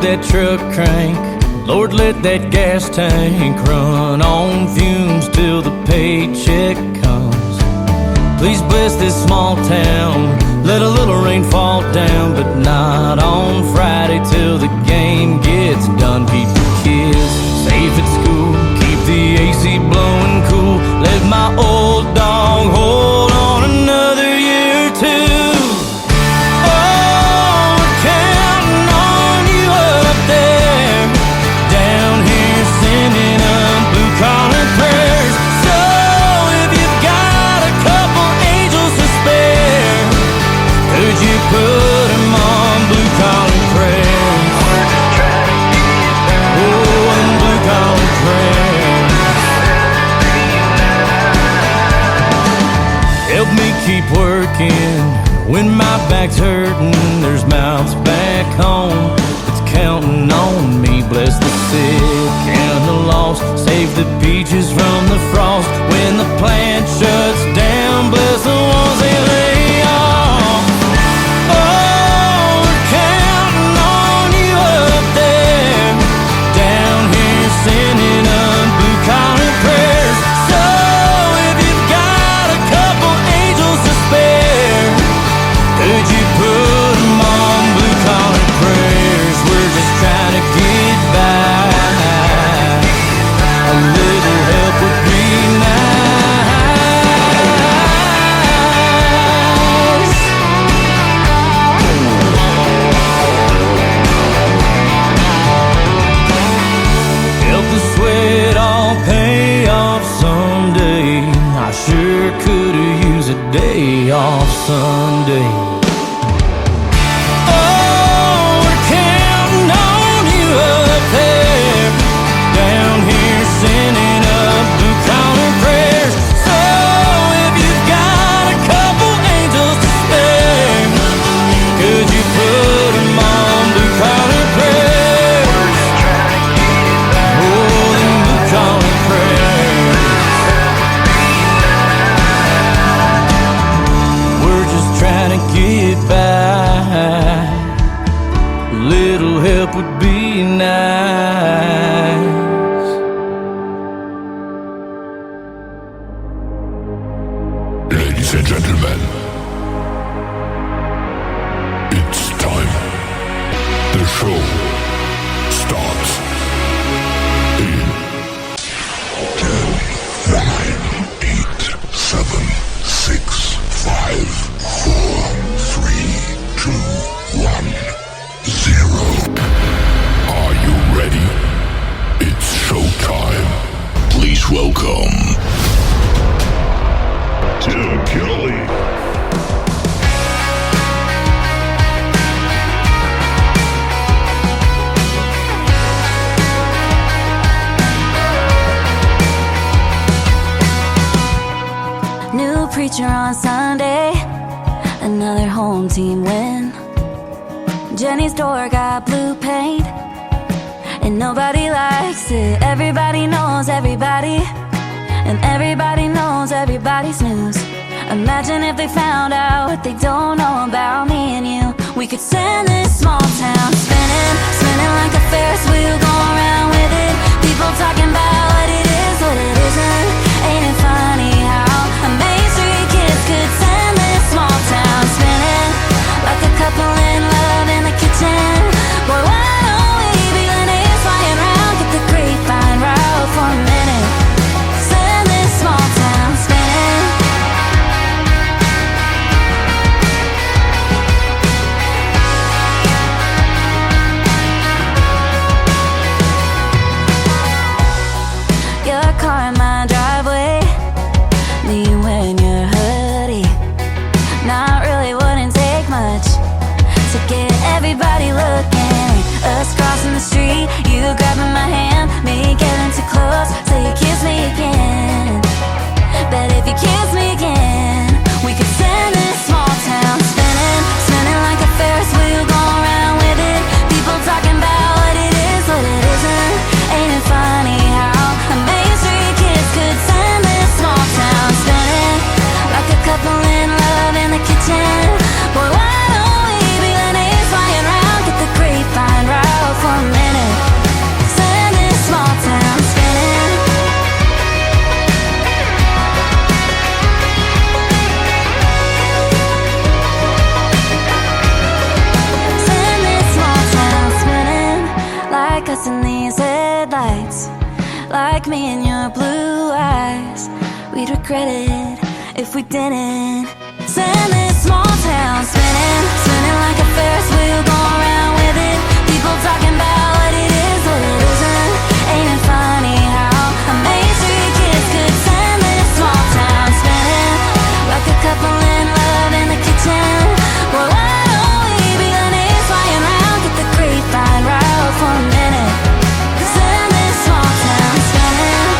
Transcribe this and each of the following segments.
that truck crank. Lord, let that gas tank run on fumes till the paycheck comes. Please bless this small town. Let a little rain fall down, but not on Friday till the game gets done. Keep the kids safe at school, keep the AC blowing cool. Let my old dog hold on another year or two. Oh, we're counting on you up there, down here sending up blue-collar prayers. So if you've got a couple angels to spare, could you put them on blue-collar prayers? Oh, them blue-collar prayers. Help me keep working when my back's hurting. There's mouths back home that's counting on me. Bless the sick and the lost, save the peaches from the frost. When the plant shuts down, bless the ones they lay off. Oh, we're counting on you up there, down here sending up blue-collar prayers. So if you've got a couple angels to spare, could you put them on blue-collar prayers? We're just trying to get by. A little help would be nice. Help the sweat all pay off someday. I sure could've used a day off Sunday. Oh, we're counting on you up there, down here sending up blue-collar prayers. So if you've got a couple angels to spare, could you put them on blue-collar prayers? Oh, them blue-collar prayers. We're just trying to get by. A little help would be nice. Ladies and gentlemen, it's time. The show starts in 10, 9, 8, 7, 6, 5, 4, 3, 2, 1, 0. Are you ready? It's showtime. Please welcome Tim Kelly. New preacher on Sunday, another home team win. Jenny's door got blue paint, and nobody likes it. Everybody knows everybody, and everybody knows everybody's news. Imagine if they found out what they don't know about me and you. We could send this small town spinning, spinning like a Ferris wheel, going around with it. People talking about what it is, what it isn't. Ain't it funny how a Main Street kids could send this small town spinning like a couple in love in the kitchen. Boy, why don't we be the names flying around? Get the grapevine route for a minute. Send this small town spinning. like us in these headlights, like me in your blue eyes. We'd regret it if we didn't. Send this small town spinning, spinning like a Ferris wheel, going around with it. People talking about what it is, what it isn't. Ain't it funny how a Main Street kids could send this small town spinning, like a couple in love in the kitchen. Well, why don't we be the names flying around, get the grapevine right for a minute. Send this small town spinning.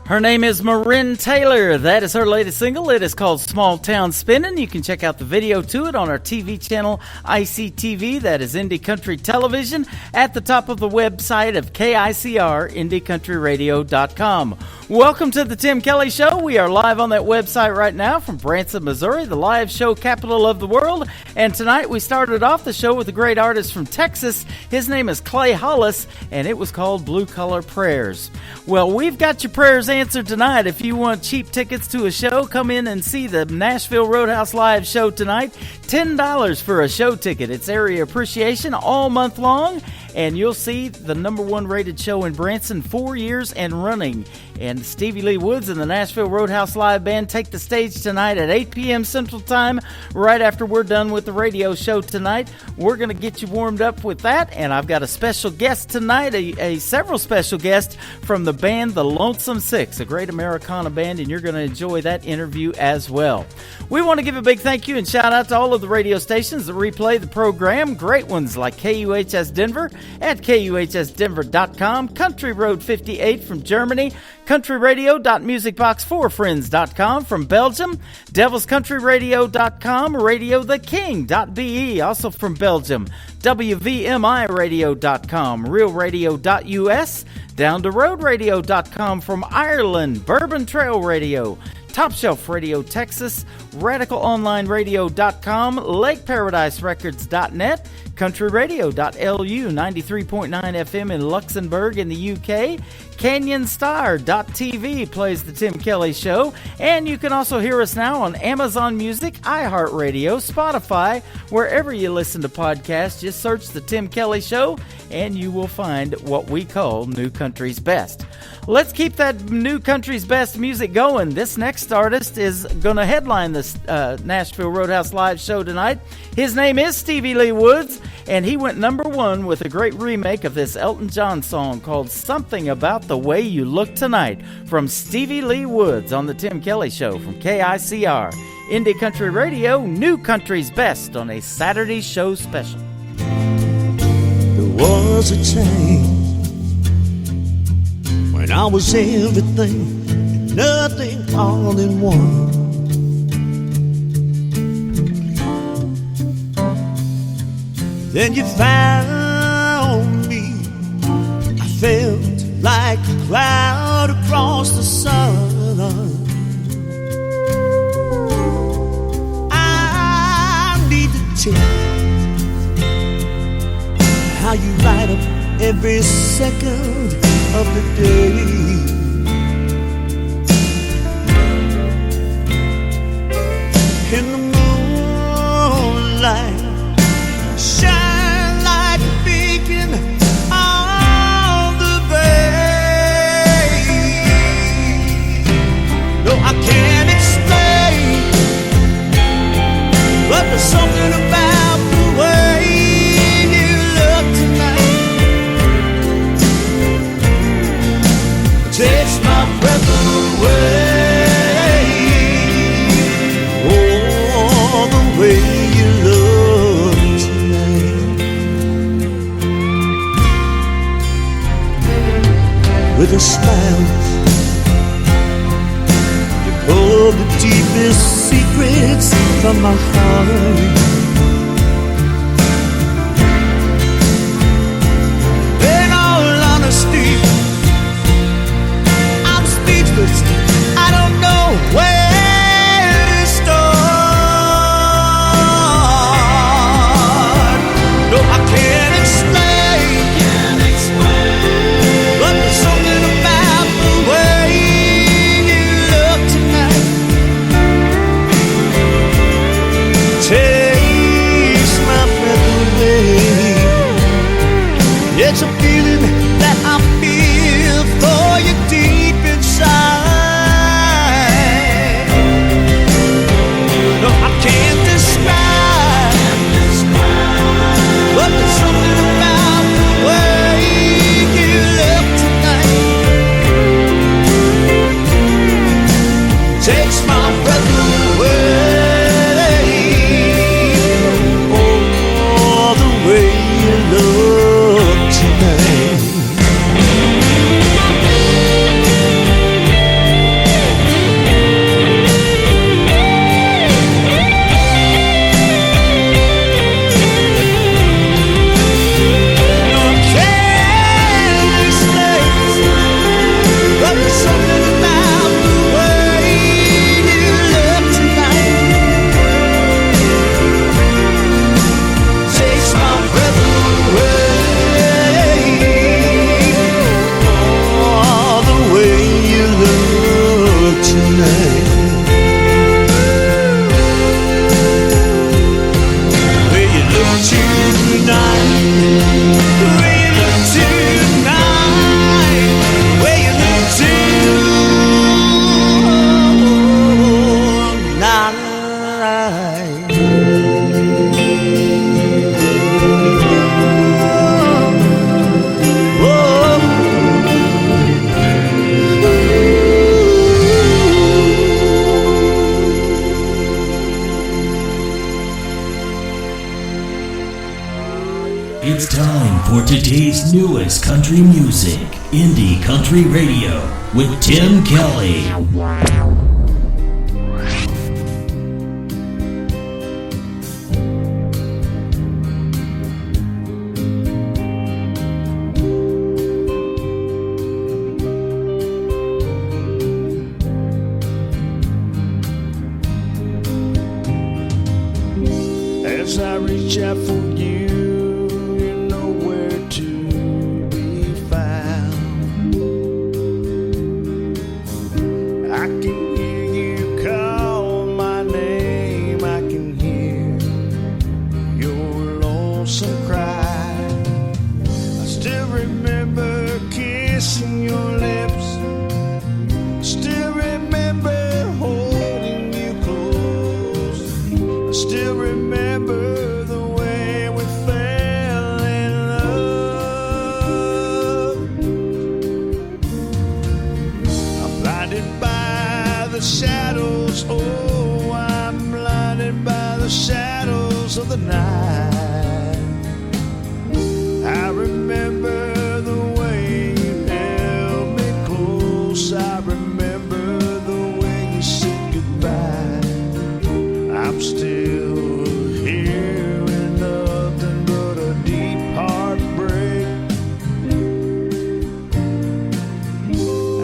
Her name is Marin Taylor. That is her latest single. It is called Small Town Spinnin'. You can check out the video to it on our TV channel, ICTV. That is Indie Country Television, at the top of the website of KICR, IndieCountryRadio.com. Welcome to the Tim Kelly Show. We are live on that website right now from Branson, Missouri, the live show capital of the world. And tonight we started off the show with a great artist from Texas. His name is Clay Hollis, and it was called Blue Collar Prayers. Well, we've got your prayers answered tonight. If you want cheap tickets to a show, come in and see the Nashville Roadhouse Live show tonight. $10 for a show ticket. It's area appreciation all month long, and you'll see the #1 rated show in Branson 4 years and running. And Stevie Lee Woods and the Nashville Roadhouse Live Band take the stage tonight at 8 p.m. Central Time, right after we're done with the radio show tonight. We're going to get you warmed up with that, and I've got a special guest tonight, several special guests from the band The Lonesome Six, a great Americana band, and you're going to enjoy that interview as well. We want to give a big thank you and shout out to all of the radio stations that replay the program. Great ones like KUHS Denver at KUHSdenver.com, Country Road 58 from Germany, countryradio.musicbox4friends.com from Belgium, devilscountryradio.com, radiotheking.be, also from Belgium, WVMIradio.com, realradio.us, downtheroadradio.com from Ireland, Bourbon Trail Radio, Top Shelf Radio Texas, RadicalOnlineRadio.com, LakeParadiseRecords.net, CountryRadio.lu, 93.9 FM in Luxembourg in the UK, CanyonStar.tv plays The Tim Kelly Show, and you can also hear us now on Amazon Music, iHeartRadio, Spotify, wherever you listen to podcasts. Just search The Tim Kelly Show, and you will find what we call New Country's Best. Let's keep that New Country's Best music going. This next artist is going to headline this Nashville Roadhouse Live show tonight. His name is Stevie Lee Woods, and he went #1 with a great remake of this Elton John song called Something About the Way You Look Tonight from Stevie Lee Woods on The Tim Kelly Show from KICR. Indie Country Radio, New Country's Best on a Saturday show special. There was a time when I was everything and nothing all in one. Then you found me. I felt like a cloud across the sun. I need to tell how you light up every second of the day. In the moonlight, shine like a beacon on the bay. No, I can't explain, but there's something about the way you look tonight. Takes my breath away. Oh, the way you look tonight. With a smile, you pull the deepest secrets from my heart. In all honesty, I don't know where to start. No, I can't explain. But there's something about the way today's newest country music, Indie Country Radio, with Tim Kelly. As I reach out for you, you're nowhere to be found. I can hear you call my name, I can hear your lonesome cry. I still remember kissing your lips, still remember holding you close, I still remember the way we fell in love. I'm blinded by the shadows, oh, I'm blinded by the shadows of the night. I remember the way you held me close, I remember the way you said goodbye. I'm still here with nothing but a deep heartbreak.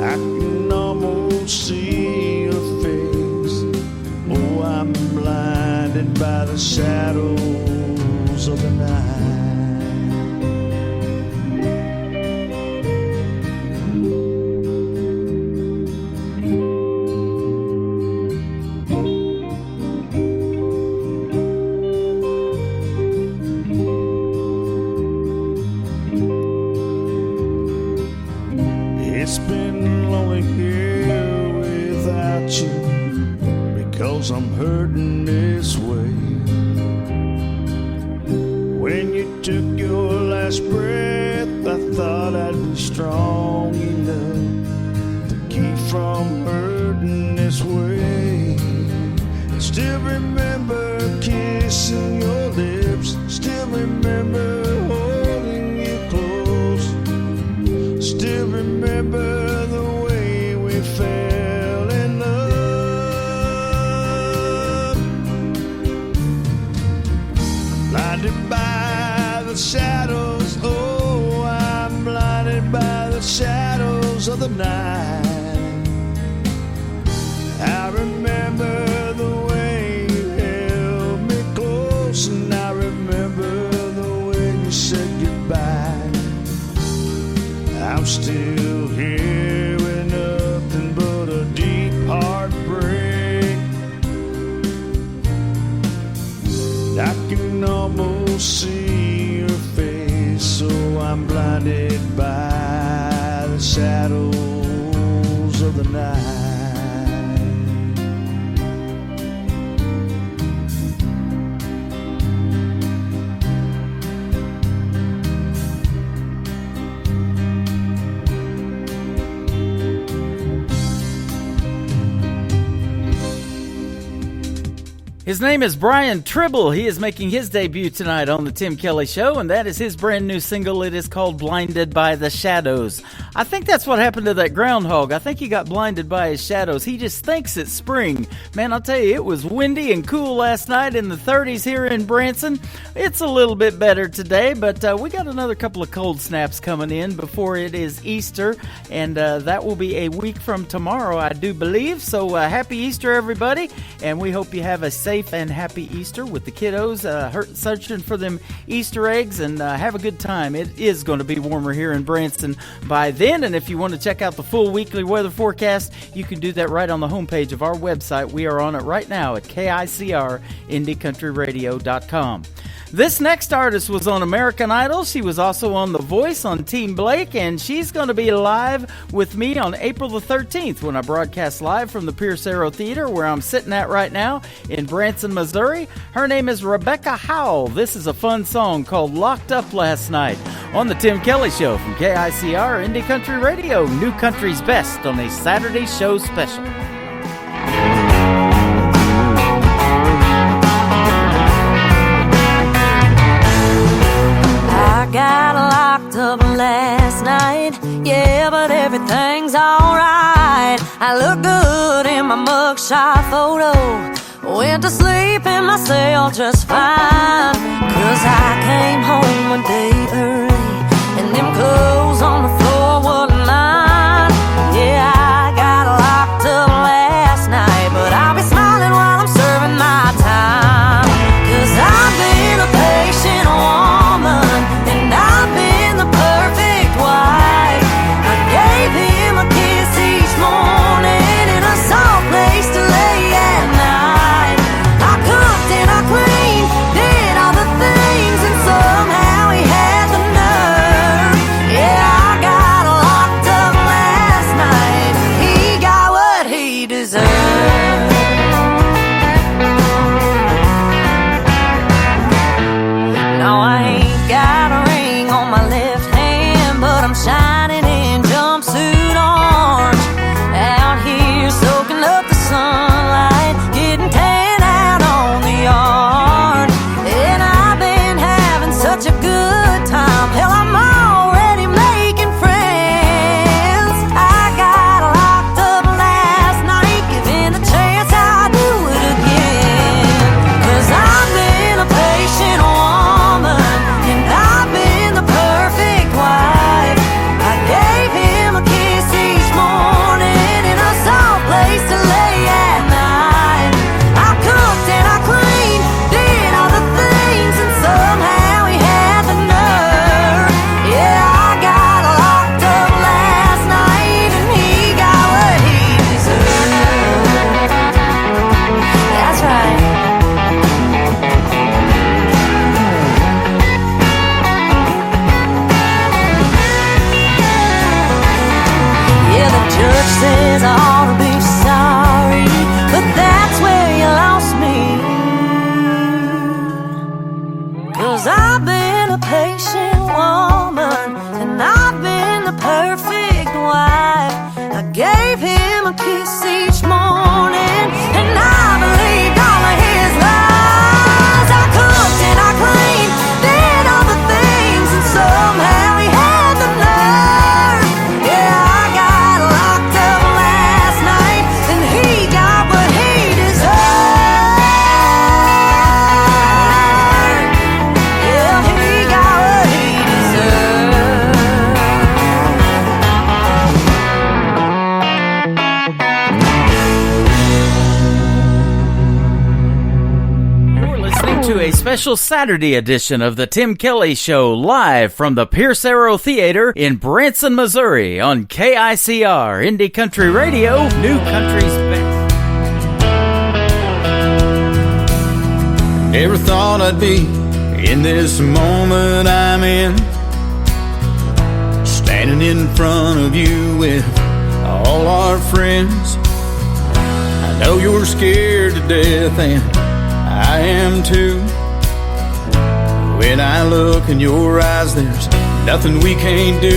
I can almost see your face. Oh, I'm blinded by the shadows of the night. It's been lonely here without you, because I'm hurting this way. When you took your last breath, I thought I'd be strong enough to keep from hurting this way. I still remember kissing your lips, still remember holding you close, still remember the way we fell in love. Blinded by the shadows, oh, I'm blinded by the shadows of the night. I remember the way you held me close, and I remember the way you said goodbye. I'm still here with nothing but a deep heartbreak. I can almost see your face, so I'm blinded by the shadows of the night. His name is Brian Tribble. He is making his debut tonight on the Tim Kelly Show, and that is his brand new single. It is called Blinded by the Shadows. I think that's what happened to that groundhog. I think he got blinded by his shadows. He just thinks it's spring. Man, I'll tell you, it was windy and cool last night in the 30s here in Branson. It's a little bit better today, but we got another couple of cold snaps coming in before it is Easter, and that will be a week from tomorrow, I do believe. So happy Easter, everybody, and we hope you have a safe and happy Easter with the kiddos, searching for them Easter eggs, and have a good time. It is going to be warmer here in Branson by then, and if you want to check out the full weekly weather forecast, you can do that right on the homepage of our website. We are on it right now at KICR-IndieCountryRadio.com. This next artist was on American Idol. She was also on The Voice on Team Blake, and she's going to be live with me on April the 13th when I broadcast live from the Pierce Arrow Theater, where I'm sitting at right now in Branson, Missouri. Her name is Rebecca Howell. This is a fun song called Locked Up Last Night on the Tim Kelly Show from KICR Indie Country Radio, New Country's Best on a Saturday show special. I got locked up last night. Yeah, but everything's alright. I look good in my mugshot photo. Went to sleep in my cell just fine. 'Cause I came home one day early, and them clothes on the floor wasn't mine. Yeah, I got locked up last night, but I'll be smiling while I'm serving my time. 'Cause I've been a patient woman, and I've been the perfect wife. I gave him a kiss each morning in a soft place to lay at night. I cooked and I cleaned, did all the things, and somehow he had the nerve. Yeah, I got locked up last night. He got what he deserved. No, I ain't got a ring on my left hand, but I'm shining in jumpsuit orange. Out here soaking up the sunlight, getting tan out on the yard. And I've been having such a good time. Hell, I'm already making friends. I got locked up last night, given a chance I'd do it again. 'Cause I've been a patient woman, and I've been the perfect wife. I gave him a kiss each morning in a soft place to lay at night. I cooked and I cleaned, did all the things, and somehow he had the nerve. Yeah, I got locked up last night, and he got what he deserved. That's right. Yeah, the judge says I ought to be sorry, but that's where you lost me. 'Cause I've been a patient woman, and I've been the perfect wife. I gave him a kiss each morning, and I believed all of his lies. I cooked and I cleaned, did all the things, and somehow he had the nerve. Yeah, I got locked up last night, and he got what he deserved. Yeah, he got what he deserved. You're listening to a special Saturday edition of the Tim Kelly Show, live from the Pierce Arrow Theater in Branson, Missouri on KICR, Indie Country Radio, New Country's Best. Never thought I'd be in this moment I'm in, standing in front of you with all our friends. I know you're scared to death, and I am too. When I look in your eyes, there's nothing we can't do.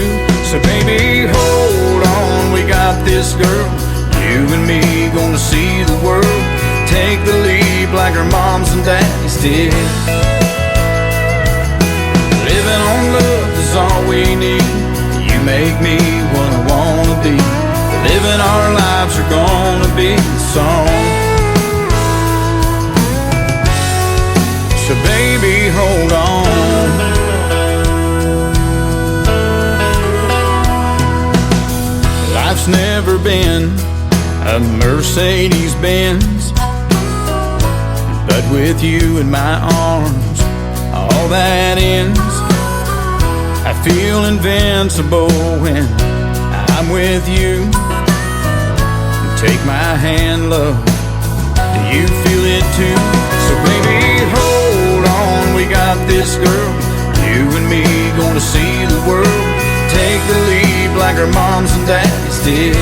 So baby, hold on, we got this, girl. You and me gonna see the world. Take the leap like our moms and daddies did. Living on love is all we need. You make me what I wanna be. Living our lives are gonna be a song. So baby, hold on. Life's never been a Mercedes-Benz, but with you in my arms, all that ends. I feel invincible when I'm with you. Take my hand, love, do you feel it too? So baby, hold on, we got this, girl. You and me gonna see the world. Take the leap like our moms and daddies did.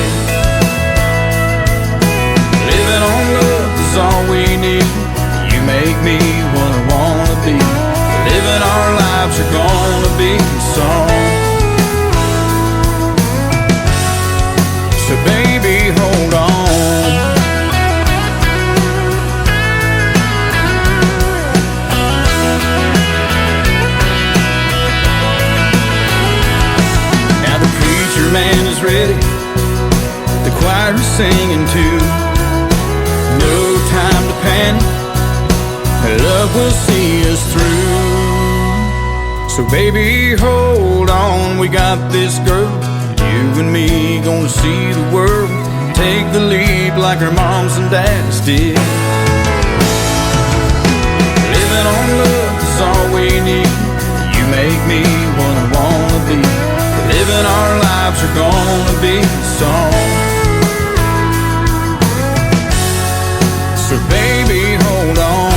Living on love is all we need. You make me what I wanna be. Living our lives are gonna be a song. So baby, hold on. clinging to. No time to panic, love will see us through. So baby, hold on, we got this girl. You and me gonna see the world. Take the lead like our moms and dads did. Living on love is all we need. You make me what I wanna be. Living our lives are gonna be a song. So baby, hold on.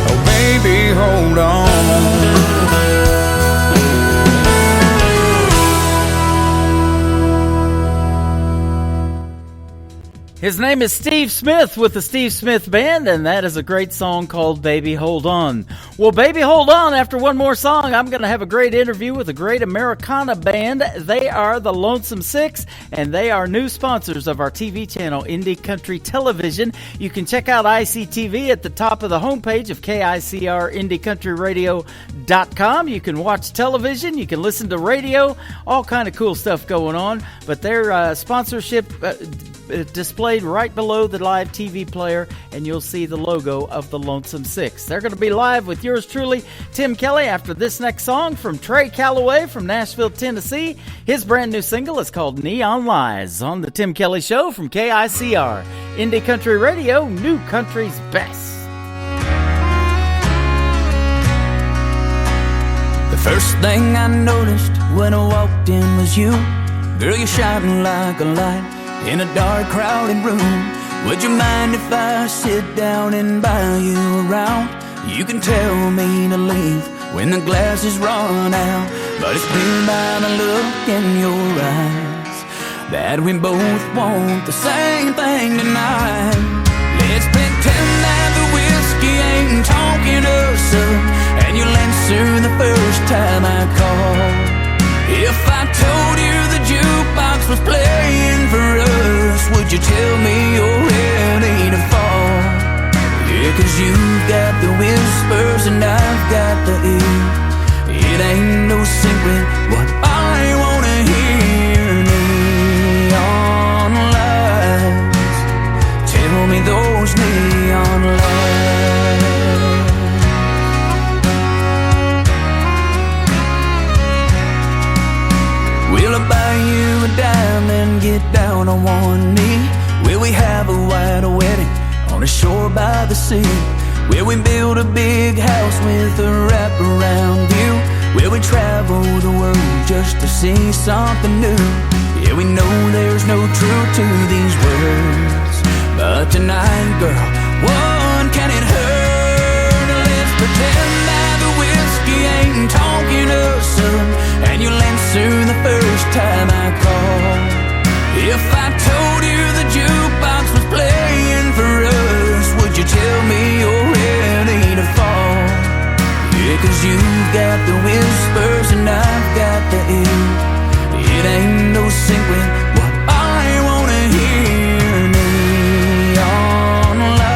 Oh baby, hold on. His name is Steve Smith with the Steve Smith Band, and that is a great song called Baby Hold On. Well, Baby Hold On, after one more song, I'm going to have a great interview with a great Americana band. They are the Lonesome Six, and they are new sponsors of our TV channel, Indie Country Television. You can check out ICTV at the top of the homepage of KICR-IndieCountryRadio.com. You can watch television, you can listen to radio, all kind of cool stuff going on, but their sponsorship displayed right below the live TV player, and you'll see the logo of the Lonesome Six. They're going to be live with yours truly, Tim Kelly, after this next song from Trey Calloway from Nashville, Tennessee. His brand new single is called Neon Lies on the Tim Kelly Show from KICR. Indie Country Radio, New Country's best. The first thing I noticed when I walked in was you. Girl, you're shining like a light in a dark, crowded room. Would you mind if I sit down and buy you around? You can tell me to leave when the glasses run out, but it's clear by the look in your eyes that we both want the same thing tonight. Let's pretend that the whiskey ain't talking us up, and you'll answer the first time I call. If I told you the jukebox was playing for us, would you tell me you're ready to fall? Yeah, 'cause you've got the whispers and I've got the ear. It ain't no secret what I wanna hear. Neon lights, tell me those neon lights. Will I buy you a dime and get down on one knee? Will we have a white wedding on a shore by the sea? Will we build a big house with a wraparound view? Will we travel the world just to see something new? Yeah, we know there's no truth to these words, but tonight, girl, what can it hurt? Let's pretend that the whiskey ain't talking us up, and you'll answer the first time I call. If I told you the jukebox was playing for us, would you tell me you're ready to fall? Yeah, 'cause you've got the whispers and I've got the ear. It ain't no secret what I wanna hear. Neon lights,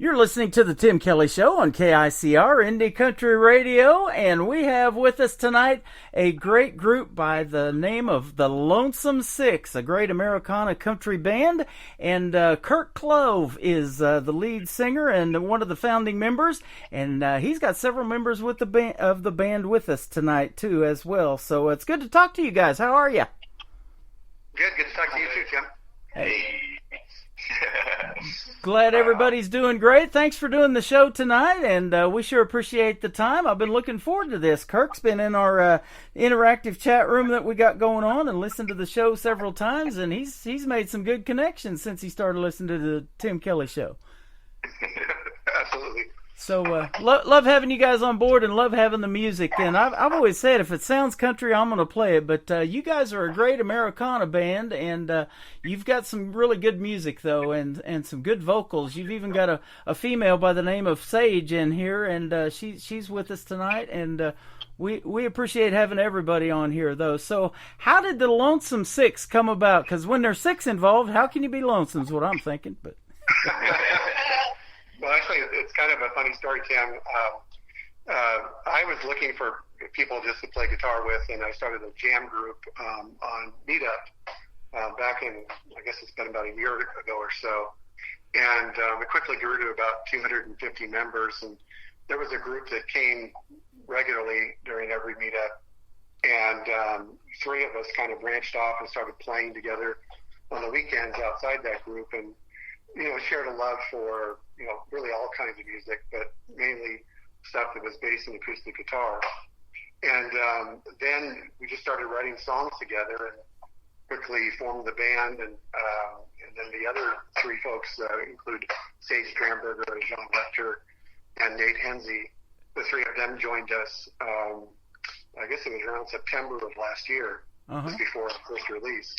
You're listening to the Tim Kelly Show on KICR Indie Country Radio, and we have with us tonight a great group by the name of the Lonesome Six, a great Americana country band, and Kirk Clove is the lead singer and one of the founding members, and he's got several members with the band with us tonight too as well. So it's good to talk to you guys. How are you? Good to talk to you too, Tim. Hey. Glad everybody's doing great. Thanks for doing the show tonight, and we sure appreciate the time. I've been looking forward to this. Kirk's been in our interactive chat room that we got going on and listened to the show several times, and he's made some good connections since he started listening to the Tim Kelly Show. Absolutely. So love having you guys on board and love having the music. And I've always said if it sounds country, I'm going to play it. But you guys are a great Americana band, and you've got some really good music, though, and some good vocals. You've even got a female by the name of Sage in here, and she's with us tonight. And we appreciate having everybody on here, though. So how did the Lonesome Six come about? Because when there's six involved, how can you be lonesome is what I'm thinking. But Well, actually, it's kind of a funny story, Tim. I was looking for people just to play guitar with, and I started a jam group on Meetup back in, I guess it's been about a year ago or so. And it quickly grew to about 250 members, and there was a group that came regularly during every meetup. And three of us kind of branched off and started playing together on the weekends outside that group, and shared a love for, really all kinds of music, but mainly stuff that was bass and acoustic guitar. And then we just started writing songs together and quickly formed the band. And then the other three folks include Sage Dramberger, John Lecter, and Nate Hensey. The three of them joined us, I guess it was around September of last year, just before our first release.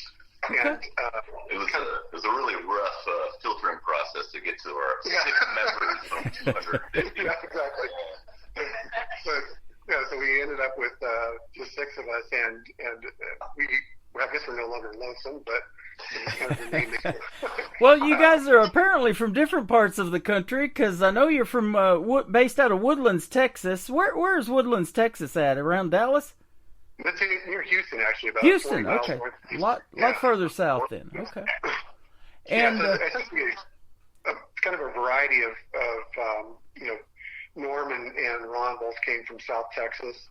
Okay. And It was a really rough filtering process to get to our 6 members from 250. Yeah, exactly. So we ended up with just 6 of us, and I guess we're no longer lonesome, but it's kind of remained. well, you guys are apparently from different parts of the country, because I know you're from based out of Woodlands, Texas. Where's Woodlands, Texas at? Around Dallas? It's near Houston, actually. About Houston, 40 miles okay. north of A lot further south then. Okay. And essentially, it's kind of a variety of Norm and Ron both came from South Texas.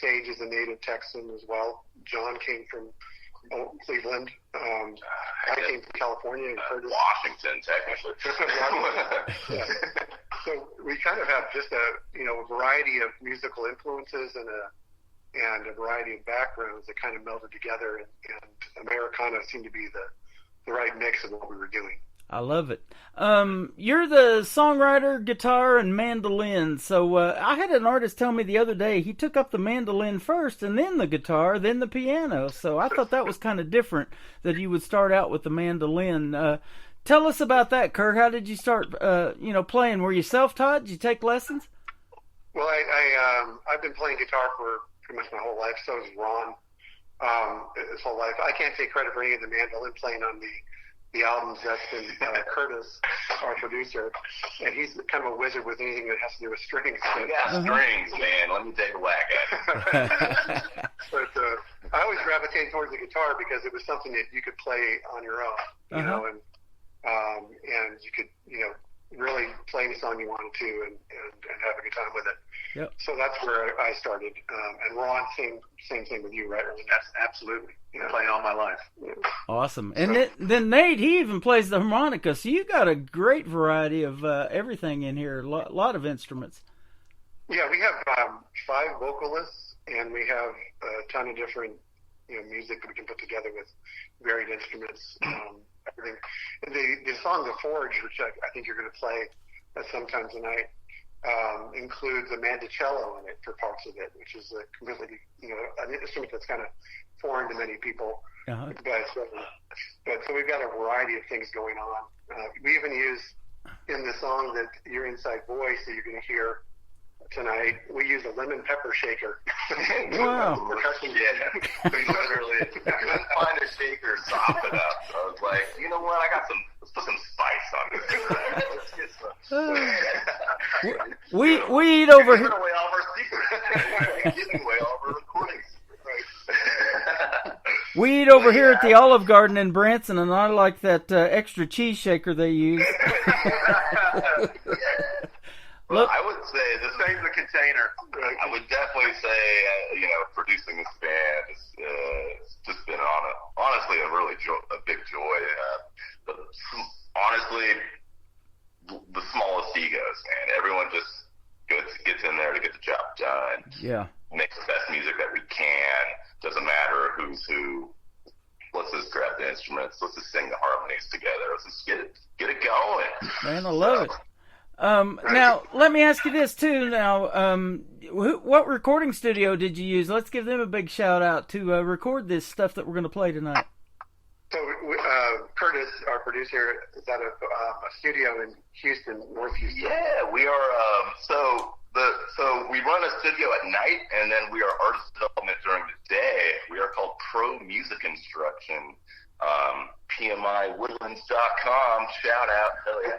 Sage is a native Texan as well. John came from Cleveland. I came from California and Curtis. Washington, technically. Yeah. So we kind of have just a variety of musical influences and a variety of backgrounds that kind of melded together, and Americana seemed to be the right mix of what we were doing. I love it. You're the songwriter, guitar, and mandolin. So I had an artist tell me the other day he took up the mandolin first, and then the guitar, then the piano. So I thought that was kind of different, that you would start out with the mandolin. Tell us about that, Kirk. How did you start, playing? Were you self-taught? Did you take lessons? Well, I've been playing guitar for pretty much my whole life. So has Ron, his whole life. I can't take credit for any of the mandolin playing on the albums. That's been Curtis, our producer, and he's kind of a wizard with anything that has to do with strings. Strings, man. Let me take a whack at it. But I always gravitated towards the guitar because it was something that you could play on your own, you know, and you could, really play any song you wanted to and have a good time with it. Yep. So that's where I started. And Ron, same thing with you, right? That's absolutely. Playing all my life. Yeah. Awesome. And then Nate, he even plays the harmonica. So you got a great variety of everything in here, a lot of instruments. Yeah, we have 5 vocalists, and we have a ton of different music that we can put together with varied instruments. Everything. The song "The Forge," which I think you're going to play sometime tonight, includes a mandocello in it for parts of it, which is a completely, an instrument that's kind of foreign to many people. But so we've got a variety of things going on. We even use in the song that your inside voice that you're going to hear tonight, we use a lemon pepper shaker. Wow. Yeah. We literally couldn't find a shaker soft enough. So I was like, you know what? Let's put some spice on this. Let's get we eat over Giving here. away all of our secrets. Giving away all of our recordings. We eat over here at the Olive Garden in Branson, and I like that extra cheese shaker they use. Well, I would say this Save the container. I would definitely say, producing this band has just been honestly a really a big joy. But honestly, the smallest egos, man. Everyone just gets in there to get the job done. Yeah. Make the best music that we can. Doesn't matter who's who. Let's just grab the instruments. Let's just sing the harmonies together. Let's just get it going. Man, I love it. Now, let me ask you this, too. Now, what recording studio did you use? Let's give them a big shout-out to record this stuff that we're going to play tonight. So Curtis, our producer, is at a studio in Houston, North Houston. Yeah, we are. So we run a studio at night, and then we are artist development during the day. We are called Pro Music Instruction. PMIwoodlands.com. Shout out. Hell yeah.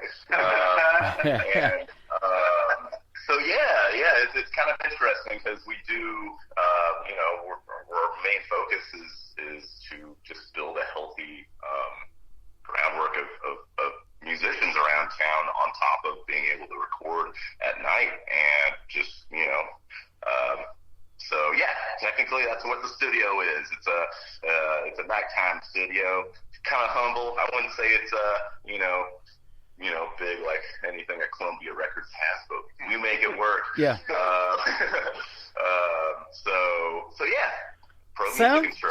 It's kind of interesting because we do, our main focus is to just build a healthy groundwork of musicians around town on top of being able to record at night and just, technically that's what the studio is. It's a nighttime studio. Kind of humble. I wouldn't say it's big like anything that Columbia Records has, but we make it work. Yeah.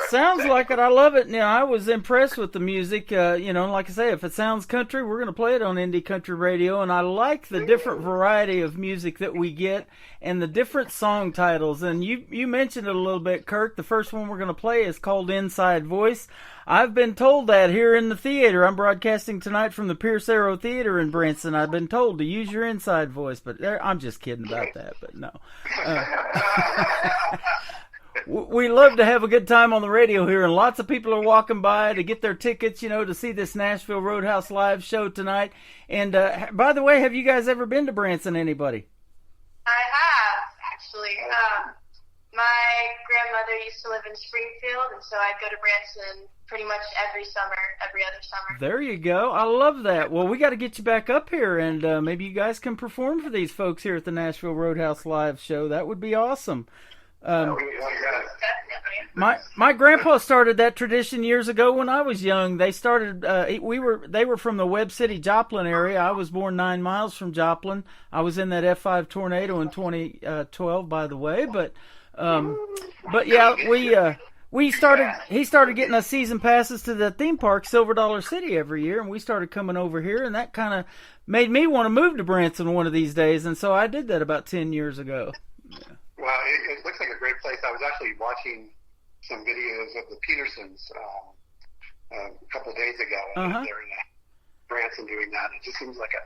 Sounds like it. I love it. I was impressed with the music. Like I say, if it sounds country, we're going to play it on Indie Country Radio, and I like the different variety of music that we get and the different song titles. And you mentioned it a little bit, Kirk. The first one we're going to play is called Inside Voice. I've been told that here in the theater. I'm broadcasting tonight from the Pierce Arrow Theater in Branson. I've been told to use your inside voice, but I'm just kidding about that, but no. We love to have a good time on the radio here, and lots of people are walking by to get their tickets, to see this Nashville Roadhouse live show tonight. And by the way, have you guys ever been to Branson, anybody? I have, actually. My grandmother used to live in Springfield, and so I'd go to Branson pretty much every other summer. There you go. I love that. Well, we got to get you back up here, and maybe you guys can perform for these folks here at the Nashville Roadhouse live show. That would be awesome. My grandpa started that tradition years ago when I was young. They started. They were from the Webb City, Joplin area. I was born 9 miles from Joplin. I was in that F5 tornado in 2012, by the way. But yeah, He started getting us season passes to the theme park, Silver Dollar City, every year, and we started coming over here, and that kind of made me want to move to Branson one of these days, and so I did that about 10 years ago. Yeah. Well, it looks like a great place. I was actually watching some videos of the Petersons a couple of days ago, and they're in Branson doing that. It just seems like a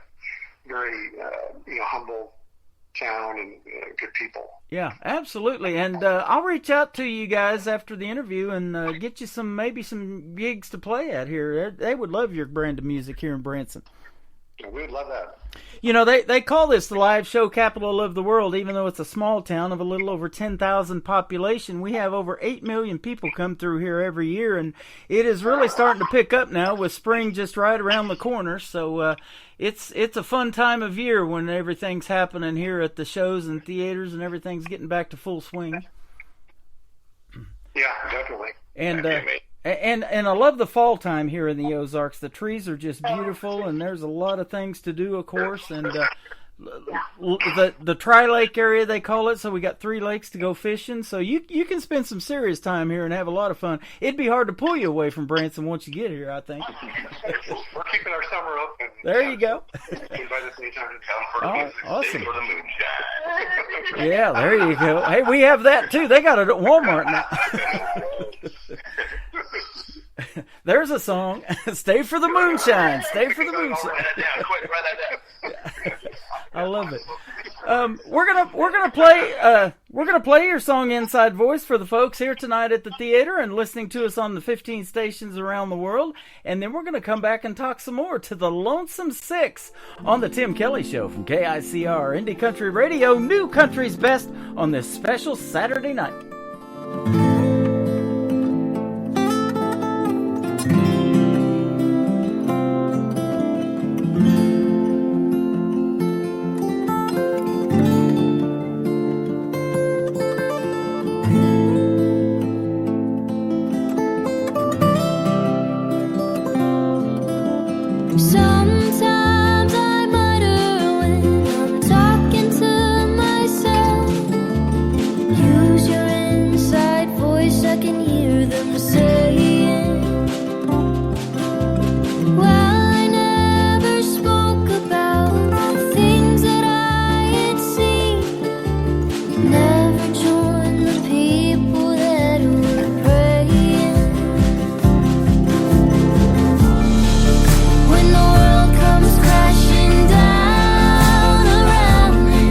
very humble town and good people. Yeah, absolutely. And I'll reach out to you guys after the interview and get you maybe some gigs to play at here. They would love your brand of music here in Branson. Yeah, we would love that. They call this the live show capital of the world, even though it's a small town of a little over 10,000 population. We have over 8 million people come through here every year, and it is really starting to pick up now with spring just right around the corner. So it's a fun time of year when everything's happening here at the shows and theaters and everything's getting back to full swing. Yeah, definitely. And I love the fall time here in the Ozarks. The trees are just beautiful, and there's a lot of things to do, of course. And the Tri-Lake area, they call it, so we got 3 lakes to go fishing. So you can spend some serious time here and have a lot of fun. It'd be hard to pull you away from Branson once you get here, I think. We're keeping our summer open. There you go. Invite us anytime to come for the music, awesome. stay for the moonshine. Yeah, there you go. Hey, we have that too. They got it at Walmart now. There's a song. Stay for the moonshine. Stay for the moonshine. Write that down. Quick, write that down. I love it. We're gonna play your song "Inside Voice" for the folks here tonight at the theater and listening to us on the 15 stations around the world, and then we're gonna come back and talk some more to the Lonesome Six on the Tim Kelly Show from KICR Indie Country Radio, New Country's Best, on this special Saturday night. Sometimes I mutter when I'm talking to myself. Use your inside voice, I can hear them saying. Well, I never spoke about the things that I had seen. Never joined the people that were praying. When the world comes crashing down around me,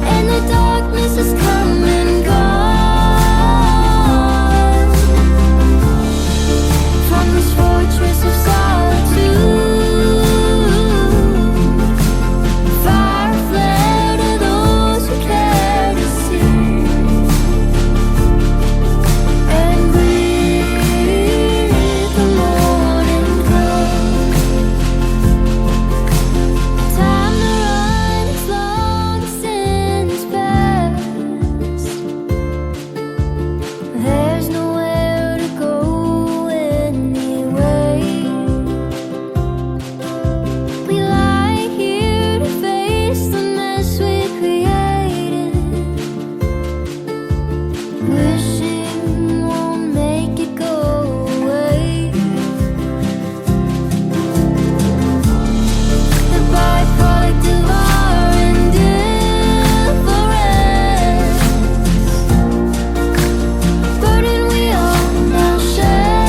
and the darkness is come and gone, from this fortress of solitude, fire flare to those who care to see, and breathe the morning come. Time to run, it's long since past. There's nowhere to go anyway. We lie here to face the mess we created, wishing won't make it go away. The byproduct of our indifference, burden we all now share.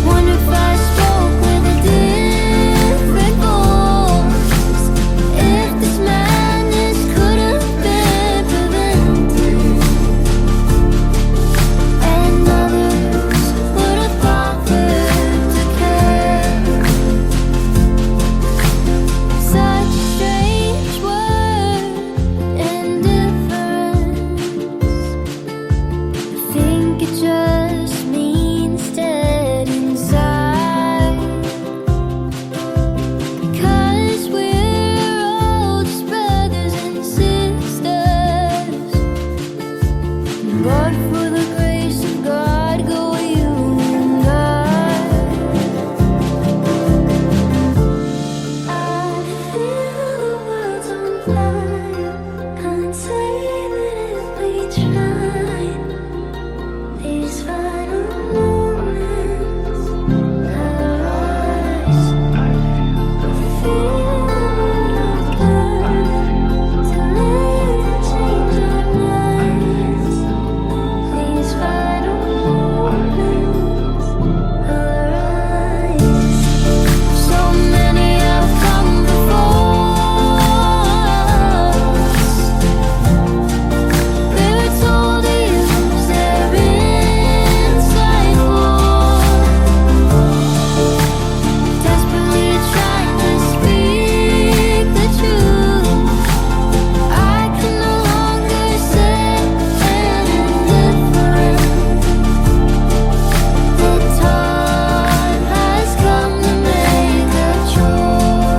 Wonder if I spoke with a different voice, if this madness could have been prevented, and others would have bothered to care. Such a strange word, indifference. I think it just means dead inside. 'Cause we're all just brothers and sisters. But for the grace of God, go you and I feel the world's on fire. Can't save it if we try. These final moments arise. I feel like burning to live and change our minds. These final moments arise. So many have come before us. They were told to use their inside voice, desperately trying to speak the truth. I can no longer sit indifferent. The time has come to make a choice.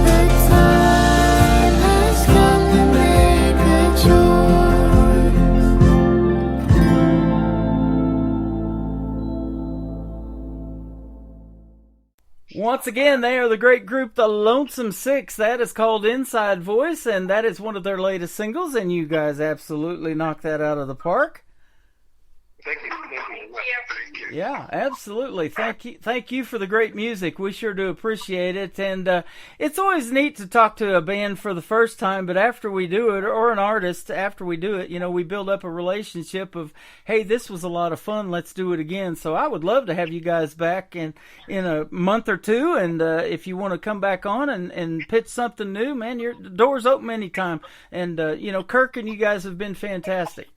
The time has come to make a choice. Once again, they are the great group, the Lonesome Six. That is called "Inside Voice," and that is one of their latest singles, and you guys absolutely knocked that out of the park. Thank you. very much. Thank you. Yeah, absolutely. Thank you for the great music. We sure do appreciate it. And it's always neat to talk to a band for the first time, but after we do it, or an artist, after we do it, we build up a relationship of, hey, this was a lot of fun, let's do it again. So I would love to have you guys back in a month or two, and if you want to come back on and pitch something new, man, the door's open anytime. And, Kirk and you guys have been fantastic.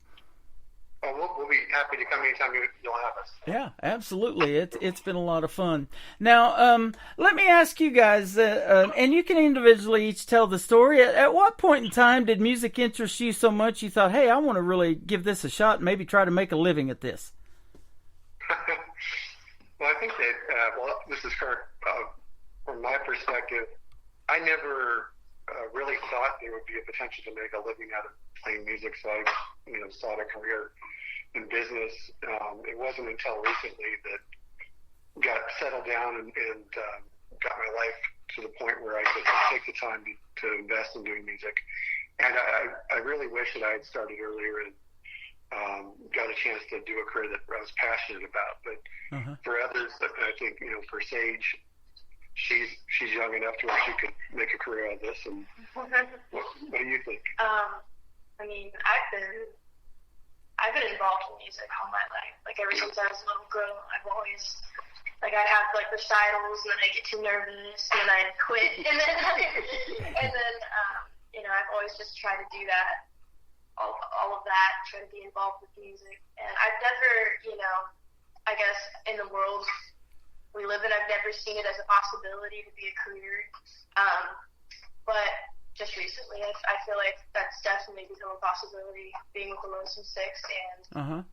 Oh, we'll be happy to come anytime you'll have us. Yeah, absolutely. It's been a lot of fun. Now, let me ask you guys, and you can individually each tell the story. At what point in time did music interest you so much you thought, hey, I want to really give this a shot and maybe try to make a living at this? Well, I think that, this is Kirk. From my perspective, I never really thought there would be a potential to make a living out of playing music, so I sought a career in business. It wasn't until recently that got settled down and got my life to the point where I could take the time to invest in doing music. And I really wish that I had started earlier and got a chance to do a career that I was passionate about. But for others, I think, for Sage, she's young enough to where she could make a career out of this. And what do you think? I mean, I've been involved in music all my life. Like, ever since I was a little girl, I've always, I'd have, recitals, and then I'd get too nervous, and then I'd quit. And then, I've always just tried to do that, all of that, try to be involved with music. And I've never, I guess, in the world we live in, I've never seen it as a possibility to be a career. But just recently, I feel like that's definitely become a possibility, being with the Lonesome Six, and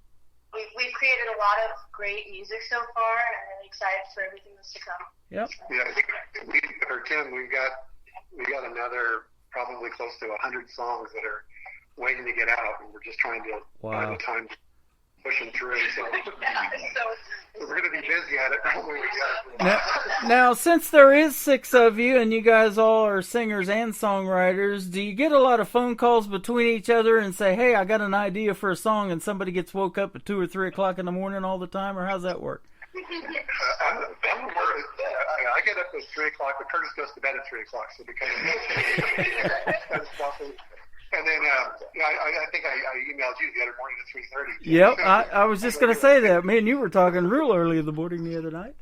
we've created a lot of great music so far, and I'm really excited for everything that's to come. Yep. Yeah, I think Tim, we got another probably close to 100 songs that are waiting to get out, and we're just trying to find the time to push them through. So we're going to be busy at it. Now, since there is 6 of you and you guys all are singers and songwriters, do you get a lot of phone calls between each other and say, hey, I got an idea for a song, and somebody gets woke up at 2 or 3 o'clock in the morning all the time, or how's that work? I get up at 3 o'clock, but Curtis goes to bed at 3 o'clock, so because and then I think I emailed you the other morning at 3:30. Yep, I was just going to say that. Me and you were talking real early in the morning the other night.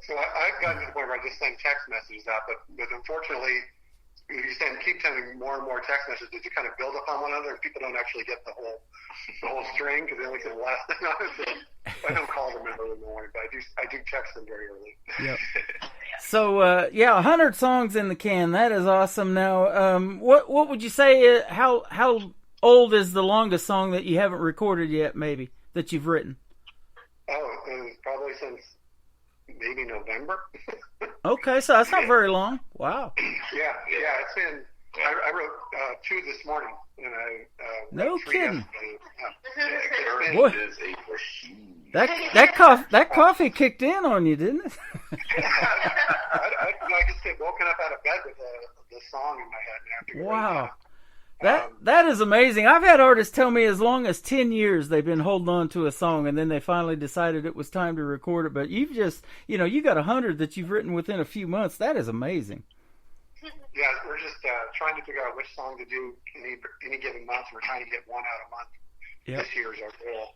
So I've gotten to the point where I just send text messages out, but unfortunately, if you keep sending more and more text messages, you kind of build upon one another, and people don't actually get the whole string because they only get the last thing on it. I don't call them early in the morning, but I do text them very early. Yep. So 100 songs in the can. That is awesome. Now, what would you say? How old is the longest song that you haven't recorded yet? Maybe that you've written. Oh, probably since maybe November. Okay, so that's not very long. Wow. Yeah. It's been. I wrote 2 this morning, and no wrote 3 kidding. yesterday. Boy, that coffee kicked in on you, didn't it? I just get woken up out of bed with the song in my head. And I have to go wow. That is amazing. I've had artists tell me as long as 10 years they've been holding on to a song, and then they finally decided it was time to record it. But you've just, you got 100 that you've written within a few months. That is amazing. Yeah, we're just trying to figure out which song to do any given month. We're trying to get one out a month. Yep. This year is our goal.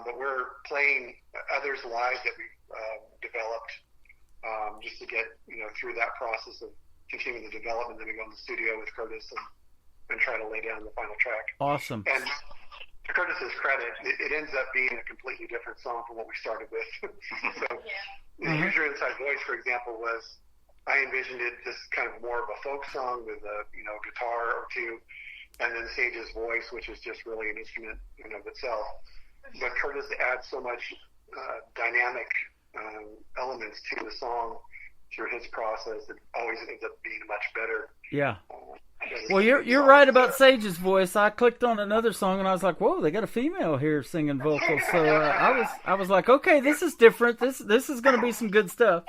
But we're playing others live that we've developed just to get through that process of continuing the development. Then we go in the studio with Curtis and try to lay down the final track. Awesome. And to Curtis's credit, it ends up being a completely different song from what we started with. So Use Your Inside Voice, for example, I envisioned it just kind of more of a folk song with a guitar or two, and then Sage's voice, which is just really an instrument in and of itself. But Curtis adds so much dynamic elements to the song through his process. It always ends up being much better. Yeah. Well, you're right about Sage's voice. I clicked on another song and I was like, "Whoa, they got a female here singing vocals." So I was like, "Okay, this is different. This is going to be some good stuff."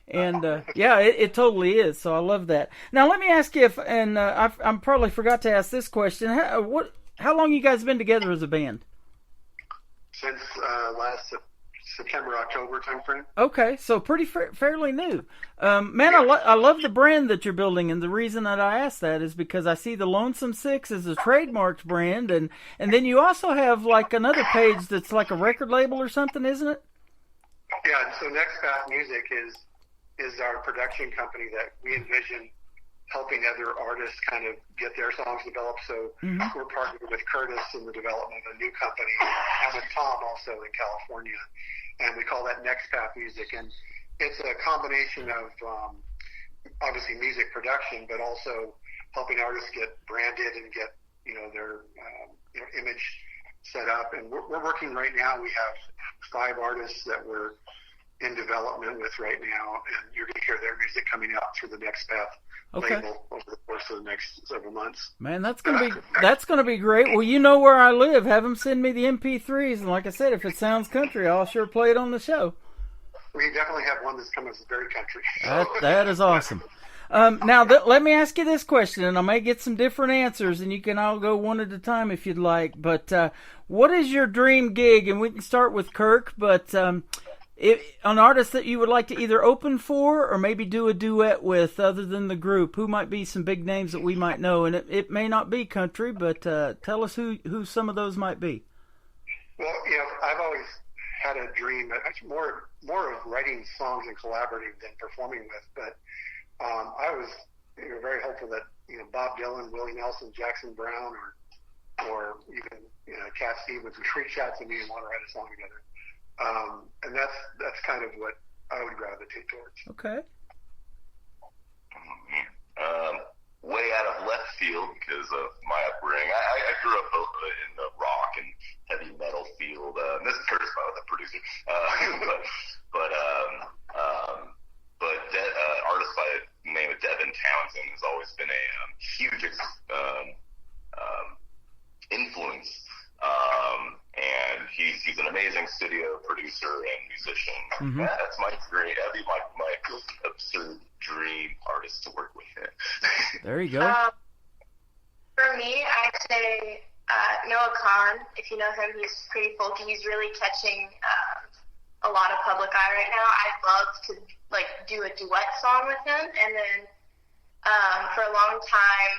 And it totally is. So I love that. Now let me ask you I probably forgot to ask this question. How long you guys been together as a band? since last September, October timeframe. Okay, so pretty fairly new. Man, I love the brand that you're building, and the reason that I ask that is because I see the Lonesome Six as a trademarked brand, and then you also have like another page that's like a record label or something, isn't it? Yeah, so Next Path Music is our production company that we envision helping other artists kind of get their songs developed. So we're partnered with Curtis in the development of a new company, and with Tom also in California. And we call that Next Path Music. And it's a combination of obviously music production, but also helping artists get branded and get their image set up. And we're working right now. We have 5 artists that we're in development with right now, and you're going to hear their music coming out through the Next Path label over the course of the next several months. Man, that's gonna be great. Well, you know where I live. Have them send me the MP3s, and like I said, if it sounds country, I'll sure play it on the show. We definitely have one that's coming that's very country. That is awesome. Now, let me ask you this question, and I may get some different answers, and you can all go one at a time if you'd like. But what is your dream gig? And we can start with Kirk, but an artist that you would like to either open for or maybe do a duet with other than the group, who might be some big names that we might know? And it may not be country, but tell us who some of those might be. Well, I've always had a dream, more of writing songs and collaborating than performing with, but I was very hopeful that Bob Dylan, Willie Nelson, Jackson Brown, or even Cat Stevens would reach out to me and want to write a song together. And that's kind of what I would gravitate towards. Okay. Way out of left field because of my upbringing. I grew up in the rock and heavy metal field. This is Curtis, the producer. But artist by the name of Devin Townsend has always been a huge influence. And he's an amazing studio producer and musician. Mm-hmm. That's my dream. That'd be my absurd dream artist to work with. There you go. For me, I'd say Noah Kahan. If you know him, he's pretty folky. He's really catching a lot of public eye right now. I'd love to do a duet song with him. And then for a long time,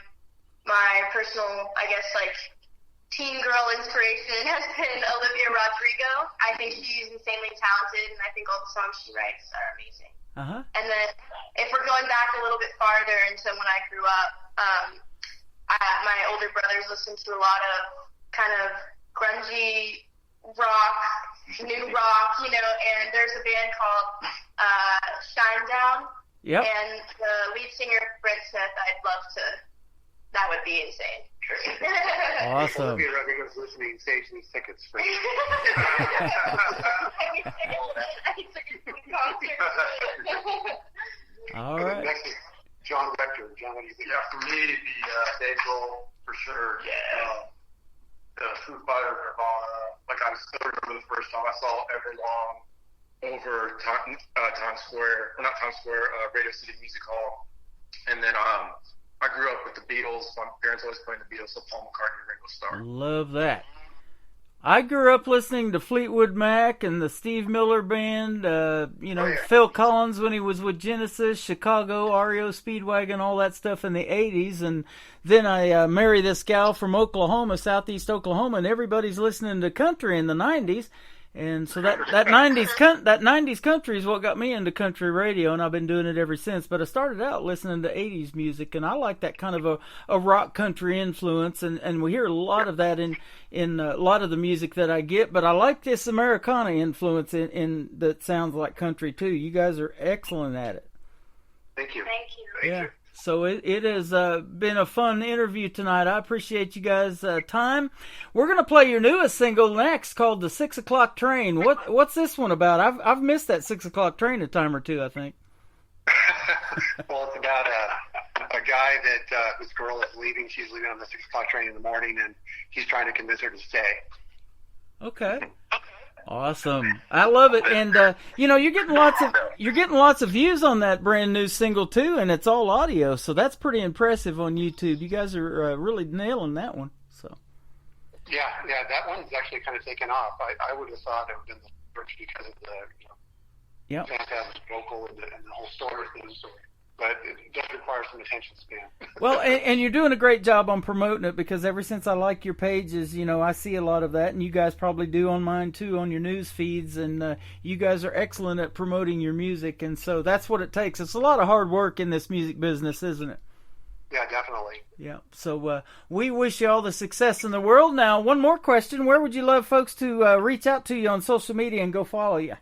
my personal, teen girl inspiration has been Olivia Rodrigo. I think she's insanely talented, and I think all the songs she writes are amazing. Uh-huh. And then if we're going back a little bit farther into when I grew up, my older brothers listened to a lot of kind of grungy rock, new rock, and there's a band called Shinedown. Yep. And the lead singer, Brent Smith, that would be insane. Awesome. Olivia Rodrigo's listening, stage these tickets for you. All right. Next is John Rector. John, what do you think? Yeah, for me, it'd be Dave Grohl, for sure. Yeah. The Foo Fighters, Nirvana. I still remember the first time I saw Everlong over Times Square, not Times Square, Radio City Music Hall. And then I grew up with the Beatles. My parents always playing the Beatles, so Paul McCartney and Ringo Starr. Love that. I grew up listening to Fleetwood Mac and the Steve Miller Band, Phil Collins when he was with Genesis, Chicago, REO Speedwagon, all that stuff in the 80s. And then I married this gal from Oklahoma, southeast Oklahoma, and everybody's listening to country in the 90s. And so that 90s country is what got me into country radio, and I've been doing it ever since. But I started out listening to 80s music, and I like that kind of a rock country influence, and we hear a lot of that in a lot of the music that I get. But I like this Americana influence in that sounds like country too. You guys are excellent at it. Thank you. Thank you. Yeah. So it has been a fun interview tonight. I appreciate you guys' time. We're going to play your newest single next, called The 6 O'Clock Train. What's this one about? I've missed that 6 o'clock train a time or two, I think. Well, it's about a guy that whose girl is leaving. She's leaving on the 6 o'clock train in the morning, and he's trying to convince her to stay. Okay. Awesome. I love it. And you're getting lots of views on that brand new single too, and it's all audio, so that's pretty impressive on YouTube. You guys are really nailing that one. So Yeah, that one's actually kind of taken off. I would have thought it would have been the church because of the fantastic vocal and the whole story thing. But it does require some attention span. Well, and you're doing a great job on promoting it, because ever since I like your pages, I see a lot of that, and you guys probably do on mine too, on your news feeds, and you guys are excellent at promoting your music, and so that's what it takes. It's a lot of hard work in this music business, isn't it? Yeah, definitely. Yeah. So we wish you all the success in the world. Now, one more question: where would you love folks to reach out to you on social media and go follow you?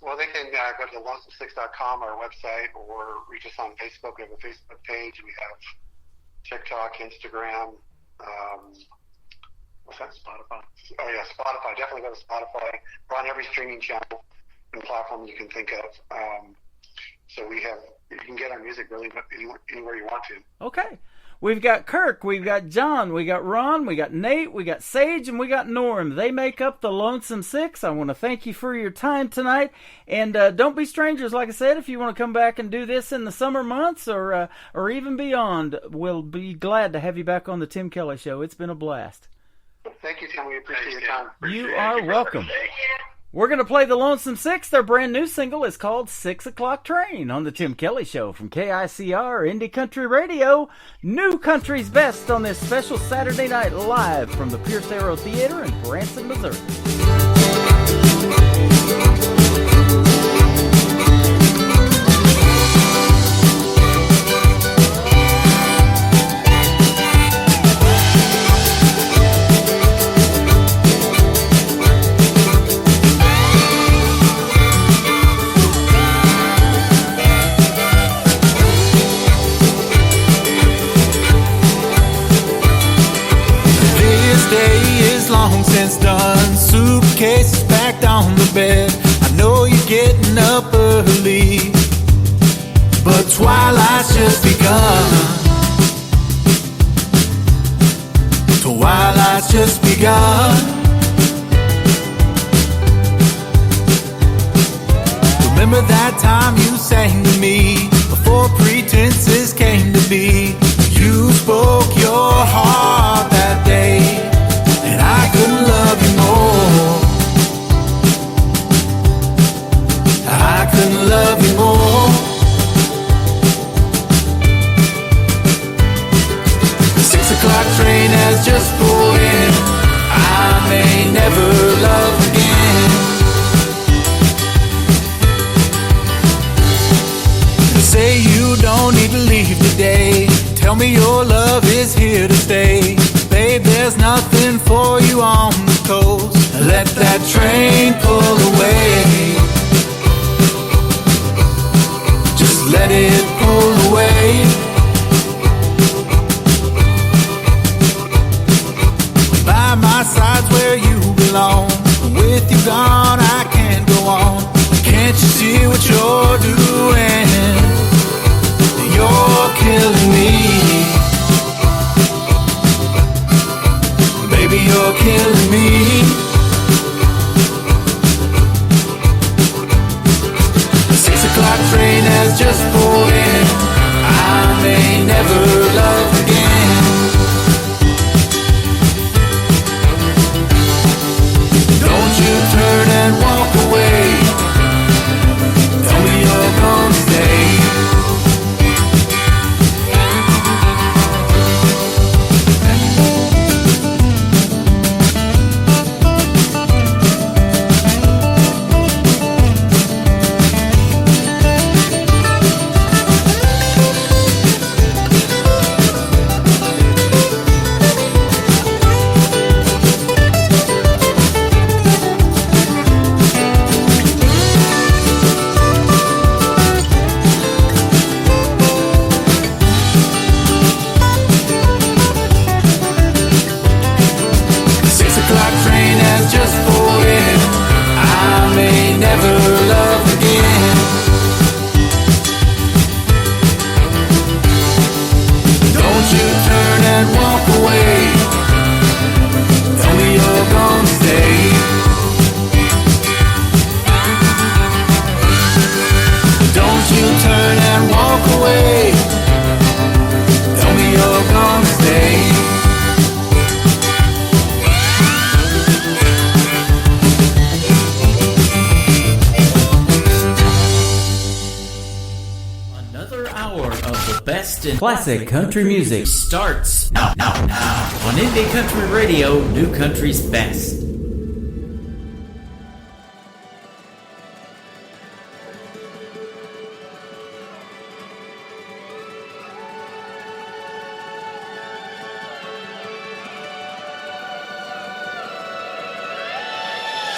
Well, they can go to lonesome6.com, our website, or reach us on Facebook. We have a Facebook page. We have TikTok, Instagram. What's that? Spotify. Oh, yeah, Spotify. Definitely go to Spotify. We're on every streaming channel and platform you can think of. So you can get our music really anywhere you want to. Okay. We've got Kirk, we've got John, we got Ron, we got Nate, we got Sage, and we got Norm. They make up the Lonesome Six. I want to thank you for your time tonight. And don't be strangers, like I said. If you want to come back and do this in the summer months or even beyond, we'll be glad to have you back on the Tim Kelly Show. It's been a blast. Thank you, Tim. We appreciate your time. You are welcome. We're going to play the Lonesome Six. Their brand new single is called 6 O'Clock Train on the Tim Kelly Show from KICR Indie Country Radio. New country's best on this special Saturday night live from the Pierce Arrow Theater in Branson, Missouri. Since done, suitcases packed on the bed. I know you're getting up early, but twilight's just begun. Twilight's just begun. Remember that time you sang to me before pretenses came to be? You spoke your heart that day, and I couldn't love you more. I couldn't love you more. The 6 o'clock train has just pulled in. I may never love again. You say you don't need to leave today. Tell me your love is here to stay. Babe, there's nothing for you on the coast. Let that train pull away. Just let it pull away. By my side's where you belong. With you gone, I can't go on. Can't you see what you're doing? You're killing me. Baby, you're killing me. The 6 o'clock train has just pulled in. I may never love again. Don't you turn and walk away. Tell me you're gonna stay. best in classic country music starts now on Indie Country Radio, New Country's Best.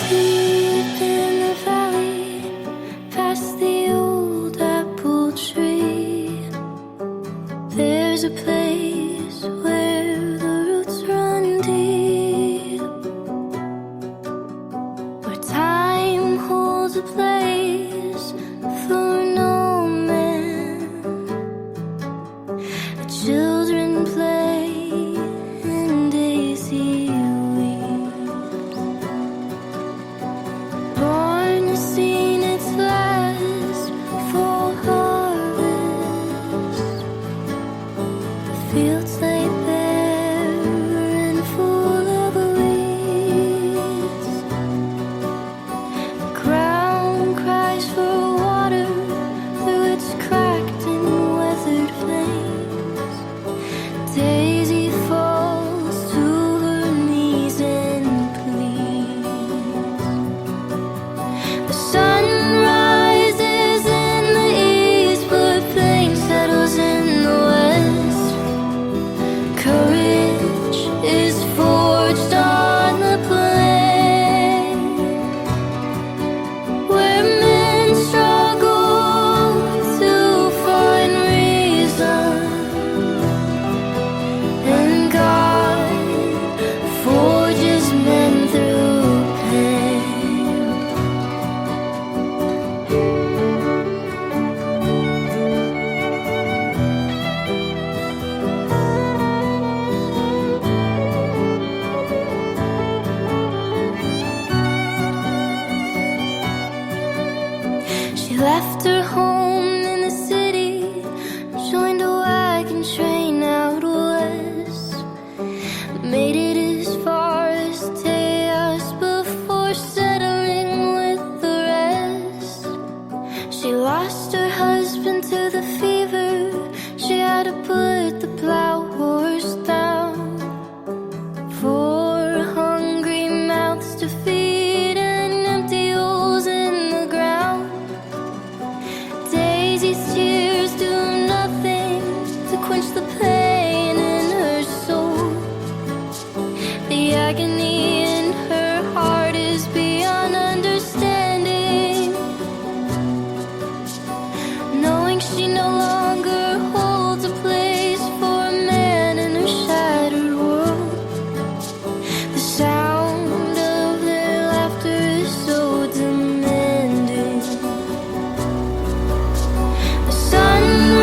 Deep in the valley, past the old apple tree, there's a place where the roots run deep, where time holds a place for no man. The children play in daisy weeds. Born has seen its last full harvest. The fields lay bare and full of weeds. The ground cries for water through its cracked and weathered flames. Daisy falls to her knees and pleads. The sun rises in the east, but flame settles in the west. Courage is forged on the plain, where men struggle to find reason, and God forges men through pain. She left her home in the city, joined a wagon train out west, made it as far as Tejas before settling with the rest. She lost her husband to the fever, she had to put the plow horse down. For hungry mouths to feed and empty holes in the ground. Daisy's tears do nothing to quench the pain in her soul. The agony in her heart is beyond understanding, knowing she no longer holds a place for a man in her shattered world. The sound of their laughter is so demanding. The sun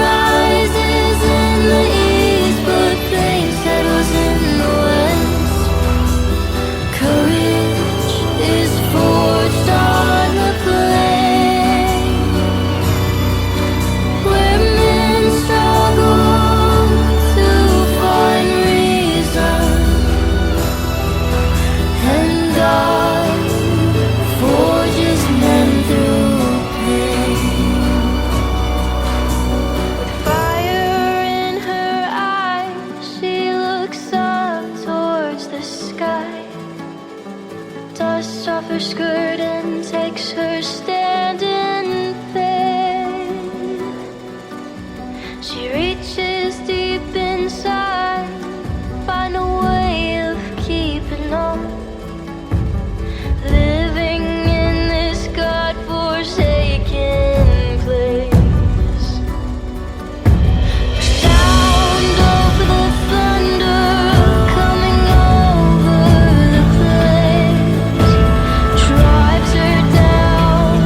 rises in the east, but flame settles in the west. Courage is forged on the plain, where men struggle to find reason, and God forges men through pain. Fire in her eyes, she looks up towards the sky, dusts off her skirt and takes her stand in faith. She reaches deep inside, find a way of keeping on, living in this God-forsaken place. Sound of the thunder coming over the plains drives her down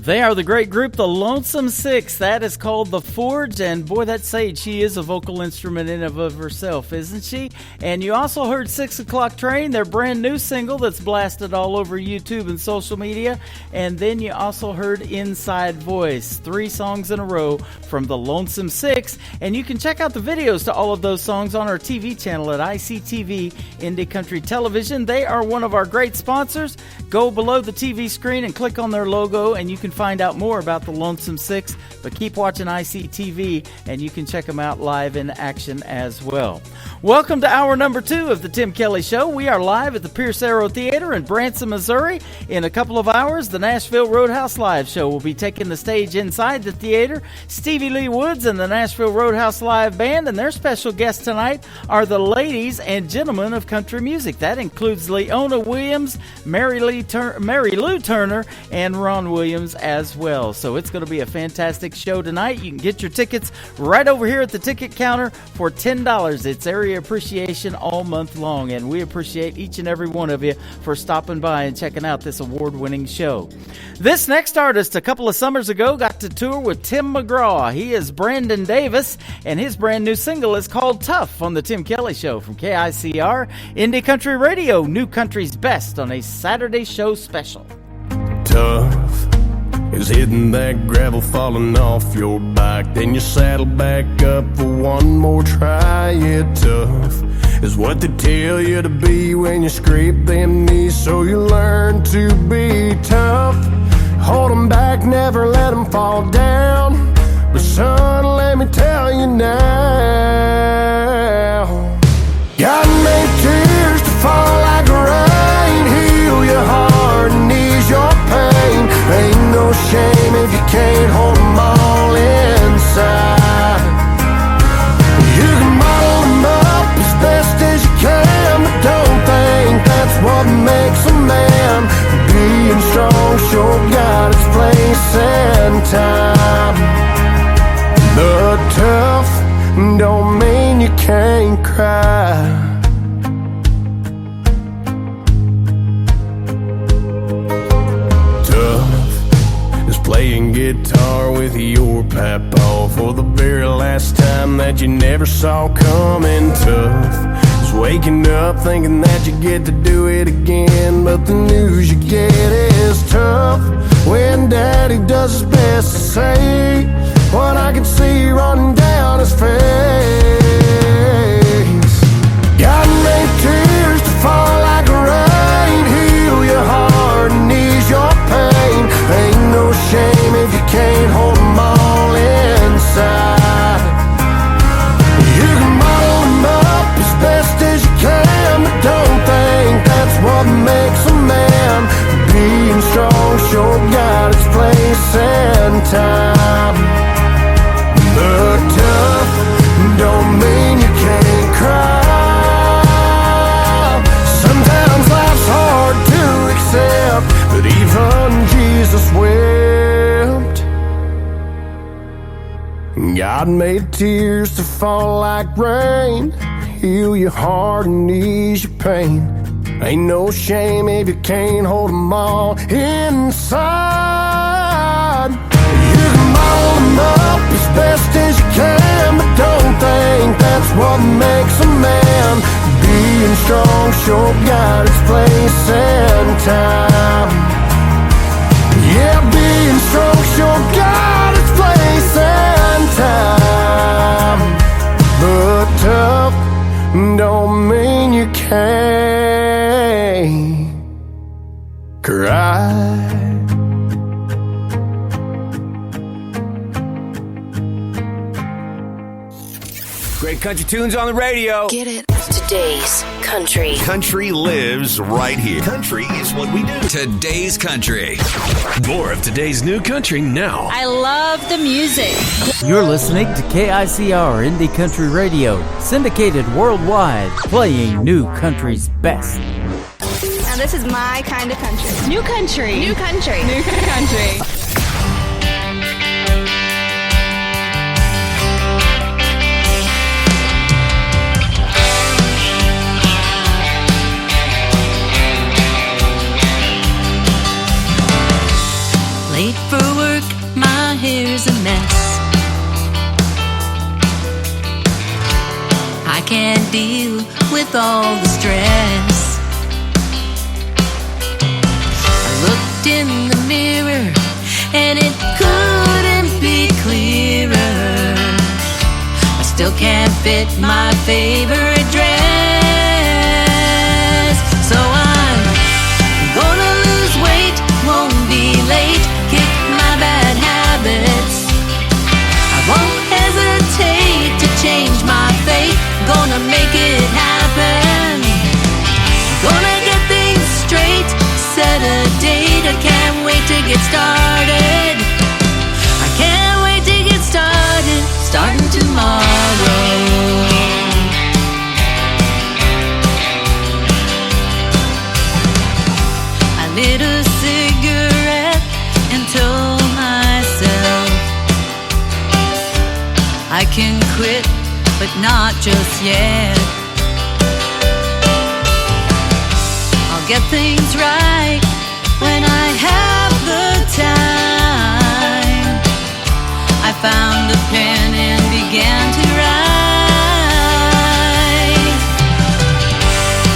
They are the great group, the Lonesome Six. That is called The Forge, and boy, that Sage, she is a vocal instrument in and of herself, isn't she? And you also heard 6 O'Clock Train, their brand new single that's blasted all over YouTube and social media. And then you also heard Inside Voice, 3 songs in a row from the Lonesome Six. And you can check out the videos to all of those songs on our TV channel at ICTV Indie Country Television. They are one of our great sponsors. Go below the TV screen and click on their logo, and you can find out more about the Lonesome Six, but keep watching ICTV and you can check them out live in action as well. Welcome to hour number 2 of the Tim Kelly Show. We are live at the Pierce Arrow Theater in Branson, Missouri. In a couple of hours, the Nashville Roadhouse Live Show will be taking the stage inside the theater. Stevie Lee Woods and the Nashville Roadhouse Live Band, and their special guests tonight are the ladies and gentlemen of country music. That includes Leona Williams, Mary Lou Turner, and Ron Williams as well. So it's going to be a fantastic show tonight. You can get your tickets right over here at the ticket counter for $10. It's area appreciation all month long, and we appreciate each and every one of you for stopping by and checking out this award-winning show. This next artist, a couple of summers ago, got to tour with Tim McGraw. He is Brandon Davis, and his brand new single is called Tough on the Tim Kelly Show from KICR Indie Country Radio, New Country's Best on a Saturday show special. Tough is hitting that gravel, falling off your bike, then you saddle back up for one more try. Yeah, tough is what they tell you to be when you scrape them knees, so you learn to be tough. Hold them back, never let them fall down. But son, let me tell you now, God made tears to fall like rain, heal your heart and ease your pain. Ain't no shame if you can't hold them all inside. You can bottle them up as best as you can, but don't think that's what makes a man. Being strong sure got its place and time. The tough don't mean you can't cry. Playing guitar with your papa for the very last time that you never saw coming. Tough is waking up thinking that you get to do it again, but the news you get is tough when daddy does his best to say what I can see running down his face. God made tears to fall like rain, heal your heart and ease your pain. Ain't no shame if you can't hold them all inside. You can bottle them up as best as you can, but don't think that's what makes a man. Being strong sure got its place and time. The tough don't mean you can't cry. Sometimes life's hard to accept, but even Jesus wept. God made tears to fall like rain, heal your heart and ease your pain. Ain't no shame if you can't hold them all inside. You can bottle them up as best as you can, but don't think that's what makes a man. Being strong sure got its place and time. Yeah, being strong sure got its place and time. But tough don't mean you can't cry. Great country tunes on the radio. Get it? Today's country. Country lives right here. Country is what we do. Today's country. More of today's new country now. I love the music. You're listening to KICR Indie Country Radio, syndicated worldwide, playing new country's best. Now this is my kind of country. New country. New country. New country. Late for with all the stress. I looked in the mirror and it couldn't be clearer. I still can't fit my favorite dress. So I'm gonna lose weight, won't be late, kick my bad habits. I won't hesitate to change my fate, gonna make it happen. Gonna get things straight, set a date, I can't wait to get started. I can't wait to get started, starting tomorrow. I lit a cigarette and told myself I can quit, but not just yet. I'll get things right when I have the time. I found a pen and began to write.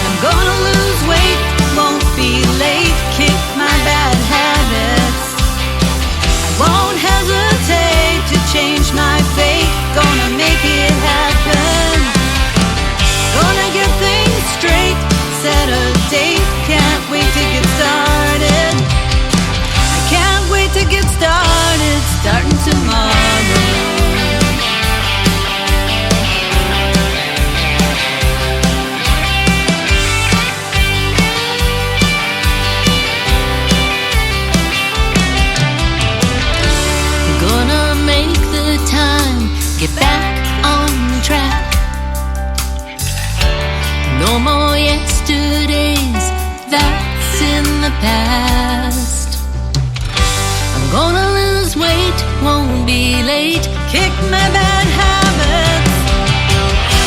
I'm gonna lose weight, won't be late, kick my bad habits. I won't hesitate to change my fate, gonna make it happen. Gonna get things straight, set a date, can't wait to get started. I can't wait to get started, starting tomorrow. Gonna make the time, get back on track. No more yesterdays, that's in the past. I'm gonna lose weight, won't be late, kick my bad habits.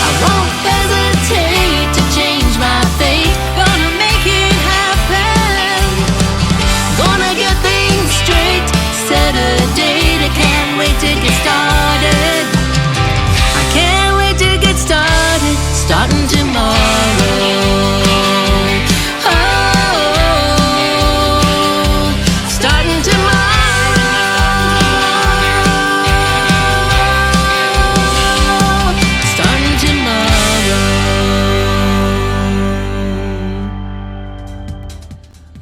I won't hesitate to change my fate, gonna make it happen. Gonna get things straight, set a date, I can't wait to get started. I can't wait to get started, starting tomorrow. Oh, starting tomorrow. Starting tomorrow.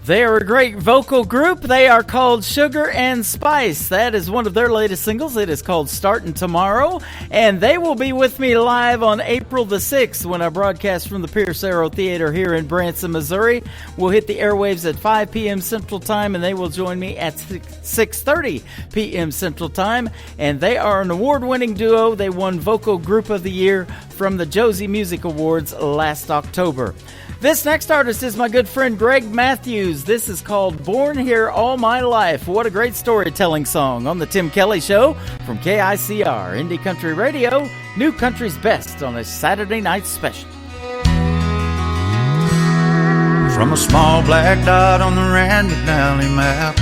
They are a great vocal group. They are called Sugar and Spice. That is one of their latest singles. It is called Startin' Tomorrow. And they will be with me live on April the 6th when I broadcast from the Pierce Arrow Theater here in Branson, Missouri. We'll hit the airwaves at 5 p.m. Central Time, and they will join me at 6:30 p.m. Central Time. And they are an award-winning duo. They won Vocal Group of the Year from the Josie Music Awards last October. This next artist is my good friend Greg Matthews. This is called Born Here All My Life. What a great storytelling song on the Tim Kelly Show from KICR, Indie Country Radio, New Country's Best on a Saturday night special. From a small black dot on the Randall Valley map,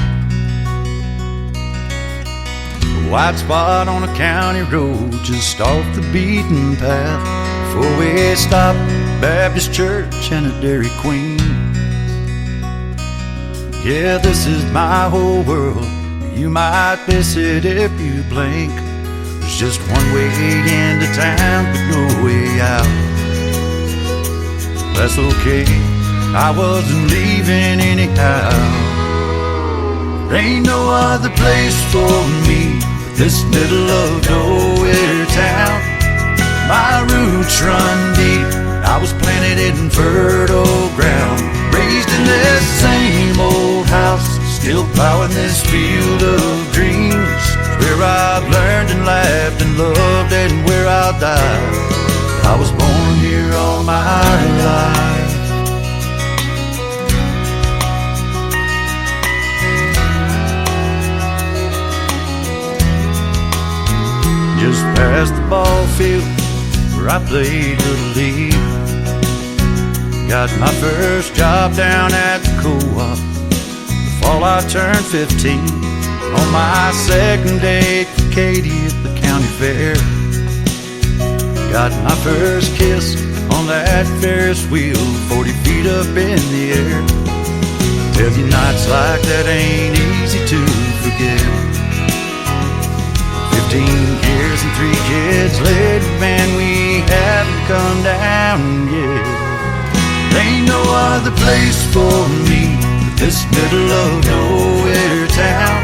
a white spot on a county road just off the beaten path. Before we stop, Baptist Church and a Dairy Queen. Yeah, this is my whole world. You might miss it if you blink. There's just one way into town, but no way out. That's okay, I wasn't leaving anyhow. There ain't no other place for me but this middle of nowhere town. My roots run deep, I was planted in fertile ground. Raised in this same old house, still plowing this field of dreams. Where I've learned and laughed and loved and where I'll die. I was born here all my life. Just past the ball field where I played Little League. Got my first job down at the co-op the fall I turned 15. On my second day at Katie at the county fair. Got my first kiss on that Ferris wheel, 40 feet up in the air. Tell you nights like that ain't easy to forget. 15 years and 3 kids later, man, we haven't come down yet. There ain't no other place for me but this middle of nowhere town.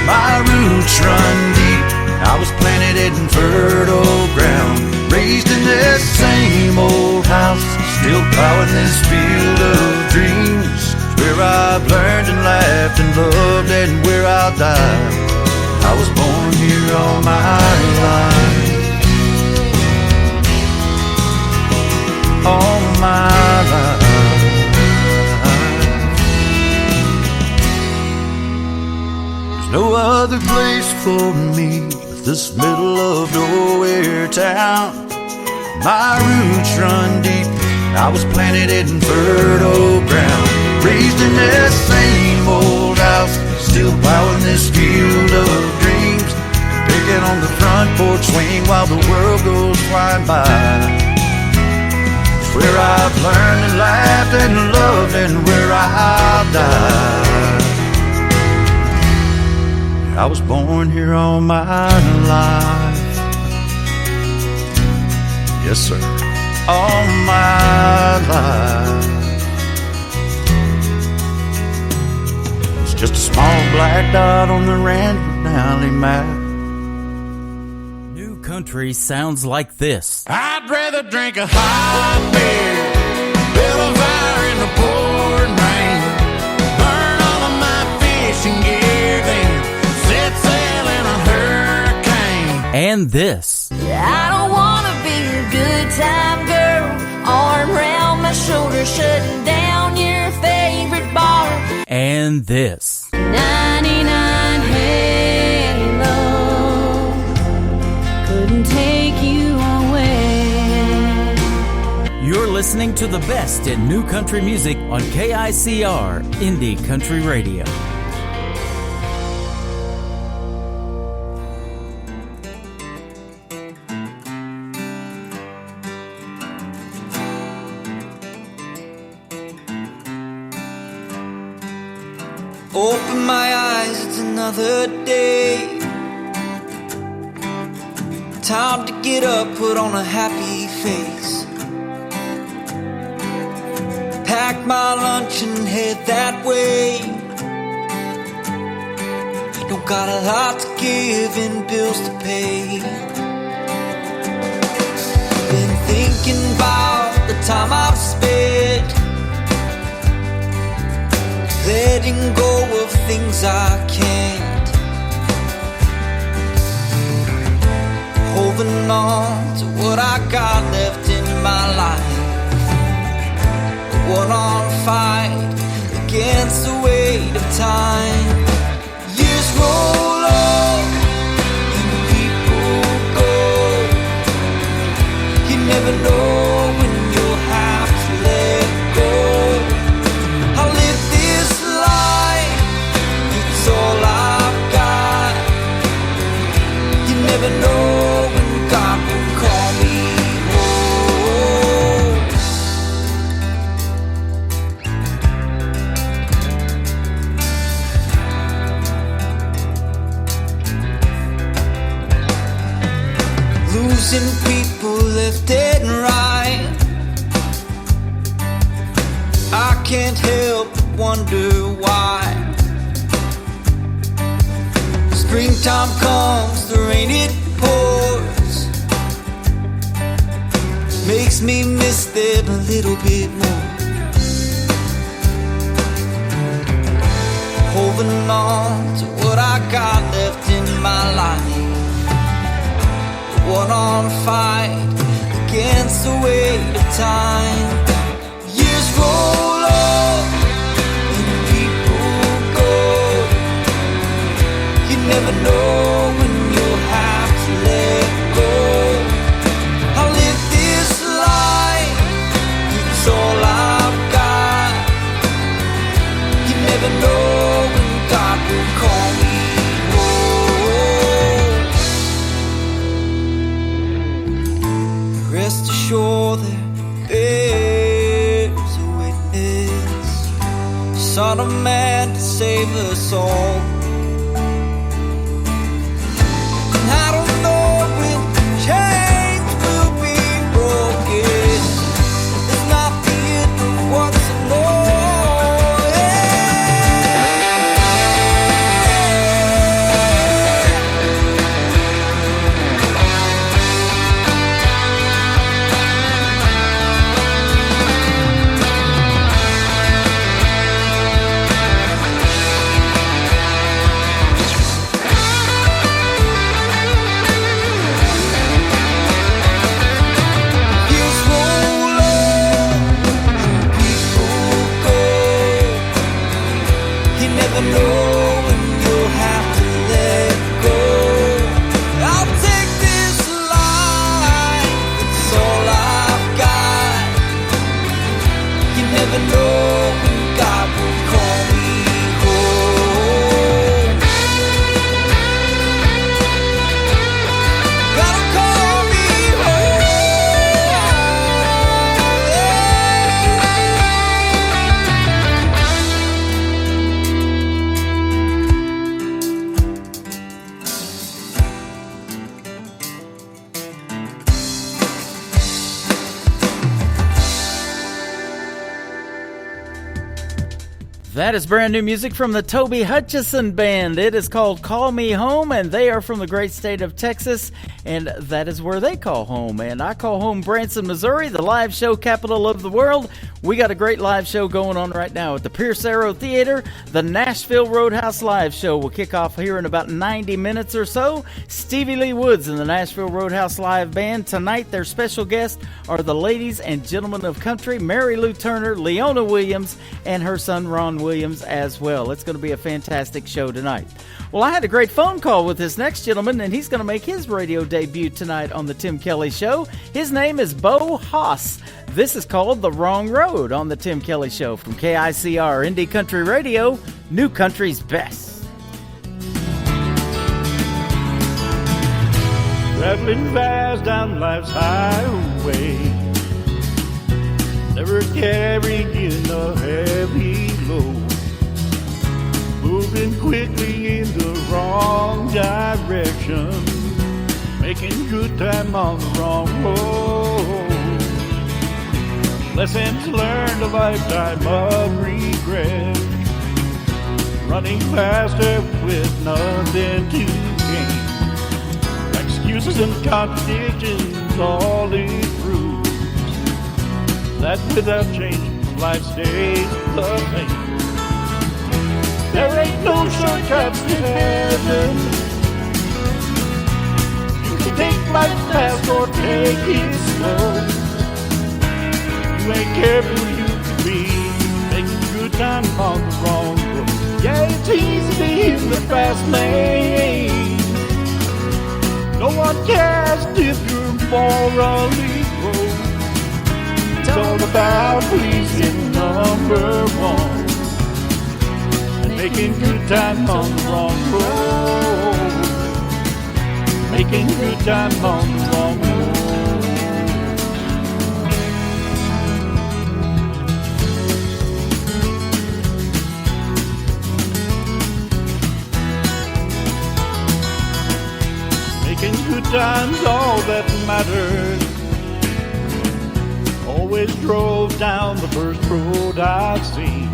My roots run deep, I was planted in fertile ground, raised in this same old house, still plowing this field of dreams. Where I've learned and laughed and loved and where I'll die. I was born here all my life. All my life. There's no other place for me but this middle of nowhere town. My roots run deep, I was planted in fertile ground, raised in this same old house, still plowing this field of dreams, picking on the front porch swing while the world goes flying by. It's where I've learned and laughed and loved and where I'll die. I was born here all my life. Yes, sir. All my life. It's just a small black dot on the Randall Valley map. New country sounds like this. I'd rather drink a hot beer, build a fire in the pouring rain, burn all of my fishing gear, then set sail in a hurricane. And this. I don't wanna be a good time girl, arm around my shoulder, shutting down your favorite bar. And this. 99 Halo couldn't take you away. You're listening to the best in new country music on KICR Indie Country Radio. Open my eyes, it's another day. Time to get up, put on a happy face. Pack my lunch and head that way. Don't got a lot to give and bills to pay. Been thinking about the time I've spent letting go of things I can't, holding on to what I got left in my life. What on fight against the weight of time. Years roll on and people go. You never know when you'll have to let go. I live this life, it's all I've got. You never know when God will call me home. Losing people left and right, I can't help but wonder why. Springtime comes, the rain it pours, makes me miss them a little bit more. Holding on to what I got left in my life. What on fight against the weight of time. Years roll on and people go. You never know when you'll have to let go. I live this life, it's all I've got. You never know when God will call me home. Rest assured there Son of Man to save us all. And I don't know when chains will be broken. It's not the end of what's more. That is brand new music from the Toby Hutchison Band. It is called Call Me Home, and they are from the great state of Texas, and that is where they call home. And I call home Branson, Missouri, the live show capital of the world. We got a great live show going on right now at the Pierce Arrow Theater. The Nashville Roadhouse Live Show will kick off here in about 90 minutes or so. Stevie Lee Woods and the Nashville Roadhouse Live Band. Tonight, their special guests are the ladies and gentlemen of country, Mary Lou Turner, Leona Williams, and her son Ron Williams as well. It's going to be a fantastic show tonight. Well, I had a great phone call with this next gentleman, and he's going to make his radio debut tonight on the Tim Kelly Show. His name is Bo Haas. This is called The Wrong Road on the Tim Kelly Show from KICR Indie Country Radio, New Country's best. Traveling fast down life's highway, never carrying a heavy load, moving quickly in the wrong direction, making good time on the wrong road. Lessons learned, a lifetime of regret, running faster with nothing to gain. Excuses and contradictions, all it proves that without change, life stays the same. There ain't no shortcuts to heaven. You can take life fast or take it slow. You ain't careful, you could be making good time on the wrong road. Yeah, it's easy to hit the fast lane. No one cares if you're morally wrong. It's all about pleasing number one and making good time on the wrong road. Making good time on the wrong road. Good times, all that mattered. Always drove down the first road I'd seen.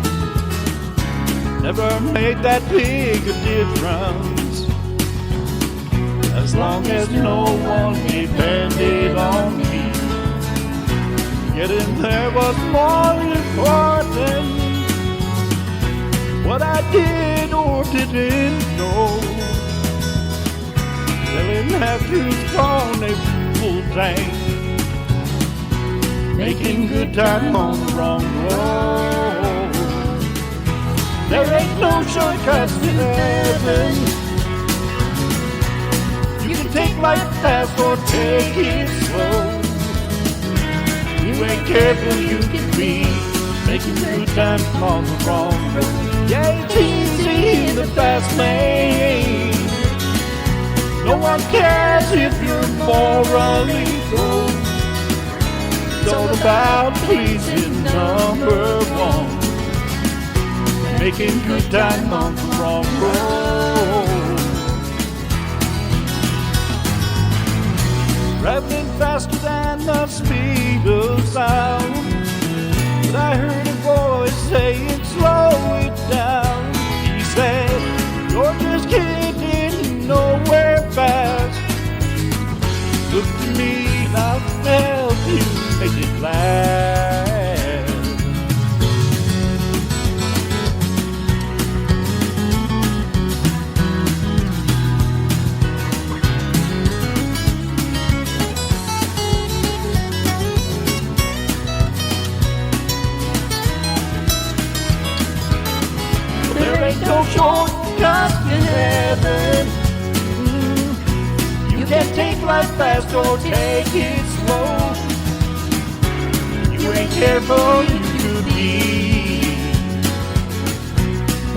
Never made that big a difference, as long as no one depended on me. Getting there was more important, what I did or didn't know. Filling half-truths on a full tank, making good time on the wrong road. There ain't no shortcuts to heaven. You can take life fast or take it slow. You ain't careful, you can be making good time on the wrong road. Yeah, it's easy in the fast lane. No one cares if you're morally wrong. It's all about pleasing number one making good time on the wrong road. Traveling faster than the speed of sound, but I heard a voice saying, slow it down. He said, you're just getting nowhere fast. Look to me, and I'll help you make it last. There ain't no shortcuts to heaven. You can't take life fast or take it slow. You ain't careful, you could be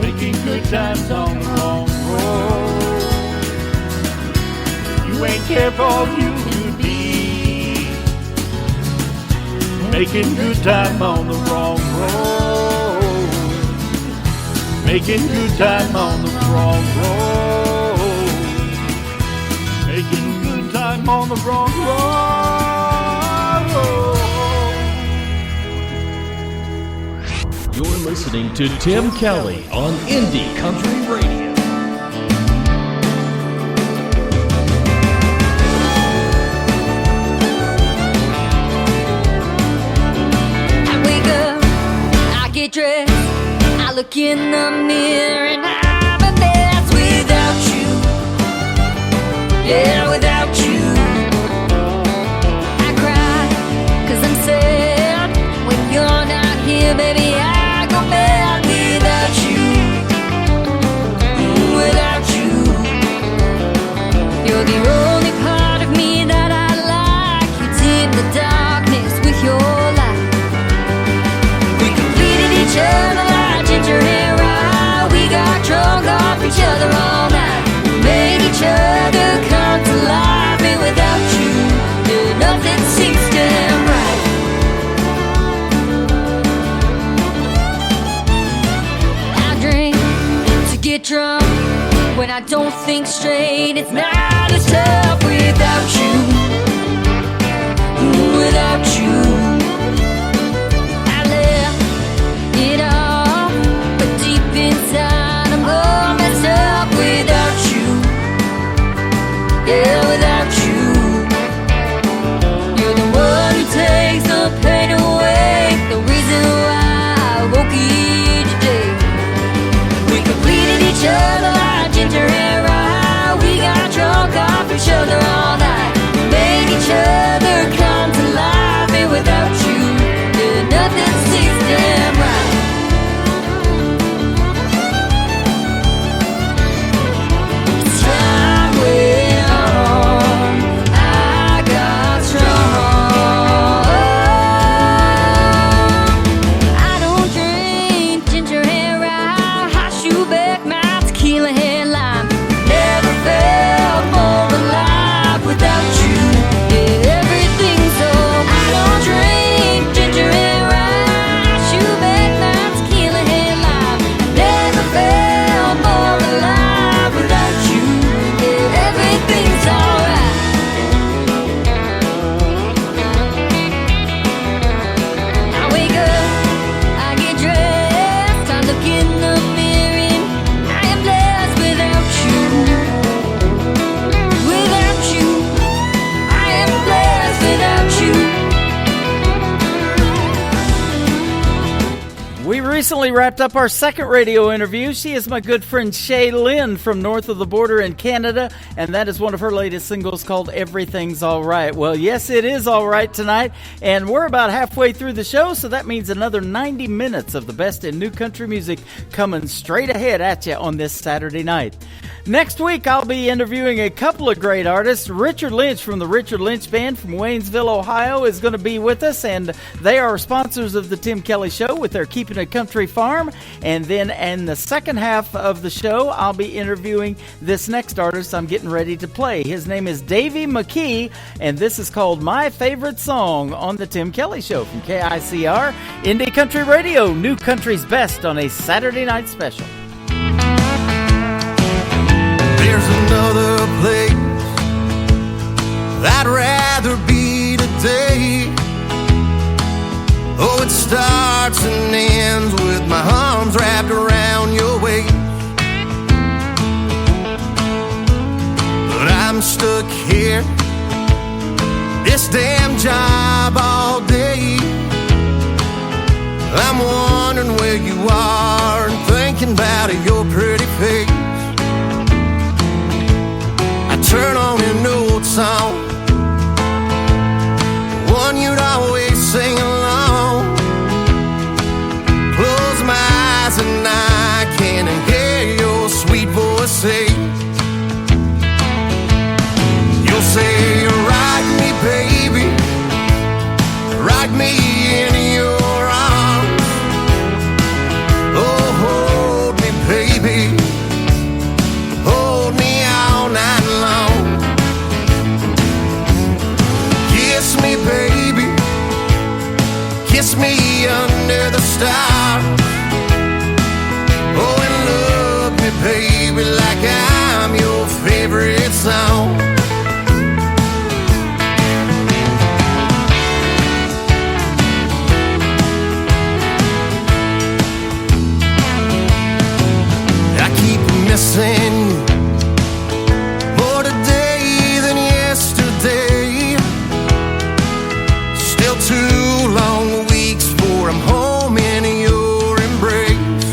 making good times on the wrong road. You ain't careful, you could be making good time on the wrong road. Making good time on the wrong road. Making good time on the wrong road. You're listening to Tim Kelly on Indie Country Radio. I wake up, I get dressed, I look in the mirror and I'm a mess without you. Yeah, without you. I cry, 'cause I'm sad. When you're not here, baby, I go mad without you. Without you. You're the only part of me that I like. You dim the darkness with your light. We completed each other like ginger hair rye. We got drunk off each other all night. Made each other come to life. And without you, nothing seems damn right. I drink to get drunk. When I don't think straight, it's not as tough without you. Without you. I left it all, but deep inside I'm all messed up without you. Yeah, without you. You're the one who takes the pain away, the reason why I woke each day. We completed each other like ginger hair rye. We got drunk off each other all night. Made each other come to life. And without you, nothing seems damn right. As time went on, I got strong. I don't drink ginger hair rye. I shoot back my tequila headline. Never felt more alive without you. Yeah, everything's so. I don't drink ginger hair rye. I shoot back my tequila headline. Never felt more alive without you. Yeah, everything's alright. I wake up, I get dressed, I look in the mirror and I am blessed without you. Without you, I am blessed without you. We recently wrapped up our second radio interview. She is my good friend Shay Lynn from north of the border in Canada, and that is one of her latest singles called Everything's All Right. Well, yes, it is all right tonight, and we're about halfway through the show, so that means another 90 minutes of the best in new country music coming straight ahead at you on this Saturday night. Next week, I'll be interviewing a couple of great artists. Richard Lynch from the Richard Lynch Band from Waynesville, Ohio is going to be with us, and they are sponsors of the Tim Kelly Show with their Keeping It Passionate Country Farm. And then in the second half of the show, I'll be interviewing this next artist I'm getting ready to play. His name is Davey McKee, and this is called My Favorite Song on the Tim Kelly Show from KICR, Indie Country Radio, New Country's Best on a Saturday night special. There's another place I'd rather be today. Oh, it starts and ends with my arms wrapped around your waist. But I'm stuck here, this damn job all day. I'm wondering where you are and thinking about your pretty face. I turn on an old song, one you'd always sing along. Close my eyes and I can hear your sweet voice say, you'll say, rock me baby, rock me in your arms. Oh, hold me baby, hold me all night long. Kiss me baby, kiss me under the stars. Oh, and love me baby like I'm your favorite song. I keep missing you more today than yesterday. Still 2 long weeks before I'm home in your embrace.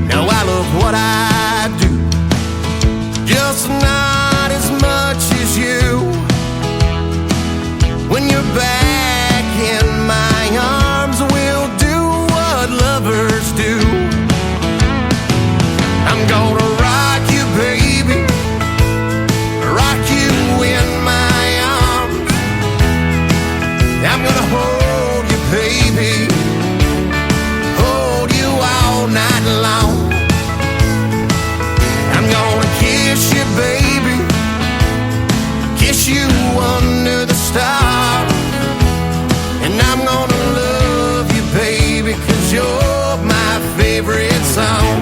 Now I love what I do, just not as much as you. When you're back in my arms, we'll do what lovers do. I'm gonna rock you baby, rock you in my arms. I'm gonna hold you baby, hold you all night long. I'm gonna kiss you baby, kiss you under the stars. And I'm gonna love you baby, 'cause you're my favorite song.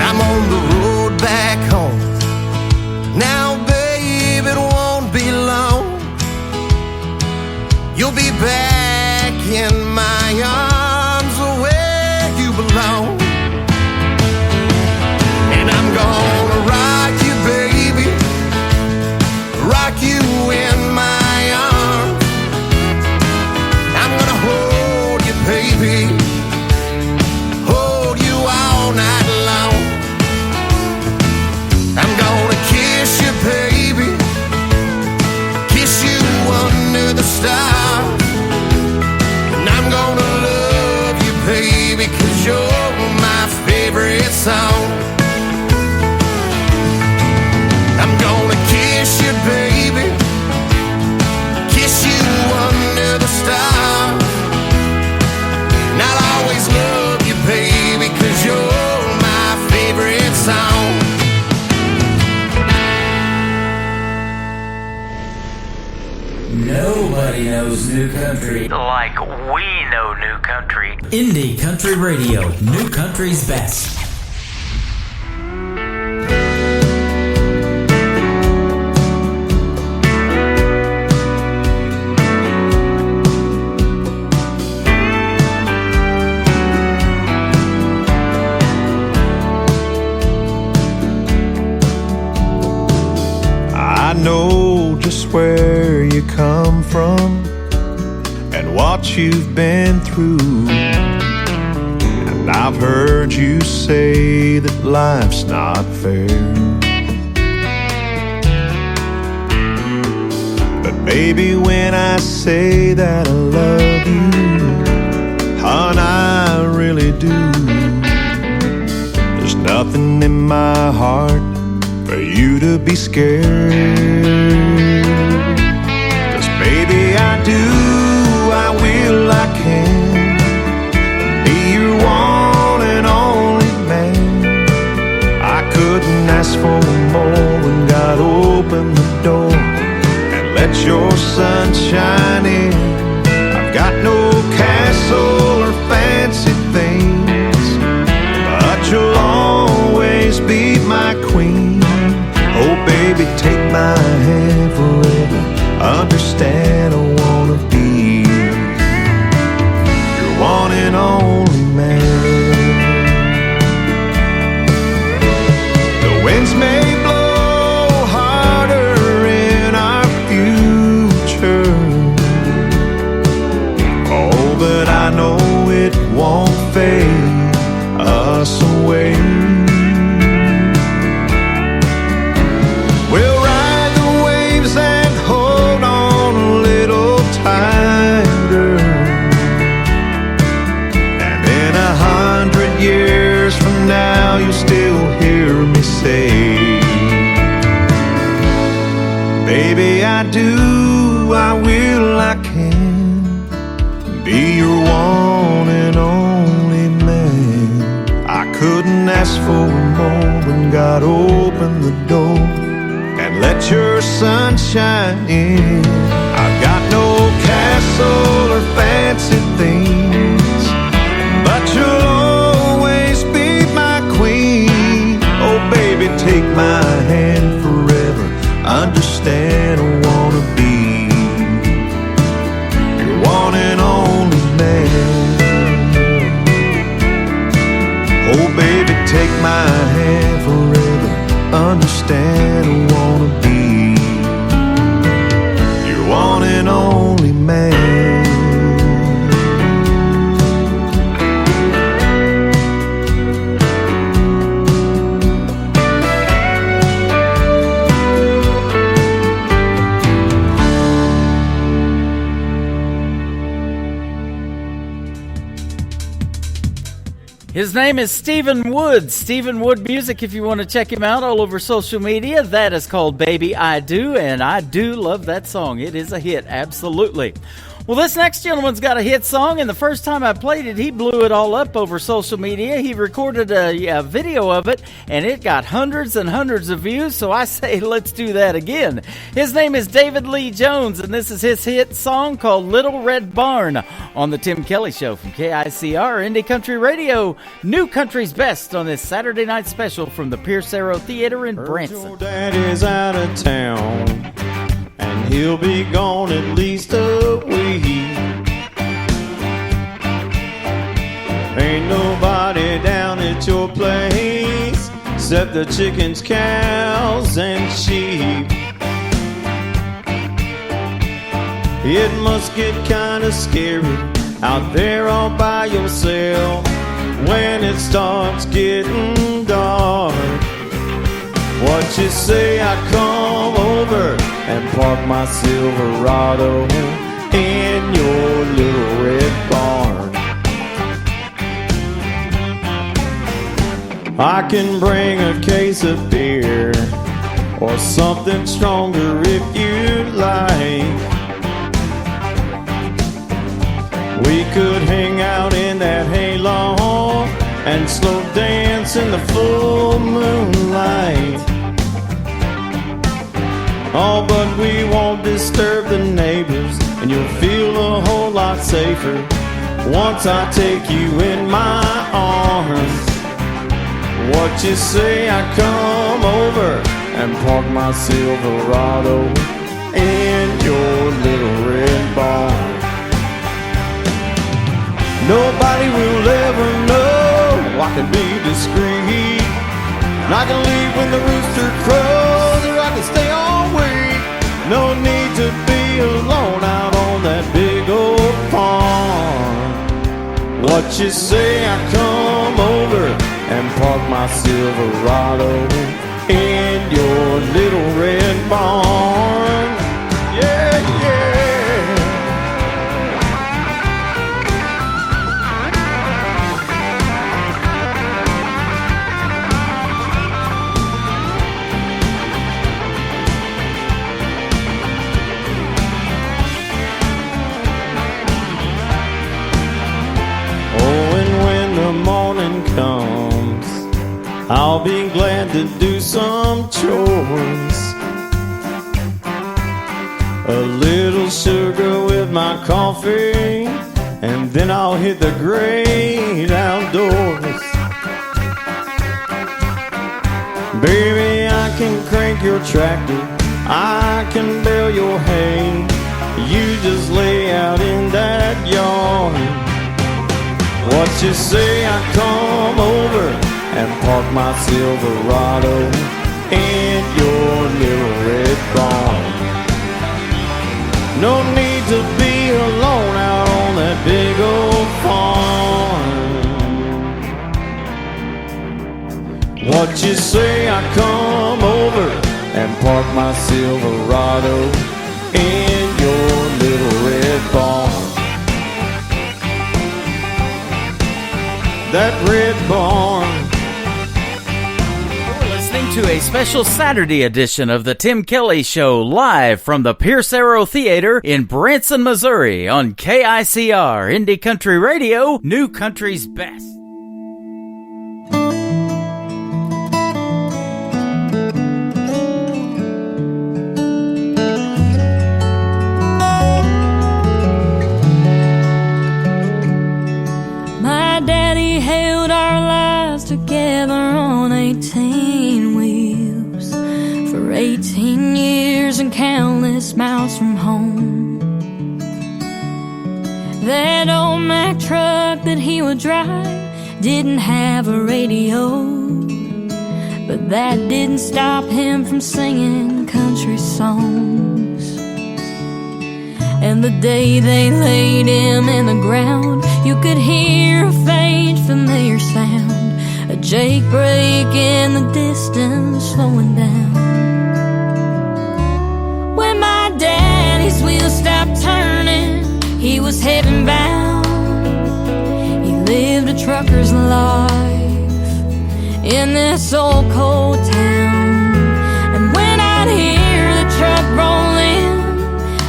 I'm on the road back home now, babe, it won't be long. You'll be back in my arms where you belong. And I'm gonna rock you baby, rock you in my arms. I'm gonna hold you baby, hold you all night long. I'm gonna kiss you baby, kiss you under the stars. And I'm gonna love you baby, 'cause you're my favorite song. I'm gonna kiss you baby, kiss you under the stars. And I'll always love you baby, 'cause you're my favorite song. Nobody knows new country like we know new country. Indie Country Radio, New Country's Best. I know just where you come from and what you've been through. And I've heard you say that life's not fair. But baby, when I say that I love you, hon, I really do. There's nothing in my heart for you to be scared. 'Cause baby, I do, I will, I can be your one and only man. I couldn't ask for more when God opened the door and let your sunshine in. I've got no castle or fancy things, but you'll always be my queen. Oh baby, take my hand forever. Understand I wanna be your one and only man. The winds may blow harder in our future, oh, but I know it won't fade us away. We'll ride the waves and hold on a little tighter, and in 100 years from now you'll still hear me say, baby, I do, I will, I can be your one and only man. I couldn't ask for more when God opened the door and let your sunshine in. I've got no castle or fancy things, but you'll always be my queen. Oh baby, take my hand forever. Understand I wanna be your one and only man. Oh baby, take my hand forever. Understand I wanna be your one and only man. His name is Stephen Wood. Stephen Wood Music, if you want to check him out all over social media. That is called Baby I Do, and I do love that song. It is a hit, absolutely. Well, this next gentleman's got a hit song, and the first time I played it, he blew it all up over social media. He recorded a video of it, and it got hundreds and hundreds of views, so I say let's do that again. His name is David Lee Jones, and this is his hit song called Little Red Barn on the Tim Kelly Show from KICR Indie Country Radio. New Country's Best on this Saturday night special from the Pierce Arrow Theater in Branson. Your daddy's out of town, and he'll be gone at least a week. Ain't nobody down at your place except the chickens, cows, and sheep. It must get kinda scary out there all by yourself when it starts getting dark. What you say I come over and park my Silverado in your little red barn? I can bring a case of beer or something stronger if you like. We could hang out in that hayloft and slow dance in the full moonlight. Oh, but we won't disturb the neighbors, and you'll feel a whole lot safer once I take you in my arms. What you say I come over and park my Silverado in your little red barn? Nobody will ever know. I can be discreet, and I can leave when the rooster crows, or I can stay all week. No need to be alone out on that big old farm. What you say I come over and park my Silverado in your little red barn? Yeah, yeah. I'll be glad to do some chores. A little sugar with my coffee, and then I'll hit the great outdoors. Baby, I can crank your tractor, I can bale your hay. You just lay out in that yard. What you say, I come over and park my Silverado in your little red barn. No need to be alone out on that big old farm. What you say, I come over and park my Silverado in your little red barn. That red barn. We're listening to a special Saturday edition of the Tim Kelly Show, live from the Pierce Arrow Theater in Branson, Missouri, on KICR Indie Country Radio, New Country's Best. Together on 18 wheels for 18 years and countless miles from home. That old Mack truck that he would drive didn't have a radio, but that didn't stop him from singing country songs. And the day they laid him in the ground, you could hear a faint familiar sound, a Jake brake in the distance slowing down. When my daddy's wheels stopped turning, he was heaven bound. He lived a trucker's life in this old cold town. And when I'd hear the truck roll in,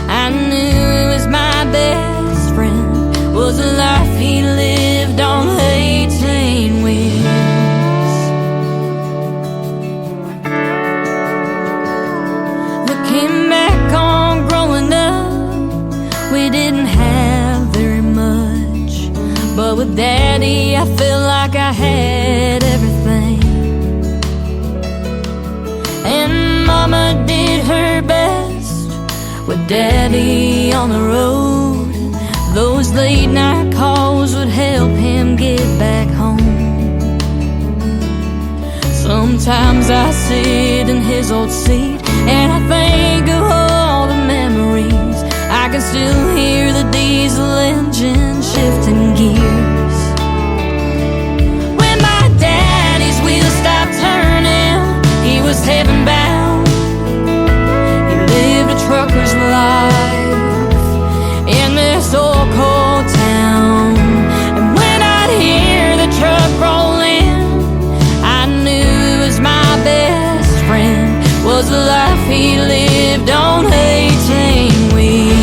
I knew it was my best friend, was a life he lived on 18 wheels. Looking back on growing up, we didn't have very much, but with Daddy I felt like I had everything. And Mama did her best with Daddy on the road. Those late night calls would help him get back home. Sometimes I sit in his old seat and I think of all the memories. I can still hear the diesel engine shifting gears. When my daddy's wheels stopped turning, he was heaven bound. He lived a trucker's life in this old cold town. And when I'd hear the truck roll in, I knew it was my best friend, was the life he lived on 18 wheels.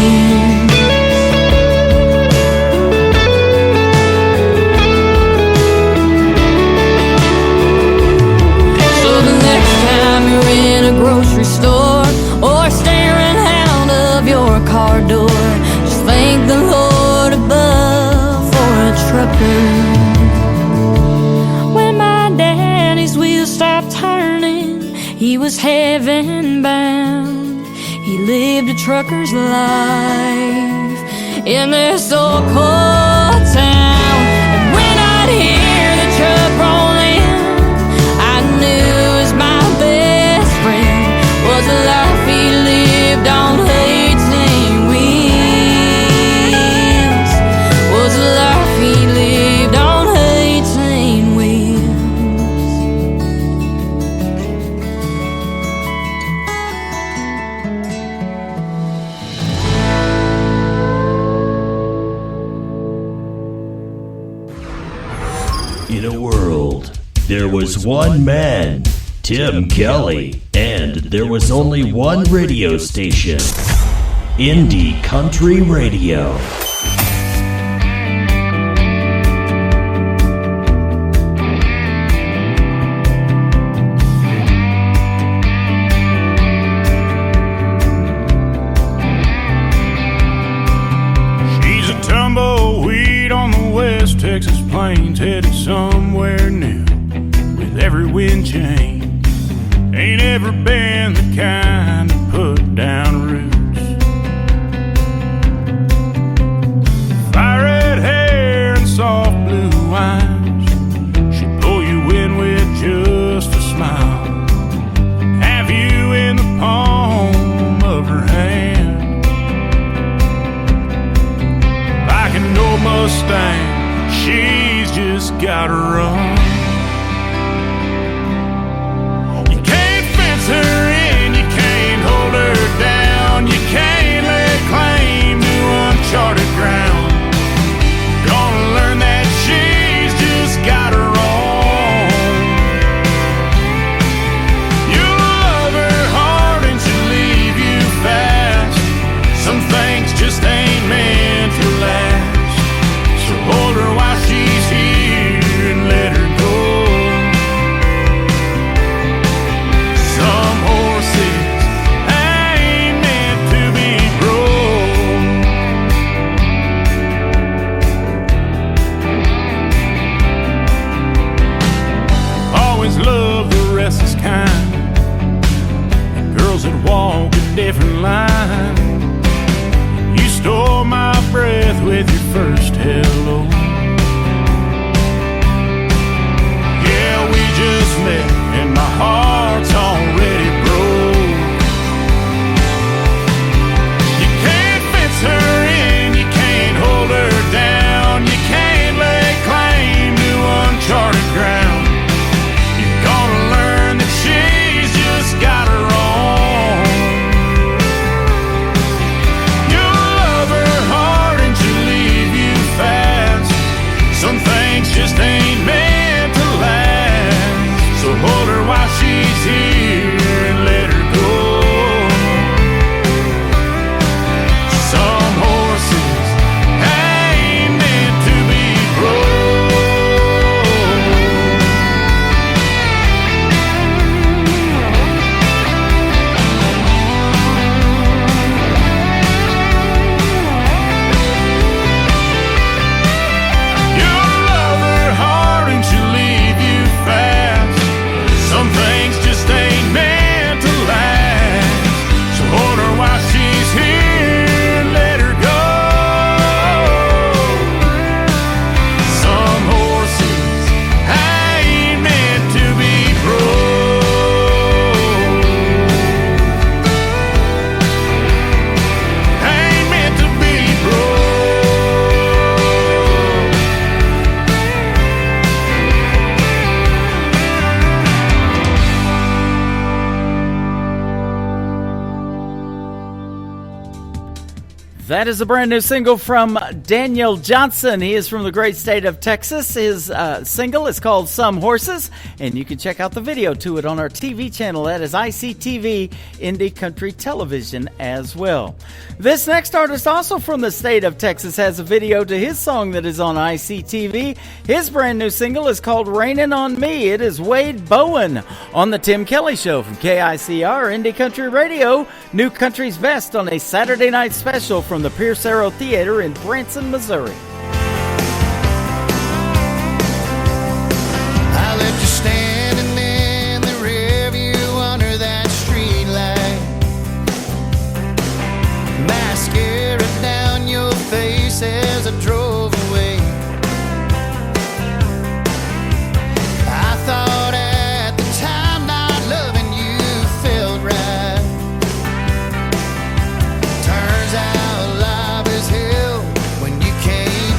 So the next time you're in a grocery store or staring out of your car door, just thank the Lord above for a trucker. When my daddy's wheels stopped turning, he was heaven bound. He lived a trucker's life in this old cold town. And when I'd hear the truck roll in, I knew it was my best friend, was the life he lived on 18 wheels, was the life he lived on 18 wheels. In a world, there was one man, Tim Kelly, and there was only one radio station, Indie Country Radio. every wind change. Ain't ever been the kind to put down roots. Fire red hair and soft blue eyes, she'll pull you in with just a smile. Have you in the palm of her hand. Like an old Mustang, she's just gotta run. Her in, you can't hold her down. You can't lay claim to uncharted ground. Gonna learn that she's just got her own. You'll love her hard and she'll leave you fast. Some things just ain't meant to last. So hold her while she's here and let her go. Walk a different line. You stole my breath with your first hello. Yeah, we just met and my heart's already broke. You can't fence her in, you can't hold her down. You can't lay claim to uncharted ground. You're gonna learn that she's just got her own. Some things just ain't meant to last. So hold her while she's here and let her go. Some horses ain't meant to be That is a brand new single from Daniel Johnson. He is from the great state of Texas. His single is called Some Horses, and you can check out the video to it on our TV channel. That is ICTV, Indie Country Television as well. This next artist, also from the state of Texas, has a video to his song that is on ICTV. His brand new single is called Rainin' on Me. It is Wade Bowen on the Tim Kelly Show from KICR Indie Country Radio, New Country's Best, on a Saturday night special from the Pierce Arrow Theater in Branson, Missouri. I left you standing in the rearview under that street light. Mascara down your face as I drove away. I thought at the time not loving you felt right. Turns out life is hell when you can't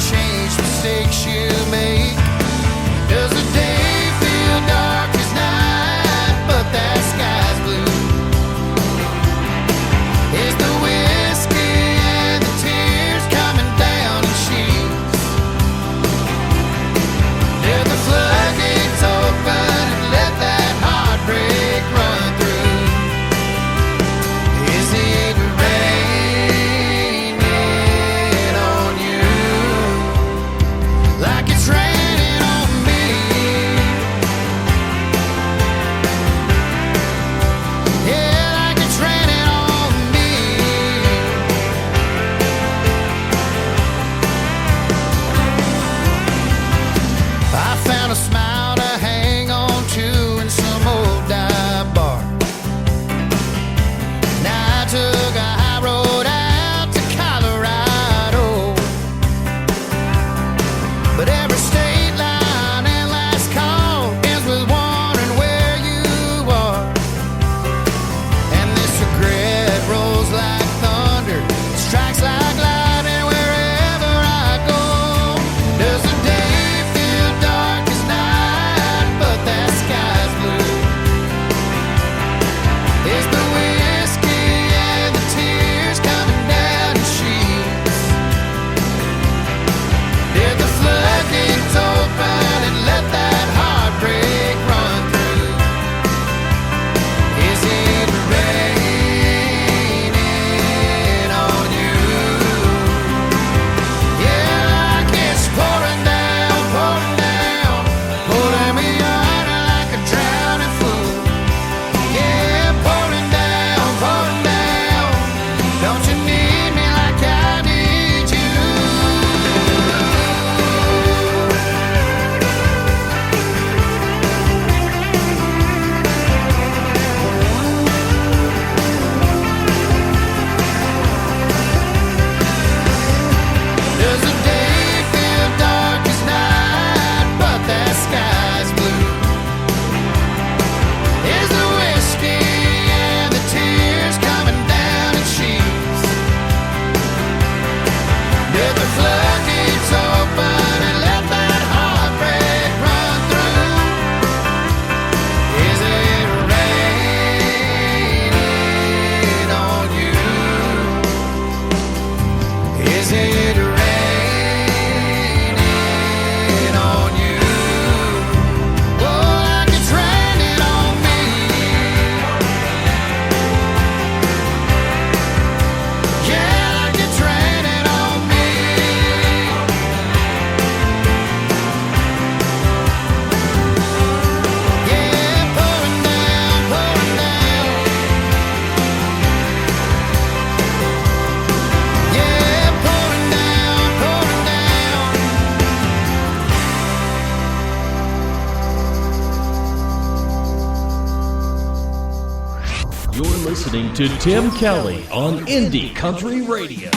You're listening to Tim Kelly on Indie Country Radio.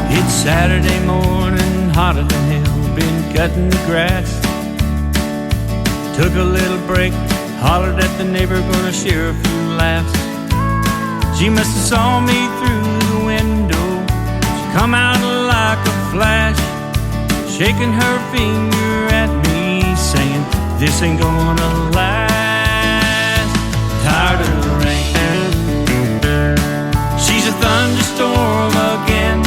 It's Saturday morning, hotter than hell, been cutting the grass. Took a little break, hollered at the neighbor, gonna share a few laughs. She must have saw me through the window. She come out like a flash, shaking her finger at me, saying, this ain't gonna last. Tired of the rain. She's a thunderstorm again.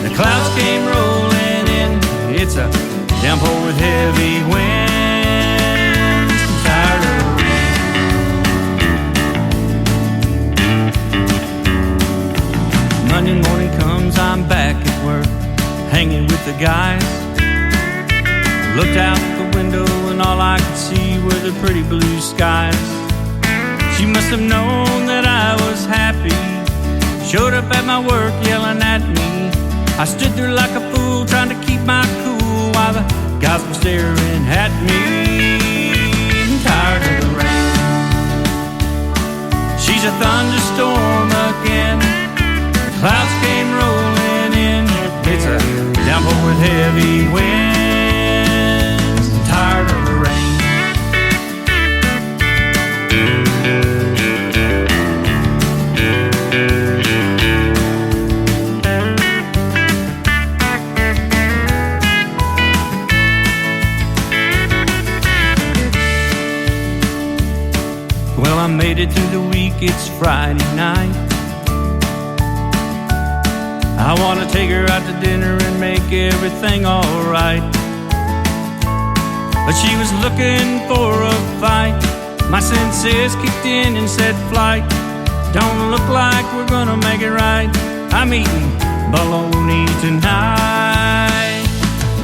The clouds came rolling in. It's a downpour with heavy winds. Tired of the rain. Monday morning comes, I'm back at work, hanging with the guys. Looked out the window and all I could see were the pretty blue skies. She must have known that I was happy. Showed up at my work yelling at me. I stood there like a fool trying to keep my cool while the guys were staring at me. I'm tired of the rain. She's a thunderstorm again. The clouds came rolling in. It's a downpour with heavy winds. I'm tired of the rain. Well, I made it through the week, it's Friday night. I wanna take her out to dinner and make everything alright. But she was looking for a fight. My senses kicked in and said, flight, don't look like we're gonna make it right. I'm eating bologna tonight.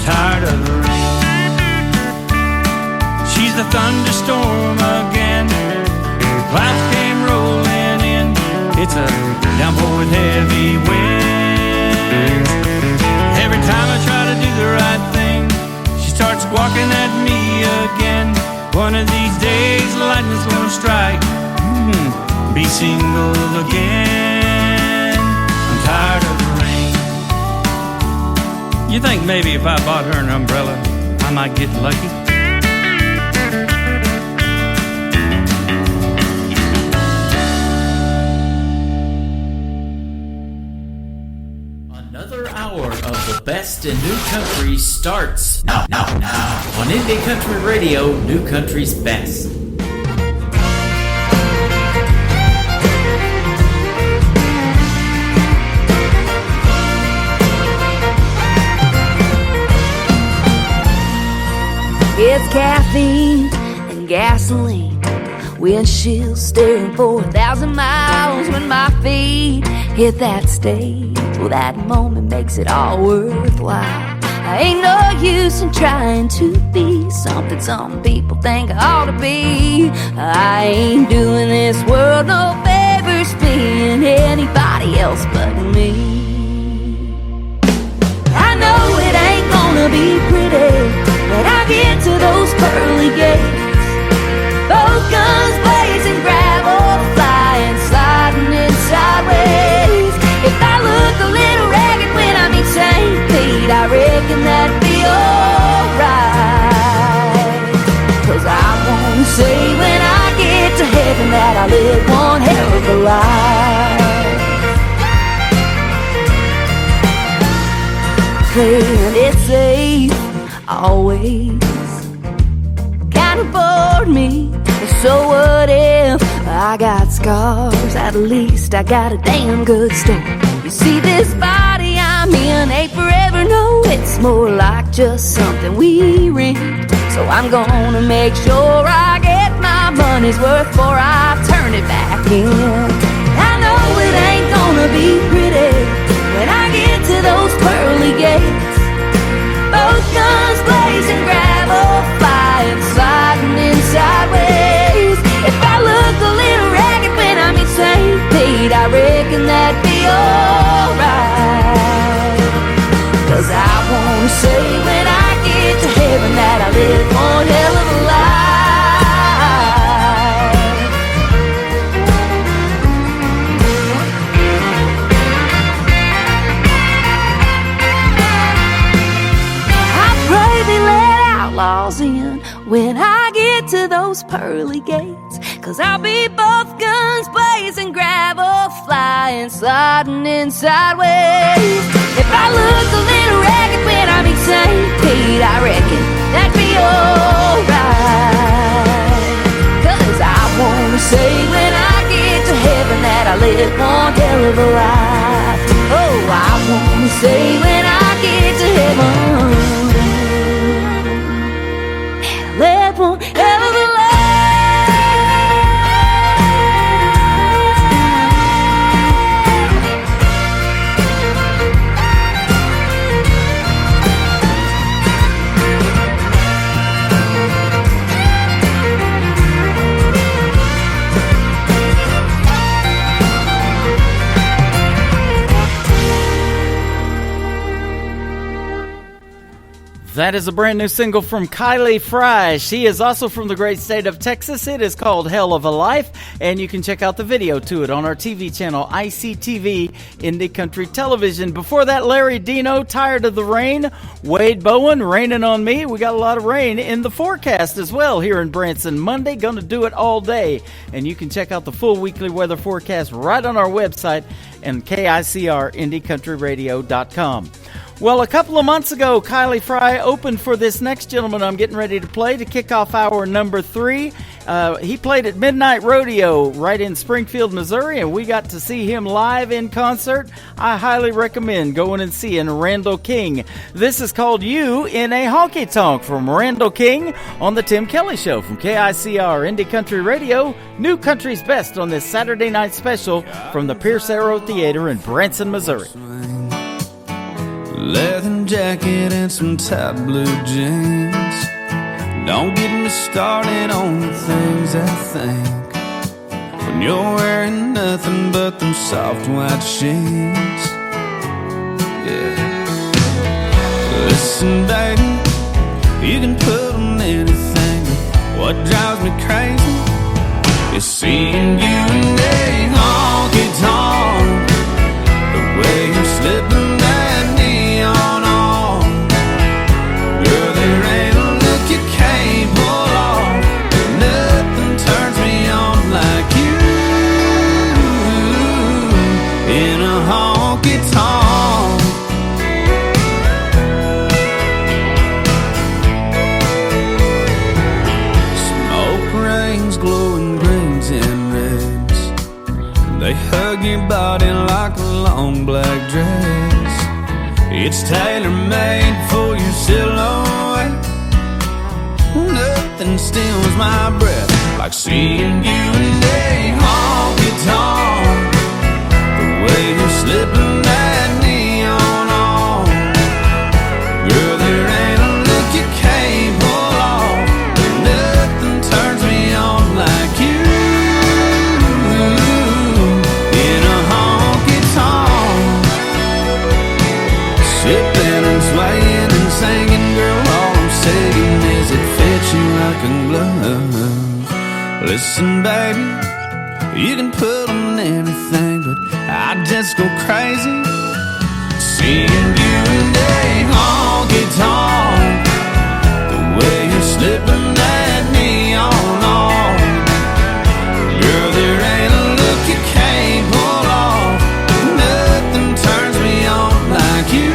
Tired of the rain. She's the thunderstorm again. Clouds came rolling in. It's a downpour with heavy winds. Every time I try to do the right thing, she starts squawking at me again. One of these days, lightning's gonna strike. Be single again. I'm tired of the rain. You think maybe if I bought her an umbrella, I might get lucky? The best in new country starts now on Indie Country Radio, New Country's best. It's caffeine and gasoline, windshield staring for 1,000 miles. When my feet hit that stage, well, that moment makes it all worthwhile. I ain't no use in trying to be something some people think I ought to be. I ain't doing this world no favors, being anybody else but me. I know it ain't gonna be pretty when I get to those pearly gates. Both guns blazing, gravel flying, sliding in sideways. If I look a little ragged when I meet St. Pete, I reckon that'd be alright. 'Cause I wanna say when I get to heaven that I lived one hell of a life. Playing it safe always kinda bored me. So what if I got scars? At least I got a damn good story. You see, this body I'm in ain't forever, no. It's more like just something we rent. So I'm gonna make sure I get my money's worth before I turn it back in. I know it ain't gonna be pretty when I get to those pearly gates. Both guns blazing, gravel flying, sliding in sideways. If I look a little ragged when I meet St. Pete, I reckon that'd be alright. 'Cause I wanna say when I get to heaven that I live one hell outlaws in when I get to those pearly gates. 'Cause I'll be both guns blazing, gravel flying, sliding in sideways. If I look a little ragged when I meet St. Pete, I reckon that'd be alright. 'Cause I wanna say when I get to heaven that I lived one hell of a life. Oh, I wanna say when I get to heaven that I lived one hell of a life. That is a brand new single from Kylie Frey. She is also from the great state of Texas. It is called Hell of a Life, and you can check out the video to it on our TV channel, ICTV, Indie Country Television. Before that, Larry Dino, Tired of the Rain. Wade Bowen, Raining on Me. We got a lot of rain in the forecast as well here in Branson. Monday, gonna do it all day. And you can check out the full weekly weather forecast right on our website and KICR, IndieCountryRadio.com. Well, a couple of months ago, Kylie Frey opened for this next gentleman I'm getting ready to play to kick off hour number 3. He played at Midnight Rodeo right in Springfield, Missouri, and we got to see him live in concert. I highly recommend going and seeing Randall King. This is called You in a Honky Tonk from Randall King on The Tim Kelly Show from KICR Indie Country Radio, New Country's Best on this Saturday night special from the Pierce Arrow Theater in Branson, Missouri. Leather jacket and some tight blue jeans. Don't get me started on the things I think when you're wearing nothing but them soft white sheets. Yeah. Listen, baby, you can put on anything, but what drives me crazy is seeing you in a honky tonk. The way you're slipping that neon on, girl, there ain't a look you can't pull off. Nothing turns me on like you in a honky tonk. Smoke rings, glowing greens and reds, they hug your body like a long black dress. It's tailor-made for your silhouette. Nothing steals my breath like seeing you in a honky tonk. The way you're slipping that neon on, girl, there ain't a look you can't pull off. Nothing turns me on like you in a honky tonk. Sipping and swaying and singing, girl, all I'm saying is it fits you like a glove. Listen, baby, you can put on anything, but I just go crazy seeing you in a honky tonk. The way you're slipping that neon on, girl, there ain't a look you can't pull off. Nothing turns me on like you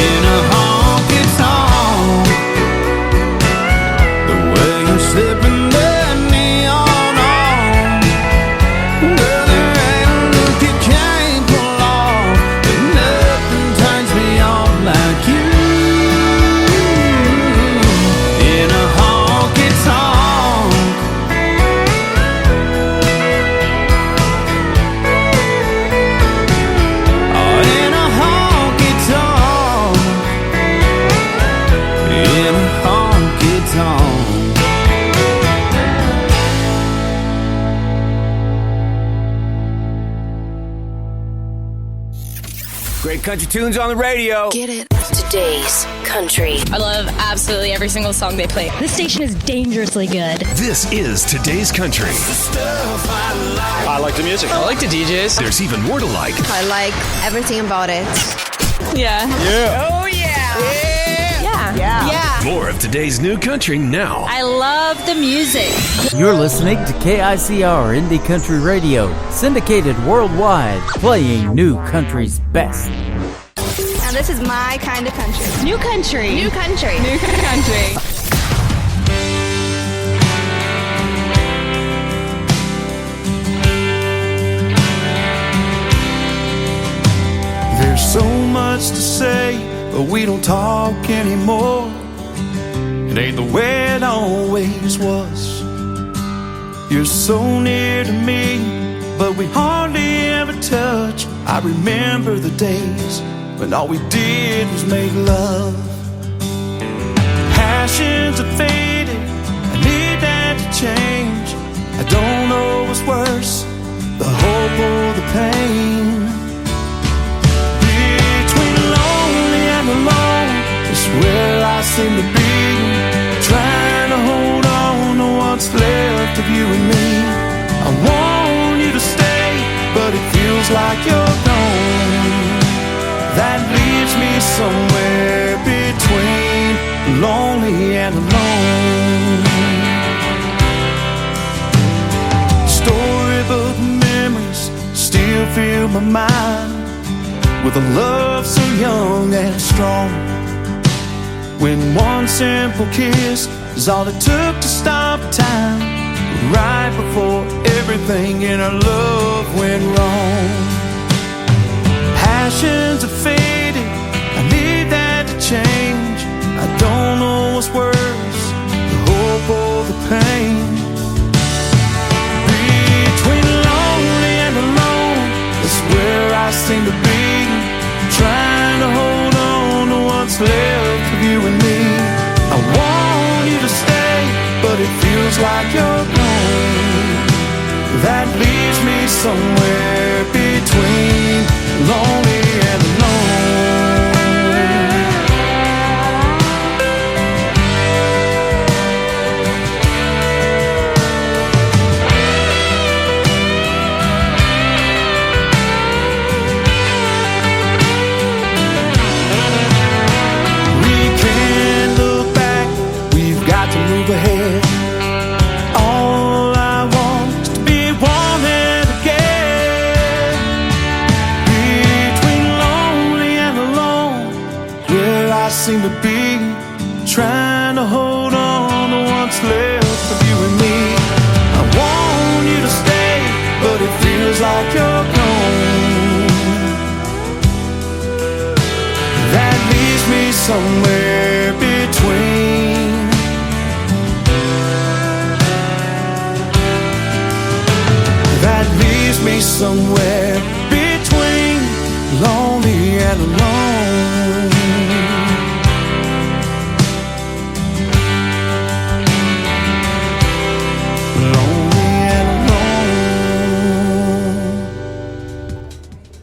in a honky tonk. The way you're slipping that neon on, girl, there ain't a look you can't pull off. But nothing turns me on like you in a honky tonk. Oh, in a honky tonk, in a honky tonk. Great country tunes on the radio. Get it? Today's country. I love absolutely every single song they play. This station is dangerously good. This is Today's Country. I like the music. I like the DJs. There's even more to like. I like everything about it. Yeah. Yeah. Oh, yeah. today's new country now. I love the music. You're listening to KICR Indie Country Radio, syndicated worldwide, playing new country's best. Now this is my kind of country. New country. New country. New country. There's so much to say, but we don't talk anymore. It ain't the way it always was. You're so near to me, but we hardly ever touch. I remember the days when all we did was make love. Passions have faded, I need that to change. I don't know what's worse, the hope or the pain. Between lonely and alone is where I seem to be, trying to hold on to what's left of you and me. I want you to stay, but it feels like you're gone. That leaves me somewhere between lonely and alone. Storybook memories still fill my mind with a love so young and strong. When one simple kiss is all it took to stop time, right before everything in our love went wrong. Passions have faded, I need that to change. I don't know what's worse, the hope or the pain. Between lonely and alone, that's where I seem to be, trying to hold on to what's left of you and me. I want you to stay, but it feels like you're gone. That leaves me somewhere between lonely and alone. We can't look back, we've got to move ahead. All I want is to be wanted again. Between lonely and alone, where I seem to be, trying to hold on to what's left of you and me. I want you to stay, but it feels like you're gone. That leaves me somewhere between. That leaves me somewhere between lonely and alone. Lonely and alone.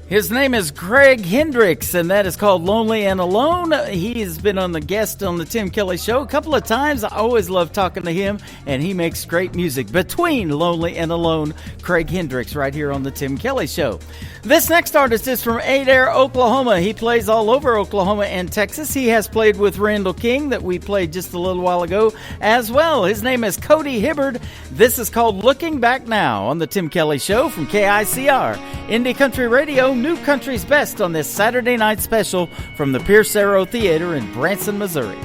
His name is Greg Hendricks, and that is called Lonely and Alone. He's been on the guest on the Tim Kelly Show a couple of times. I always love talking to him, and he makes great music. Between Lonely and Alone, Craig Hendricks right here on the Tim Kelly Show. This next artist is from Adair, Oklahoma. He plays all over Oklahoma and Texas. He has played with Randall King that we played just a little while ago as well. His name is Cody Hibbard. This is called Looking Back Now on the Tim Kelly Show from KICR. Indie Country Radio, new country's best on this Saturday night special from the Pierce Arrow Theater in Branson, Missouri.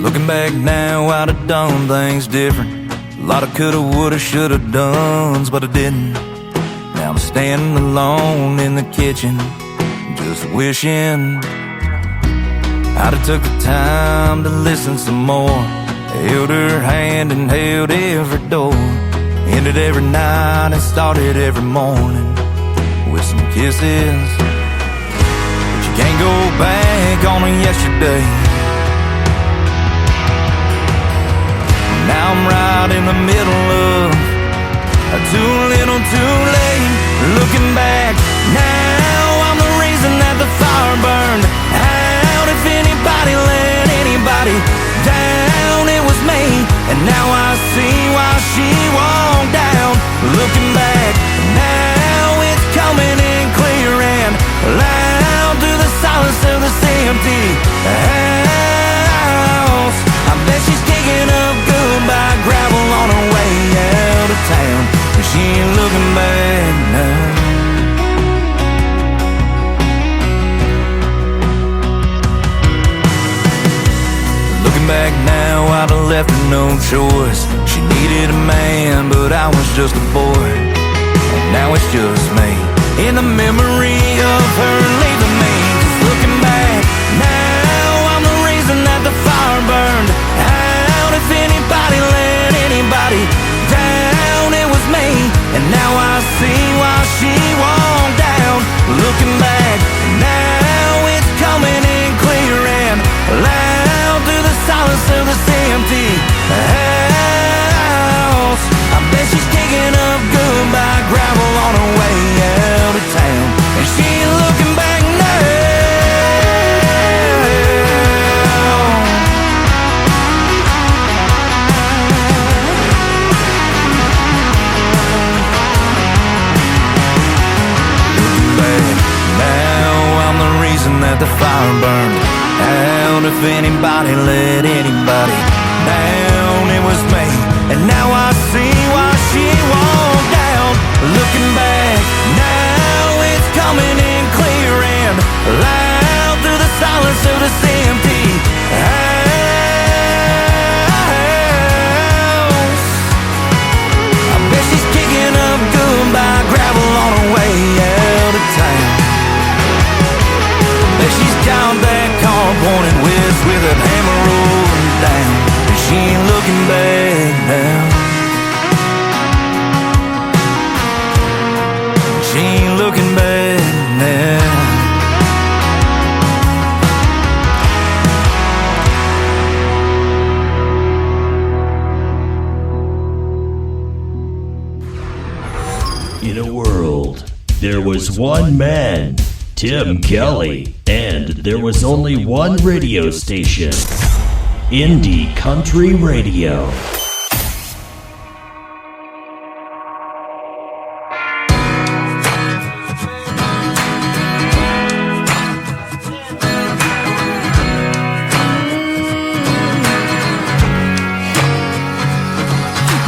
Looking back now, I'd have done things different. A lot of coulda, woulda, shoulda dones, but I didn't. Now I'm standing alone in the kitchen, just wishing I'd have took the time to listen some more. Held her hand and held every door. Ended every night and started every morning with some kisses. But you can't go back on a yesterday. Now I'm right in the middle of too little too late. Looking back now, I'm the reason that the fire burned out. If anybody let anybody down, it was me. And now I see why she walked down. Looking back now, it's coming in clear and loud. no choice. She needed a man, but I was just a boy. And now it's just me, in the memory of her leaving me. Just looking back, now I'm the reason that the fire burned out. If anybody let anybody down, it was me. And now I see why she walked down. Looking back, now it's coming in clear and loud through the silence of this empty house. I bet she's kicking up goodbye gravel on her way out of town, and she ain't looking back now. Looking back now, I'm the reason that the fire burned out. If anybody let anybody down, it was me. And now I see why she walked down. Looking back, now it's coming in clear and loud through the silence of this empty house. I bet she's kicking up goodbye gravel on her way out of town. Bet she's down that car pointing west with a hammer rolling down. And she ain't looking back now. She ain't looking back now. In a world, there was one man, Tim Kelly, and there was only one radio station, Indie Country Radio.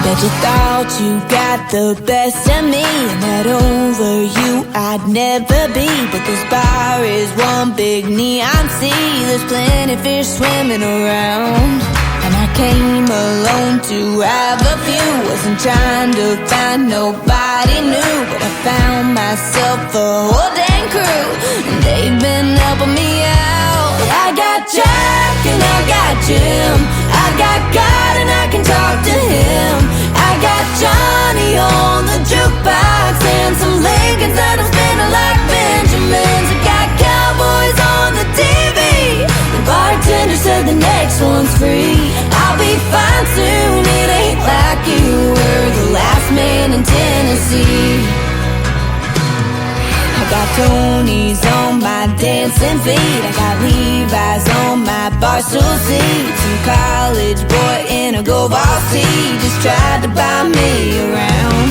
Bet you thought you got the best of me, and that over you I'd never be. But this bar is one big neon sea. There's plenty fish swimming around, and I came alone to have a few. Wasn't trying to find nobody new, but I found myself a whole dang crew, and they've been helping me out. I got Jack and I got Jim, I got God and I can talk to him. I got Johnny on the jukebox and some Lincolns that I'm spinning like Benjamins. I got cowboys on the TV. The bartender said the next one's free. I'll be fine soon, it ain't like you were the last man in Tennessee. I got Tony's on my dancing feet. I got Levi's on my barstool seat. Some college boy in a gold ball tee just tried to buy me around.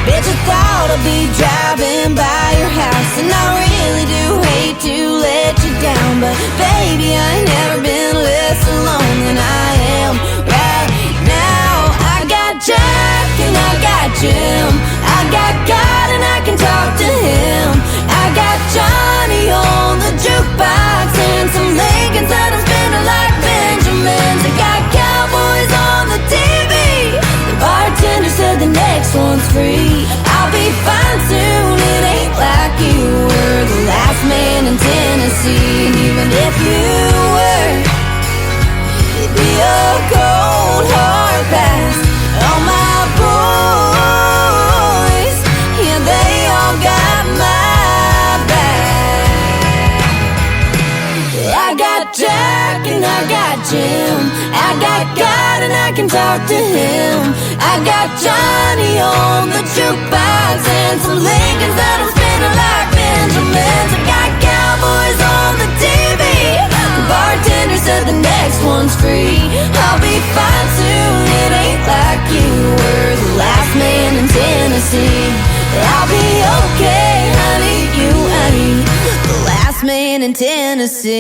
Bitch, I thought I'd be driving by your house, and I really do hate to let you down, but baby, I ain't never been less alone than I am right now. I got Jack and I got Jim, I got God and I can talk to him. I got Johnny on the jukebox and some Lincolns that I'm spinning like Benjamins. I got cowboys on the TV. The bartender said the next one's free. I'll be fine soon, it ain't like you were the last man in Tennessee. And even if you were, it'd be a cold hard pass. All my boys, yeah, they all got my back. I got Jack and I got Jim, I got God and I can talk to him. I got Johnny on the jukebox and some Lincolns that I'm spinning like Benjamins. I got cowboys on the TV. The bartender said the next one's free. I'll be fine soon, it ain't like you were the last man in Tennessee. I'll be okay, honey, you ain't the last man in Tennessee.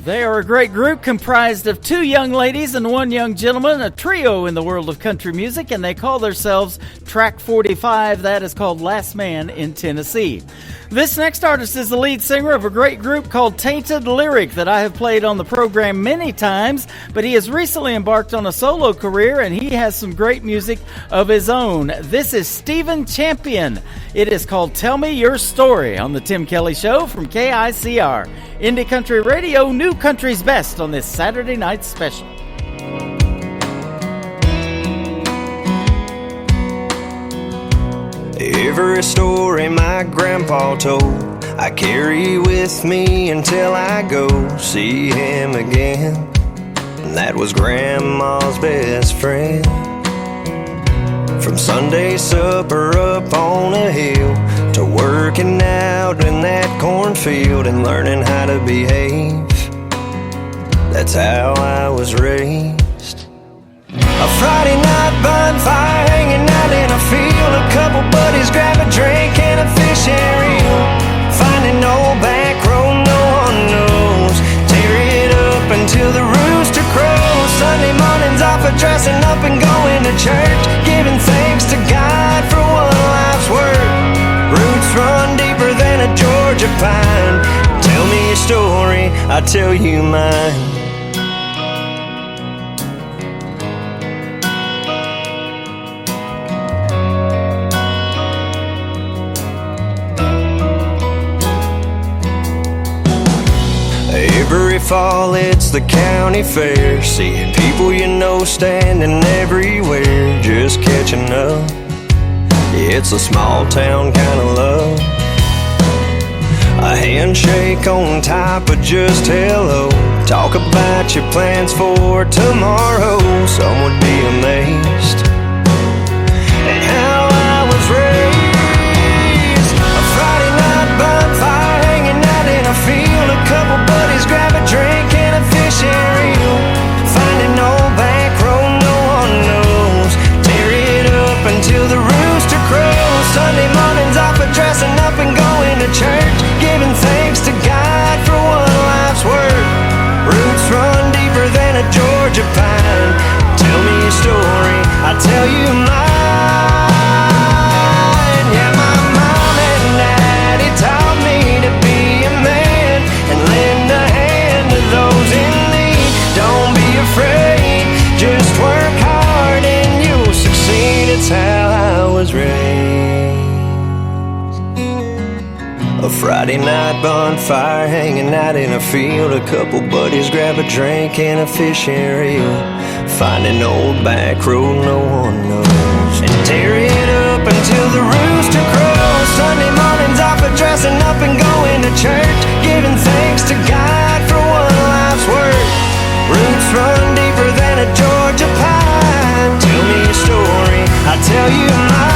They are a great group comprised of 2 young ladies and 1 young gentleman, a trio in the world of country music, and they call themselves Track 45. That is called Last Man in Tennessee. This next artist is the lead singer of a great group called Tainted Lyric that I have played on the program many times, but he has recently embarked on a solo career and he has some great music of his own. This is Stephen Champion. It is called Tell Me Your Story on the Tim Kelly Show from KICR. Indie Country Radio, New Country's Best on this Saturday night special. Every story my grandpa told, I carry with me until I go see him again. And that was Grandma's best friend. From Sunday supper up on a hill to working out in that cornfield and learning how to behave, that's how I was raised. A Friday night bonfire hanging out in a field, a couple buddies grab a drink and a fish and reel. Finding old back road no one knows, tear it up until the rooster crows. Sunday mornings off of dressing up and going to church, giving thanks to God for one life's work. Roots run deeper than a Georgia pine. Tell me your story, I'll tell you mine. Every fall it's the county fair, seeing people you know standing everywhere, just catching up. Yeah, it's a small town kind of love. A handshake on top of just hello. Talk about your plans for tomorrow. Some would be amazed at how I was raised. A Friday night bonfire hanging out in a field, a couple buddies grab a drink and a fish and reel. Finding old back road no one knows, tear it up until the rooster crows. Sunday mornings off of dressing up and going to church, giving thanks to God for one life's work. Roots run deeper than a Georgia pine. Tell me your story, I'll tell you mine. Yeah, my mom and daddy taught me to be a man and lend a hand to those in need. Don't be afraid, just work hard and you'll succeed. It's how I was raised. A Friday night bonfire hanging out in a field, a couple buddies grab a drink and a fish and reel. Find an old back road no one knows, and tear it up until the rooster crows. Sunday mornings off of dressing up and going to church, giving thanks to God for one life's work. Roots run deeper than a Georgia pine. Tell me your story, I'll tell you mine.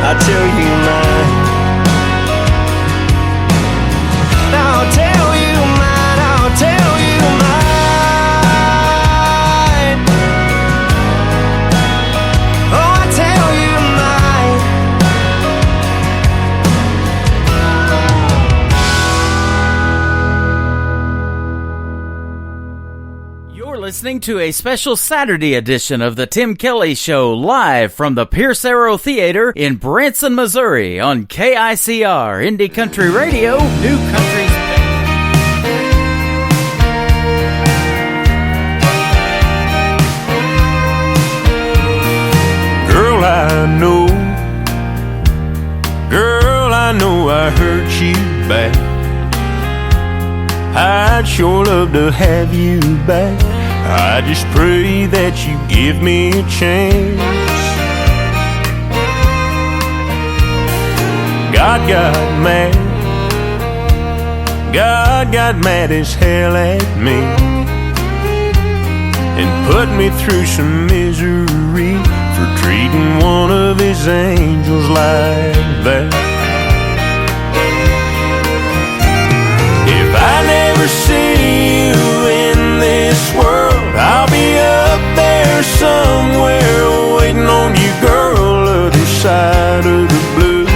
I'll tell you mine. I'll tell you mine. I'll tell you mine. Oh, I'll tell you mine. You're listening to a special Saturday edition of the Tim Kelly Show, live from the Pierce Arrow Theater in Branson, Missouri on KICR, Indie Country Radio, New Country's Best. Girl, I know I hurt you bad. I'd sure love to have you back. I just pray that you give me a chance. God got mad as hell at me and put me through some misery for treating one of his angels like that. If I never see you in this world, I'll be up there somewhere waiting on you, girl, other side of the blue.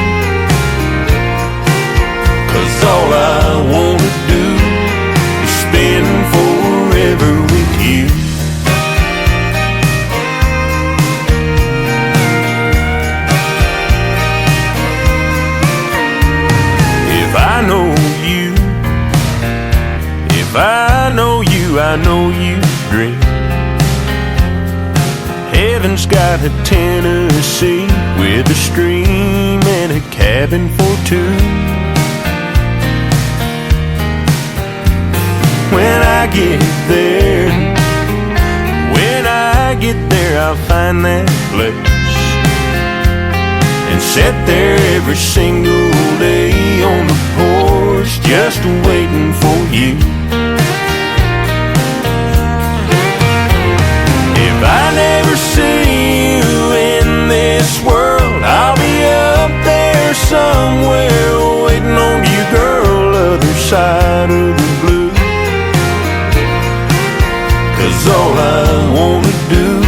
Heaven's got a Tennessee with a stream and a cabin for two. When I get there, I'll find that place and sit there every single day on the porch, just waiting for you. If I never see you in this world, I'll be up there somewhere waiting on you, girl, other side of the blue. 'Cause all I wanna do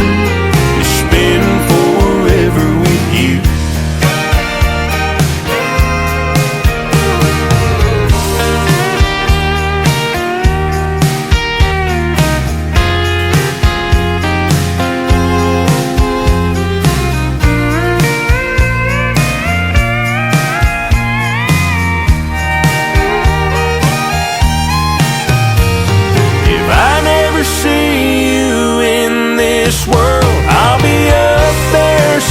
is spend forever with you.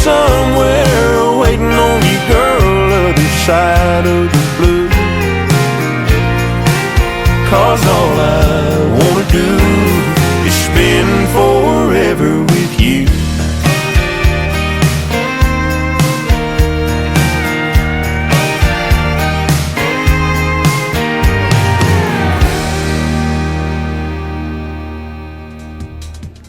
Somewhere waiting on you, girl, other side of the blue. 'Cause all I wanna do is spend forever with you.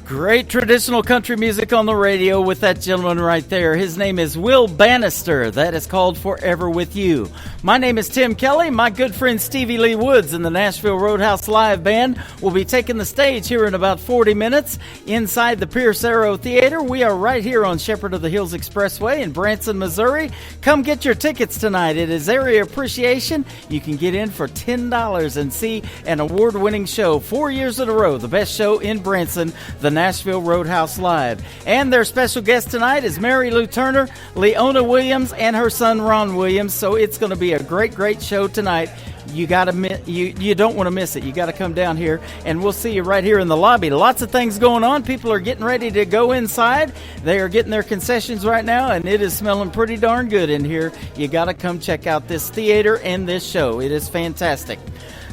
Great traditional country music on the radio with that gentleman right there. His name is Will Bannister. That is called Forever With You. My name is Tim Kelly. My good friend Stevie Lee Woods and the Nashville Roadhouse Live Band will be taking the stage here in about 40 minutes inside the Pierce Arrow Theater. We are right here on Shepherd of the Hills Expressway in Branson, Missouri. Come get your tickets tonight. It is Area Appreciation. You can get in for $10 and see an award-winning show 4 years in a row. The best show in Branson, the Nashville Roadhouse Live. And their special guest tonight is Mary Lou Turner, Leona Williams, and her son Ron Williams. So it's going to be a great show tonight. You don't want to miss it. You got to come down here, and we'll see you right here in the lobby. Lots of things going on. People are getting ready to go inside. They are getting their concessions right now, and it is smelling pretty darn good in here. You got to come check out this theater and this show. It is fantastic.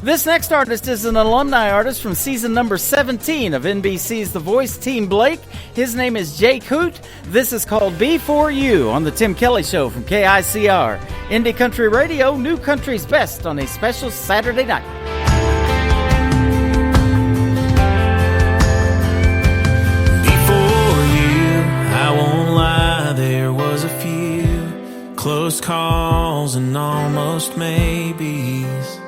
This next artist is an alumni artist from season number 17 of NBC's The Voice, Team Blake. His name is Jay Coote. This is called Before You on the Tim Kelly Show from KICR. Indie Country Radio, New Country's Best on a special Saturday night. Before you, I won't lie, there was a few close calls and almost maybes.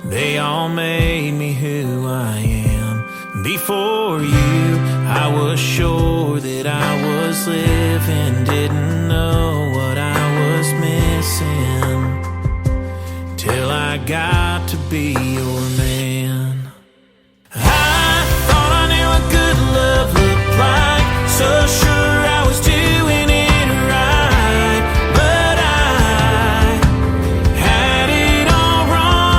They all made me who I am. Before you, I was sure that I was living, didn't know what I was missing, till I got to be your man. I thought I knew what good love looked like, so sure I was doing it right, but I had it all wrong.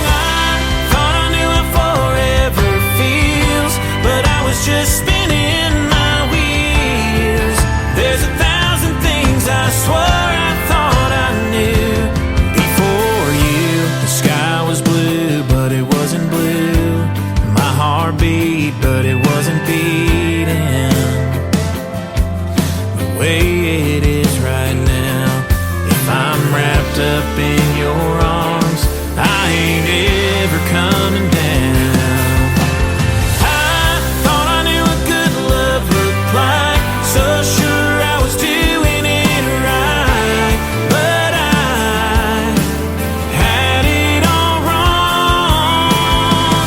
I thought I knew how forever feels, but I was just spinning my wheels. There's 1,000 things I swore I thought I knew. Before you, the sky was blue, but it wasn't blue. My heart beat, but it wasn't beating the way it is right now. If I'm wrapped up in your arms, I ain't ever coming down. I thought I knew what good love looked like, so sure I was doing it right, but I had it all wrong.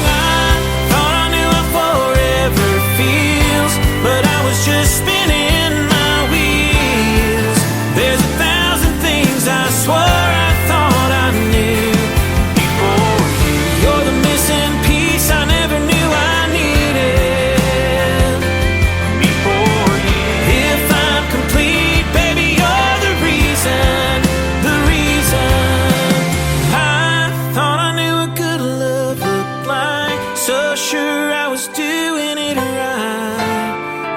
I thought I knew how forever feels, but I was just spinning my wheels. There's 1,000 things I swore I thought I knew. Before you, you're the missing piece I never knew I needed. Before you, if I'm complete, baby, you're the reason, the reason. I thought I knew what good love looked like, so sure I was doing it right,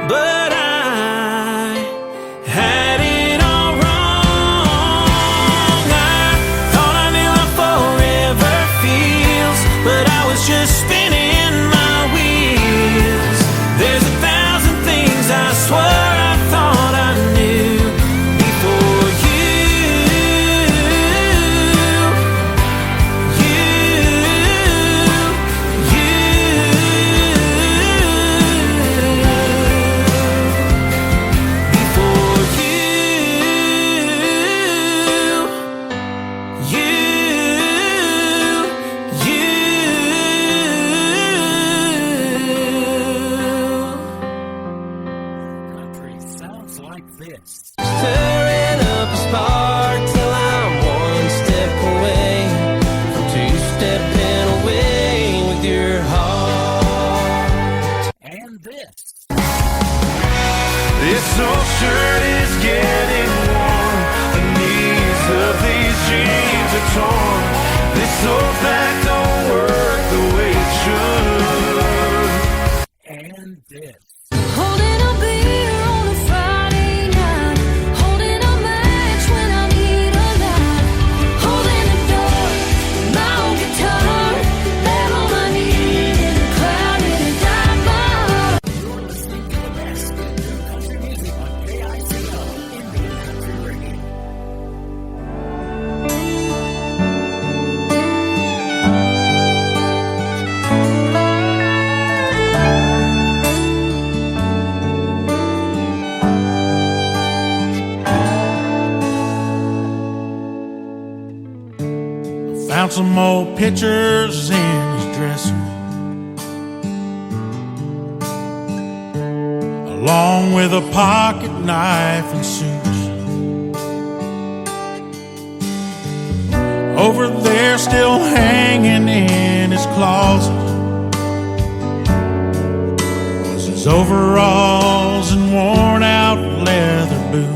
this. Stirring up a spark till I'm one step away from two-stepping away with your heart. And this. This old shirt is getting worn. The knees of these jeans are torn. This old back don't work the way it should. And this. Holding a beer on a Friday night, holding a match when I need a light, holding the door, my own guitar, lay on my knees in a clouded and dark bar. You're listening to the best in new country music on KICO, Indie Country Radio. Found some old pictures in his dresser, along with a pocket knife and suits. Over there, still hanging in his closet, was his overalls and worn out leather boots.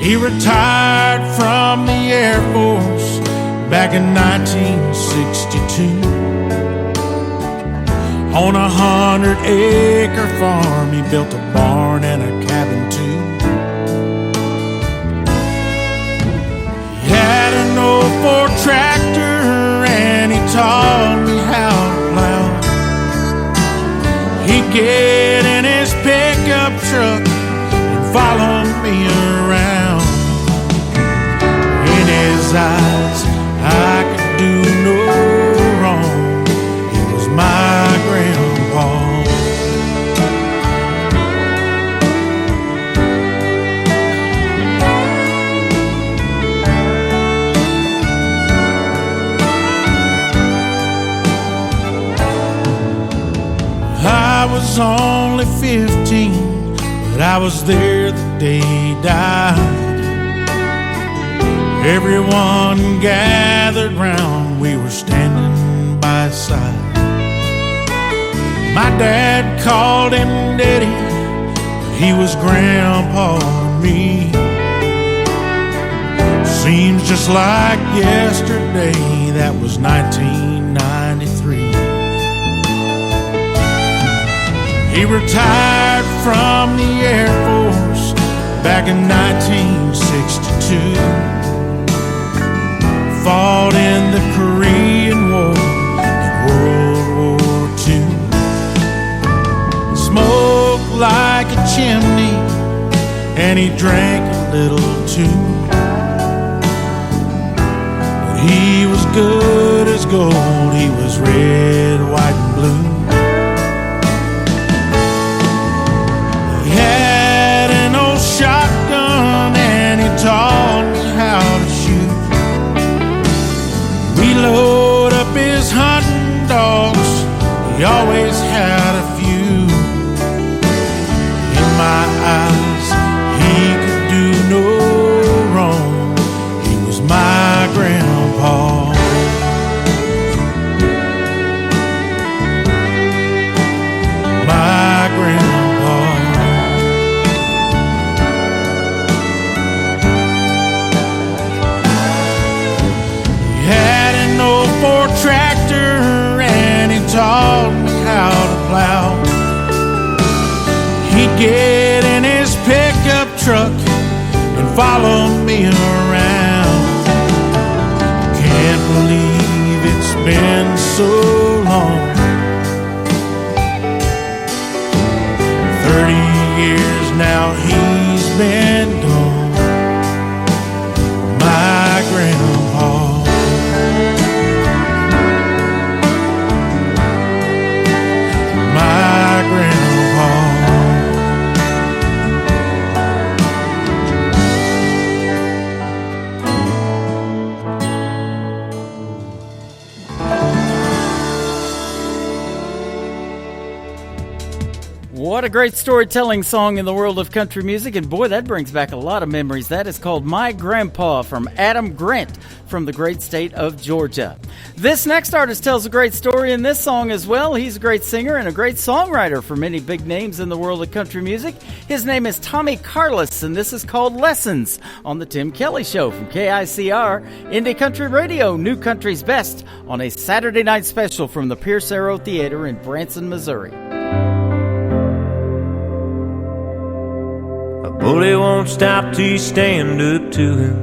He retired from the Air Force back in 1962. On 100-acre farm, he built a barn and a cabin too. He had an old Ford tractor and he taught me how to plow. He'd get in his pickup truck and follow me around. In his eyes, I could do no wrong. He was my grandpa. I was only 15, but I was there the day he died. Everyone gathered round, we were standing by his side. My dad called him Daddy, but he was Grandpa to me. Seems just like yesterday, that was 1993. He retired from the Air Force back in 1962. Fought in the Korean War and World War II. Smoked like a chimney and he drank a little too. But he was good as gold, he was red, white and blue. He had an old shotgun and he taught me how to shoot. We load up his hunting dogs, he always had a few. In my eyes, he could do no wrong. He was my grandpa. My grandpa. He had an old Ford tractor and he taught me how to plow. He'd get in his pickup truck and follow me around. Can't believe it's been so long. 30 years now he's been gone. My grandpa. My grandpa. What a great storytelling song in the world of country music, and boy, that brings back a lot of memories. That is called My Grandpa from Adam Grant from the great state of Georgia. This next artist tells a great story in this song as well. He's a great singer and a great songwriter for many big names in the world of country music. His name is Tommy Carlos, and this is called Lessons on the Tim Kelly Show from KICR, Indie Country Radio, New Country's Best, on a Saturday night special from the Pierce Arrow Theater in Branson, Missouri. A bully won't stop till you stand up to him.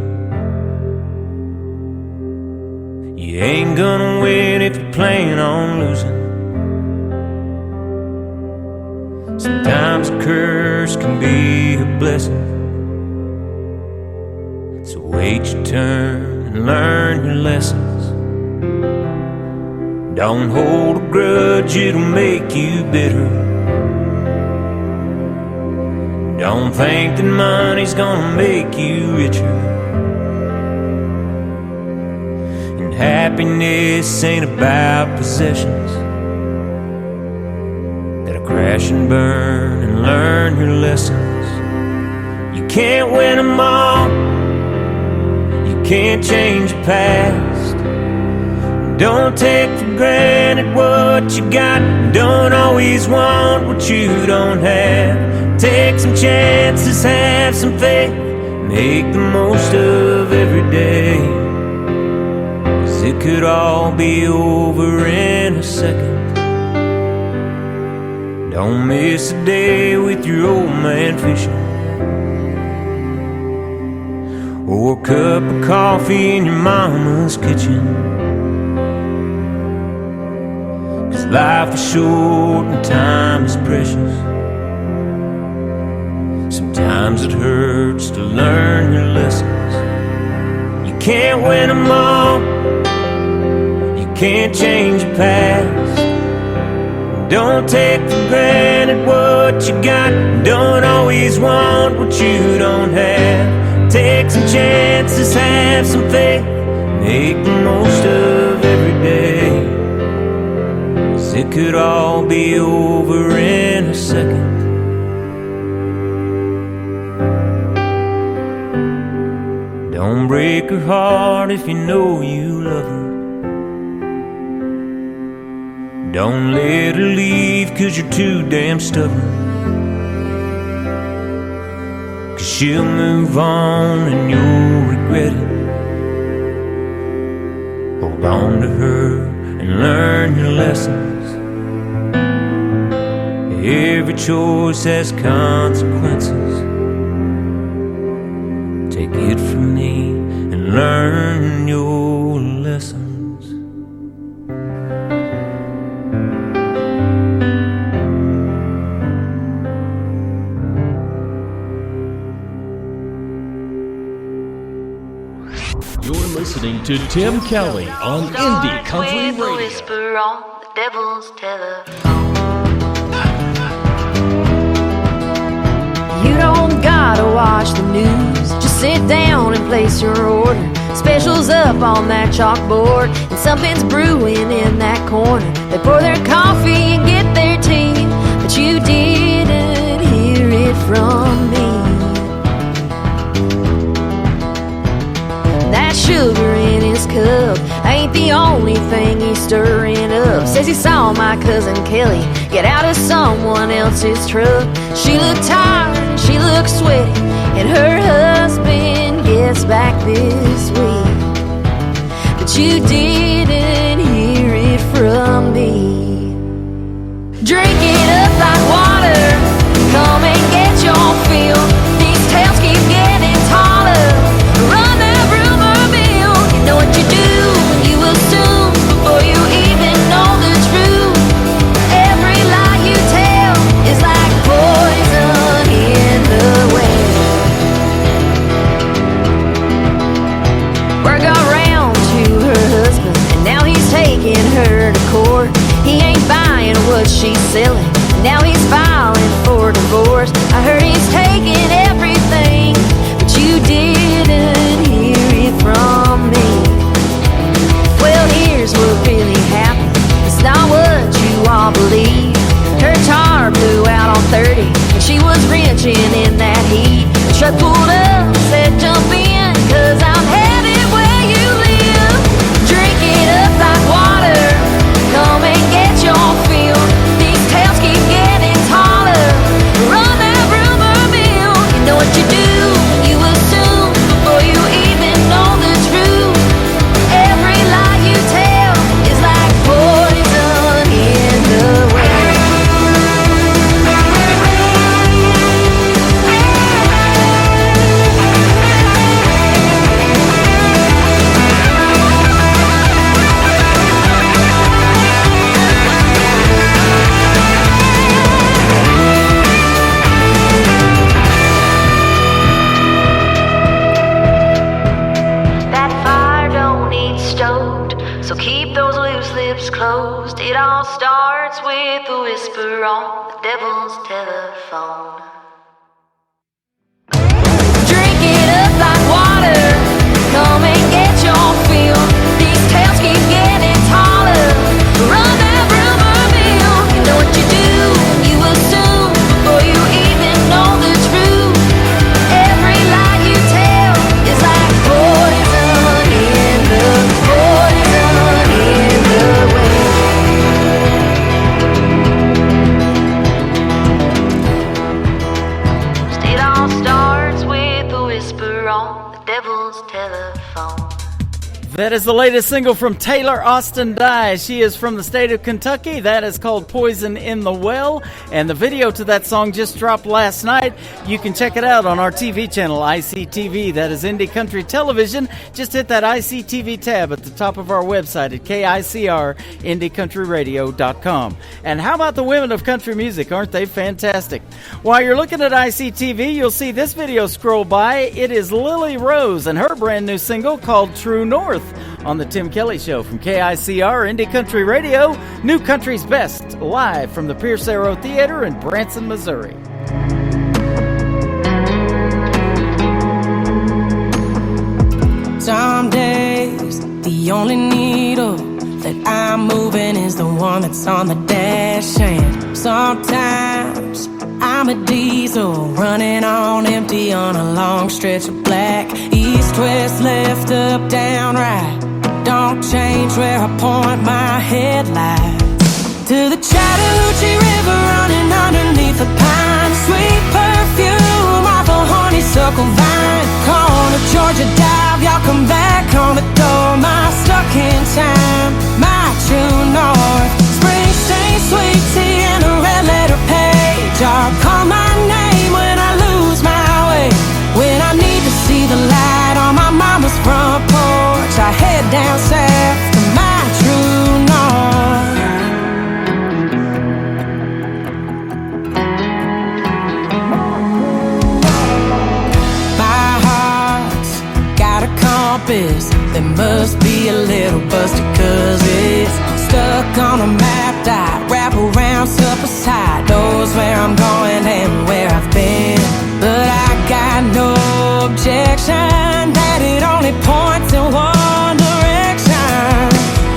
You ain't gonna win if you plan on losing. Sometimes a curse can be a blessing. So wait your turn and learn your lessons. Don't hold a grudge, it'll make you bitter. Don't think that money's gonna make you richer. And happiness ain't about possessions that'll crash and burn, and learn your lessons. You can't win them all, you can't change your past. Don't take for granted what you got. Don't always want what you don't have. Take some chances, have some faith, make the most of every day. 'Cause it could all be over in a second. Don't miss a day with your old man fishing, or a cup of coffee in your mama's kitchen. 'Cause life is short and time is precious. Sometimes it hurts to learn your lessons. You can't win them all, you can't change your past. Don't take for granted what you got. Don't always want what you don't have. Take some chances, have some faith, make the most of every day. 'Cause it could all be over in a second. Don't break her heart if you know you love her. Don't let her leave 'cause you're too damn stubborn. 'Cause she'll move on and you'll regret it. Hold on to her and learn your lessons. Every choice has consequences. Take it from me and learn your lessons. You're listening to Tim Kelly on Indie Country Radio. Whisper on the devil's telephone. You don't gotta watch the news, just sit down and place your order. Specials up on that chalkboard, and something's brewing in that corner. They pour their coffee and get their tea, but you didn't hear it from me. That sugar in his cup ain't the only thing he's stirring up. Says he saw my cousin Kelly get out of someone else's truck. She looked tired, she looked sweaty, and her husband gets back this week. But you didn't hear it from me. Drink it up like water, come and get your fill. These tales keep getting taller. Run that rumor mill. You know what you do, you assume before you even know the truth. Every lie you tell is like poison in the well. Word got round to her husband, and now he's taking her to court. He ain't buying what she's selling, was wrenching in that heat. The truck pulled up, said jump in, 'cause I'm headed where you live. Drink it up like water, come and get your fill. These tales keep getting taller, run that rumor mill. You know what you do, you assume, before you even know the truth. Every lie you tell is like poison in the wind. So keep those loose lips closed. It all starts with a whisper on the devil's telephone. Drink it up like water, come and get your fill. These tales keep getting taller, run that rumor mill. You know what you do, you assume, before you even know the truth. Every lie you tell is like poison in the That is the latest single from Taylor Austin Dye. She is from the state of Kentucky. That is called Poison in the Well. And the video to that song just dropped last night. You can check it out on our TV channel, ICTV. That is Indie Country Television. Just hit that ICTV tab at the top of our website at KICR-IndieCountryRadio.com. And how about the women of country music? Aren't they fantastic? While you're looking at ICTV, you'll see this video scroll by. It is Lily Rose and her brand new single called True North on the Tim Kelly Show from KICR Indie Country Radio, New Country's Best, live from the Pierce Arrow Theater in Branson, Missouri. Some days, the only needle that I'm moving is the one that's on the dash. And sometimes I'm a diesel running on empty on a long stretch of black. East, west, left, up, down, right. Don't change where I point my headlights. To the Chattahoochee River running underneath the pine. Sweet perfume off a honeysuckle vine. Corner Georgia dive, y'all come back on the door. My stuck in time, my true north. Springsteen, sweet tea, and a red letter page. Y'all call my name when I lose my way. When I need to see the light on my mama's front porch, I head down south to my true north. My heart's got a compass that must be a little busted, 'cause it's stuck on a map that wrap around supper's high. Knows where I'm going and where I've been, but I got no objection that it only points in one direction.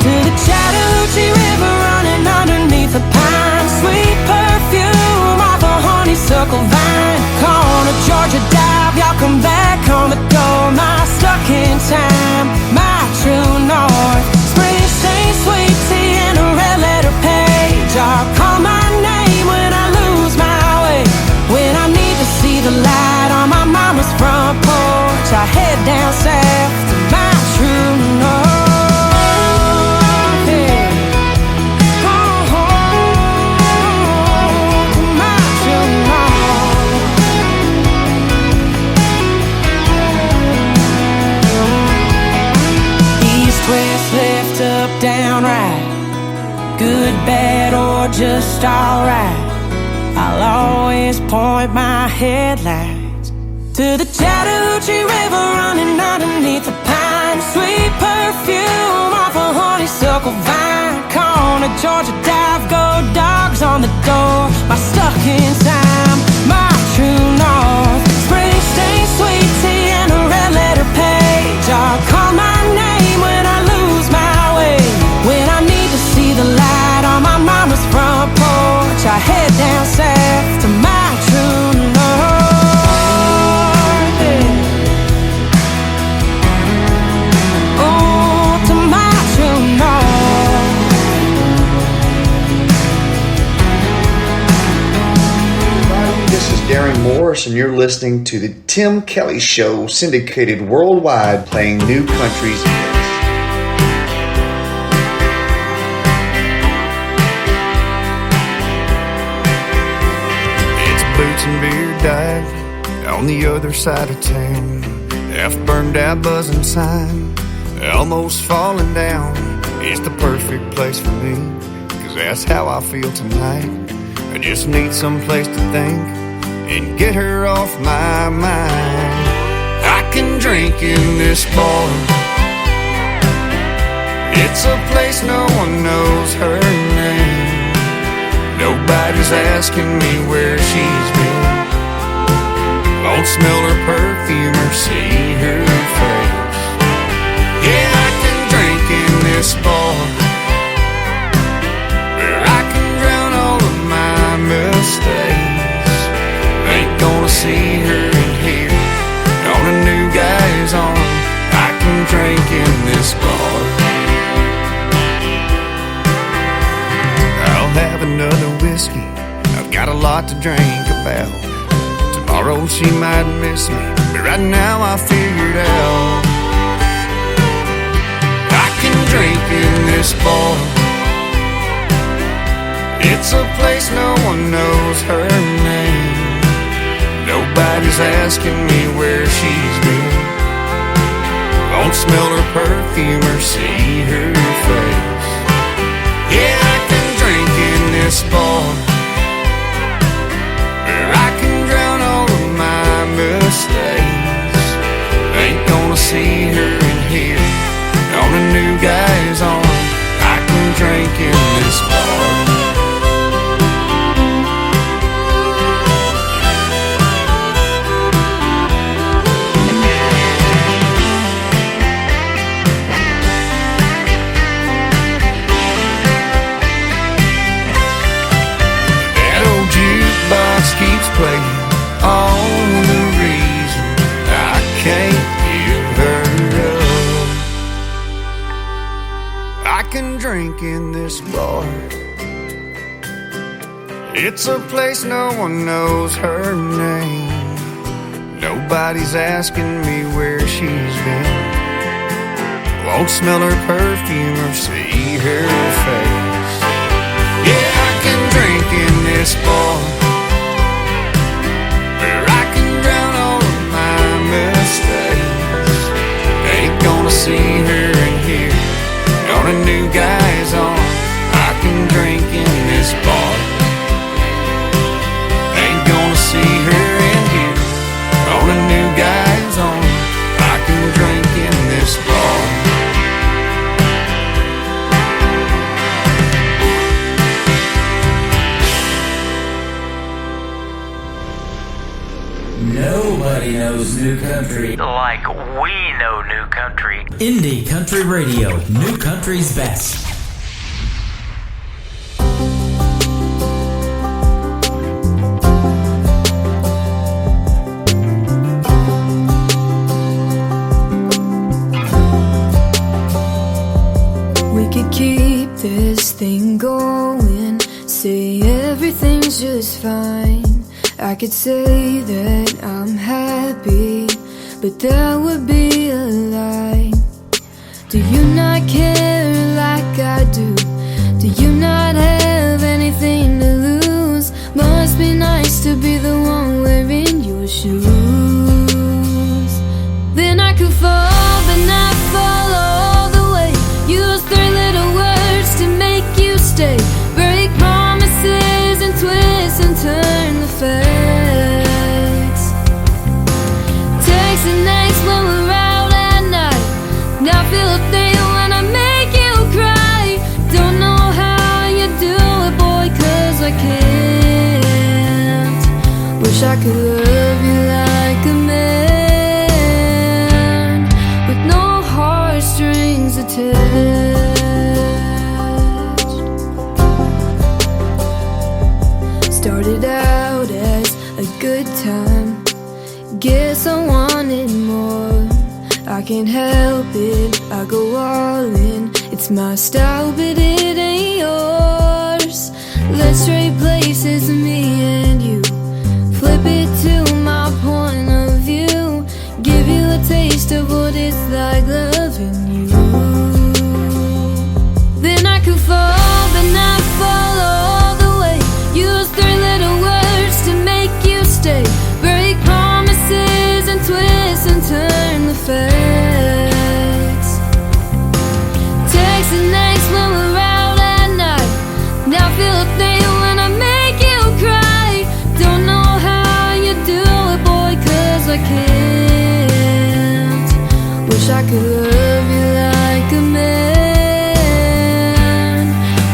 To the Chattahoochee River running underneath the pine. Sweet perfume off a honeysuckle vine. Corner Georgia dive, y'all come back on the door. My stuck in time, my true north. Springsteen, sweet tea, and a red letter page. Y'all call my name when I lose my way. When I need to see the light on my mama's front porch, I head down south to my true north. Yeah. Oh, my true north. East, west, left, up, down, right. Good, bad, or just alright. I'll always point my headlights to the Chattahoochee River running underneath the pine. Sweet perfume off a honeysuckle vine. Corner Georgia dive, go dogs on the door. My stuck in time, my true north. Springsteen, sweet tea, and a red letter page. I'll call my name when I lose my way. When I need to see the light on my mama's front porch, I head down south to my true north. Morris, and you're listening to the Tim Kelly Show, syndicated worldwide, playing new countries. It's a boots and beer dive on the other side of town. Half burned out buzzing sign, almost falling down. It's the perfect place for me, 'cause that's how I feel tonight. I just need some place to think and get her off my mind. I can drink in this bar. It's a place no one knows her name. Nobody's asking me where she's been. Won't smell her perfume or see her face. Yeah, I can drink in this bar, where I can drown all of my mistakes. Ain't gonna see her in here on a new guy's arm. I can drink in this bar. I'll have another whiskey, I've got a lot to drink about. Tomorrow she might miss me, but right now I figured out I can drink in this bar. It's a place no one knows her name. Nobody's asking me where she's been. Won't smell her perfume or see her face. Yeah, I can drink in this bar, where I can drown all of my mistakes. Ain't gonna see her in here on a new guy's arm. I can drink in this bar. Keeps playing on the reason I can't give her up. I can drink in this bar. It's a place no one knows her name. Nobody's asking me where she's been. Won't smell her perfume or see her face. Yeah, I can drink in this bar, where I can drown all of my mistakes. Ain't gonna see her in here on a new guy's arm. I can drink in this bar. Ain't gonna see her in here on a new guy's arm. I can drink in this bar. Nobody knows new country like we know new country. Indie Country Radio, new country's best. We could keep this thing going, say everything's just fine. I could say that I'm happy, but that would be a lie. Do you not care like I do? Do you not have anything to lose? Must be nice to be the one wearing your shoes. Then I could fall, but not fall all the way. Use 3 little words to make you stay. Break promises and twist and turn the facts. Text and next when we're out at night. Now feel a thing when I make you cry. Don't know how you do it, boy, 'cause I can't. Wish I could love you like a man, with no heartstrings attached. Started out as a good time, guess I wanted more. I can't help it, I go all in. It's my style, but it ain't yours. Let's trade places, me and you. Flip it to like loving you. Then I could fall, but not fall all the way. Use 3 little words to make you stay. Break promises and twist and turn the facts. Text the next when we're out at night. Now feel a thing when I make you cry. Don't know how you do it, boy, 'cause I can't. Wish I could love you like a man,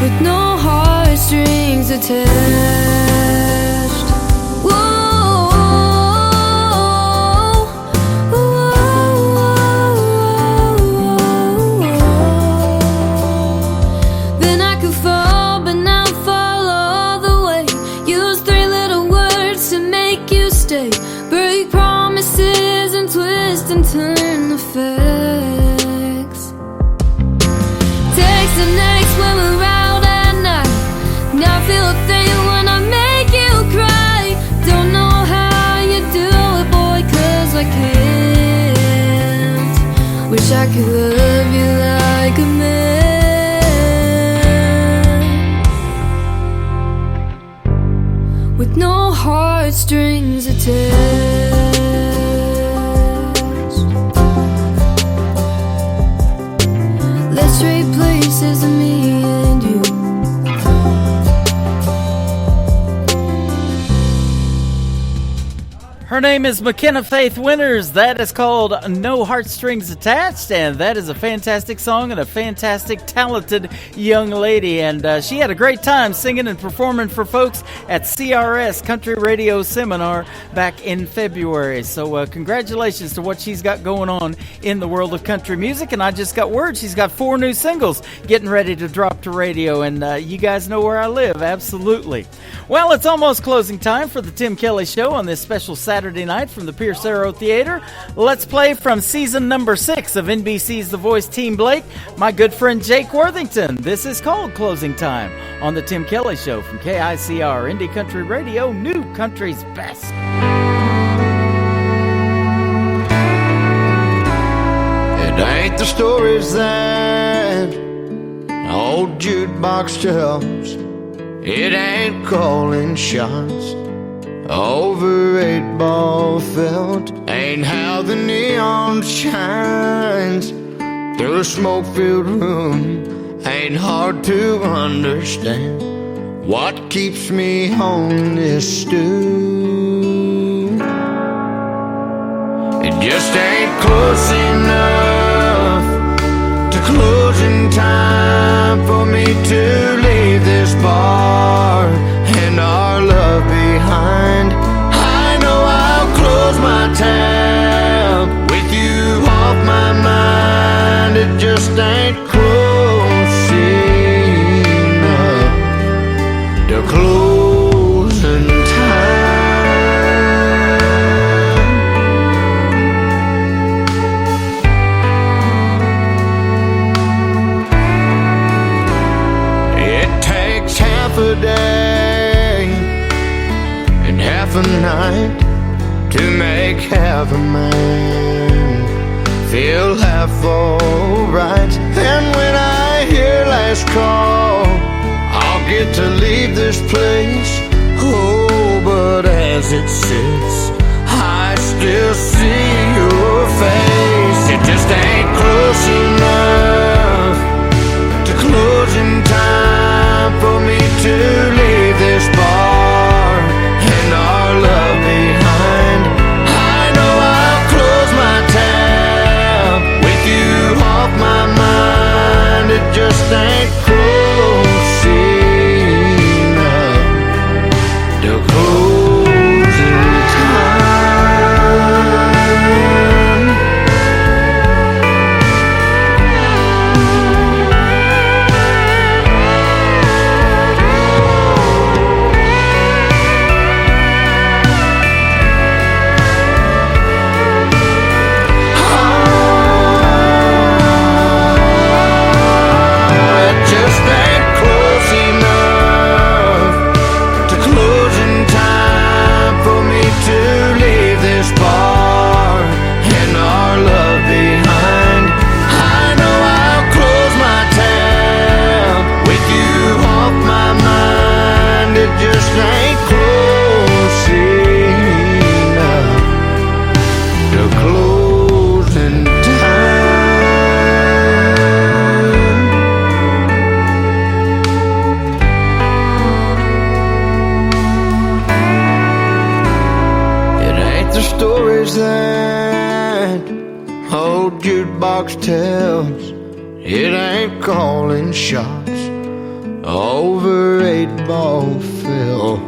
with no heartstrings attached. Whoa, then I could fall, but not fall all the way. Use 3 little words to make you stay. Break promises and twist and turn the facts. Text the next when we're out at night. Now feel a thing when I make you cry. Don't know how you do it, boy, 'cause I can't. Wish I could love you like a man, with no heartstrings attached. Let's trade places, me and you. Her name is McKenna Faith Winters. That is called No Heartstrings Attached, and that is a fantastic song and a fantastic, talented young lady. And she had a great time singing and performing for folks at CRS Country Radio Seminar back in February. So congratulations to what she's got going on in the world of country music. And I just got word she's got 4 new singles getting ready to drop to radio. And you guys know where I live, absolutely. Well, it's almost closing time for the Tim Kelly Show on this special Saturday night from the Pierce Arrow Theater. Let's play from season number 6 of NBC's The Voice Team Blake, my good friend Jake Worthington. This is called Closing Time on the Tim Kelly Show from KICR Indie Country Radio, New Country's Best. It ain't the stories that old jukebox tells. It ain't calling shots over 8-ball felt. Ain't how the neon shines through a smoke-filled room. Ain't hard to understand what keeps me on this stool. It just ain't close enough to closing time for me to leave this bar and our love behind. I know I'll close my tab with you off my mind. It just ain't close enough to closing time. A day and half a night to make half a man feel half alright. And when I hear last call, I'll get to leave this place. Oh, but as it sits, I still see your face. It just ain't close enough to closing time for me to leave this bar and our love behind. I know I'll close my tab with you off my mind. It just ain't close enough to closing time. as that old jukebox tells, it ain't calling shots over 8-ball Phil.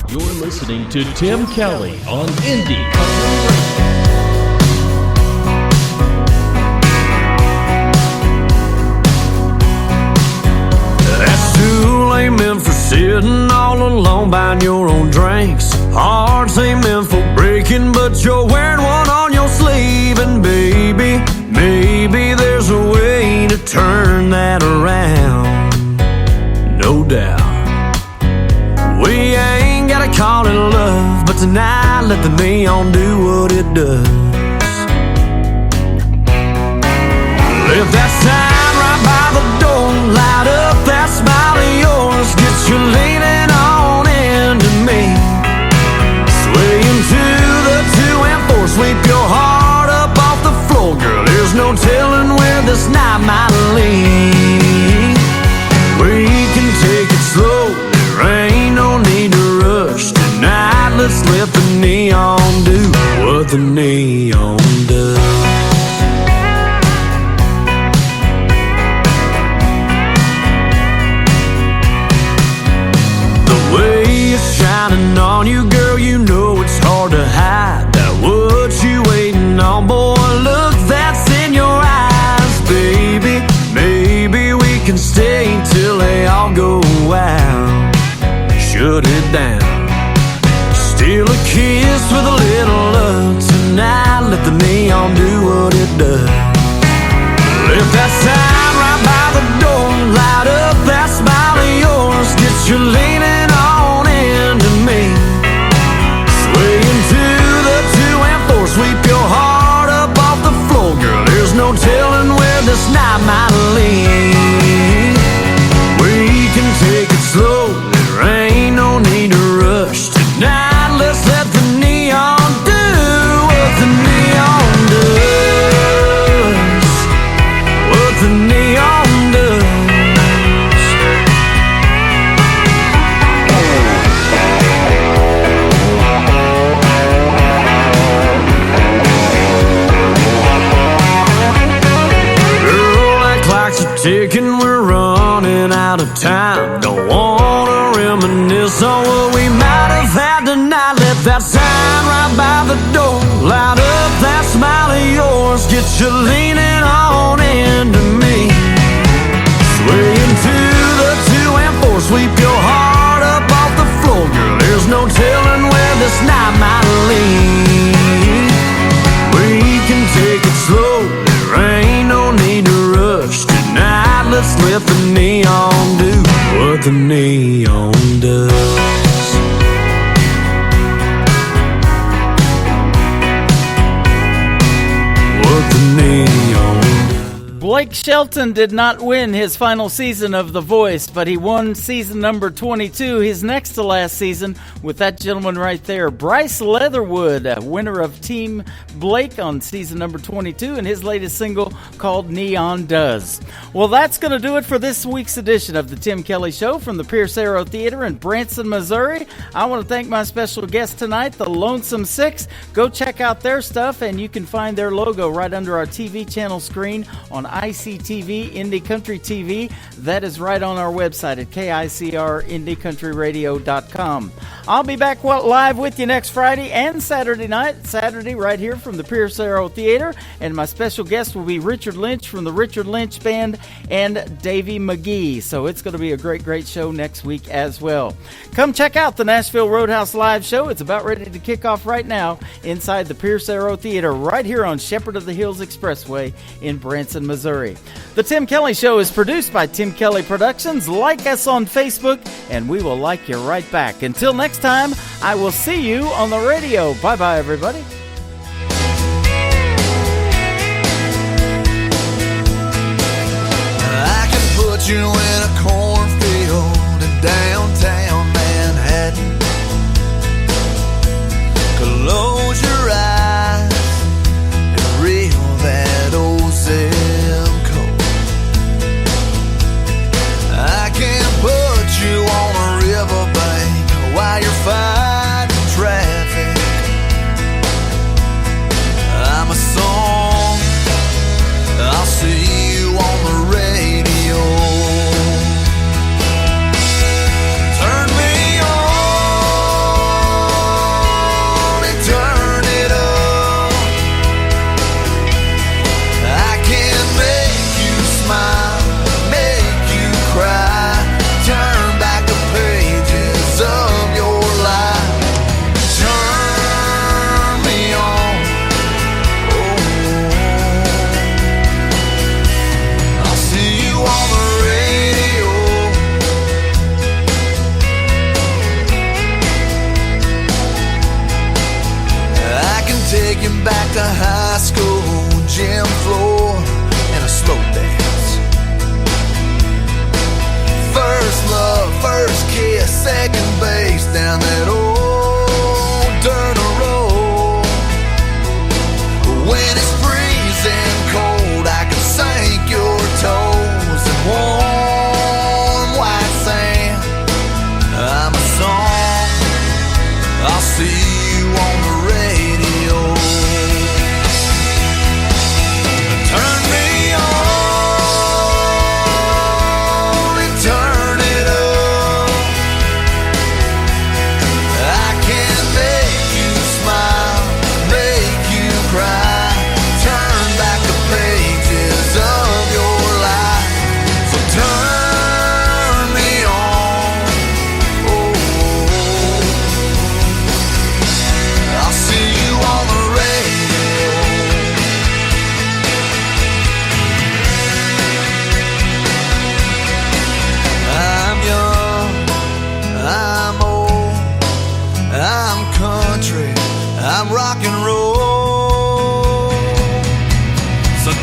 You're listening to Tim Kelly on Indie Country Radio. That's too ain't meant for sitting all alone buying your own drinks. Hearts ain't meant for breaking, but you're wearing one on your sleeve. And baby, maybe there's a way to turn that around. No doubt. We ain't gotta call it love, but tonight let the neon do what it does. Let that sign right by the door light up that smile of yours. Get you leaning on into me, swaying to the 2 and 4. Sweep your heart up off the floor, girl. There's no telling where this night might lead. We can take it slow. There ain't no need to rush tonight. Let's let the neon do what the neon does. The way it's shining on you, girl, you know it's hard to hide. That what you waiting on, boy, look, that's in your eyes, baby. Maybe we can stay till they all go out. Shut it down. Steal a kiss with a little love tonight. Let the neon do what it does. Let that sign right by the door light up that smile of yours. Get you leaning on into me, swaying to the 2 and 4. Sweep your heart up off the floor, girl. There's no telling where this night might lead. We can take it slow. There ain't no need to rush tonight. Let's let the neon do what the neon does. What the neon does. Girl, that clock's a ticking. We're running out of time. Don't wanna reminisce on what we might have had tonight. Let that sign right by the door light up that smile of yours. Get you leaning on into me, swaying to the 2 and 4. Sweep your heart up off the floor, girl. There's no telling where this night might lead. We can take it slow. There ain't no need to rush tonight. Let's let the neon do what the neon does. What the neon does. Blake Shelton did not win his final season of The Voice, but he won season number 22, his next to last season, with that gentleman right there, Bryce Leatherwood, winner of Team Blake on season number 22, and his latest single called Neon Does. Well, that's going to do it for this week's edition of the Tim Kelly Show from the Pierce Arrow Theater in Branson, Missouri. I want to thank my special guest tonight, the Lonesome Six. Go check out their stuff, and you can find their logo right under our TV channel screen on ICTV, Indie Country TV. That is right on our website at KICRIndieCountryRadio.com. I'll be back live with you next Friday and Saturday night. Saturday right here from the Pierce Arrow Theater. And my special guest will be Richard Lynch from the Richard Lynch Band and Davey McGee. So it's going to be a great, great show next week as well. Come check out the Nashville Roadhouse Live Show. It's about ready to kick off right now inside the Pierce Arrow Theater right here on Shepherd of the Hills Expressway in Branson, Missouri. The Tim Kelly Show is produced by Tim Kelly Productions. Like us on Facebook, and we will like you right back. Until next time, I will see you on the radio. Bye-bye, everybody. I can put you in a cornfield in downtown Manhattan. Close your eyes and reel that old zip code.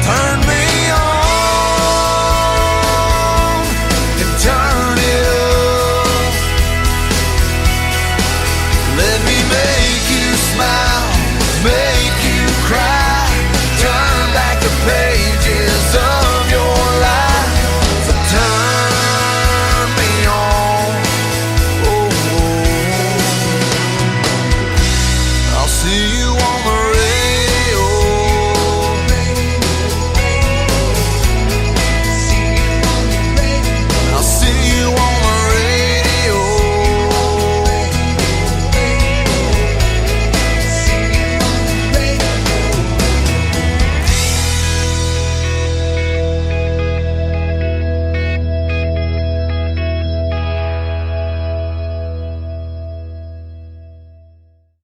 turn me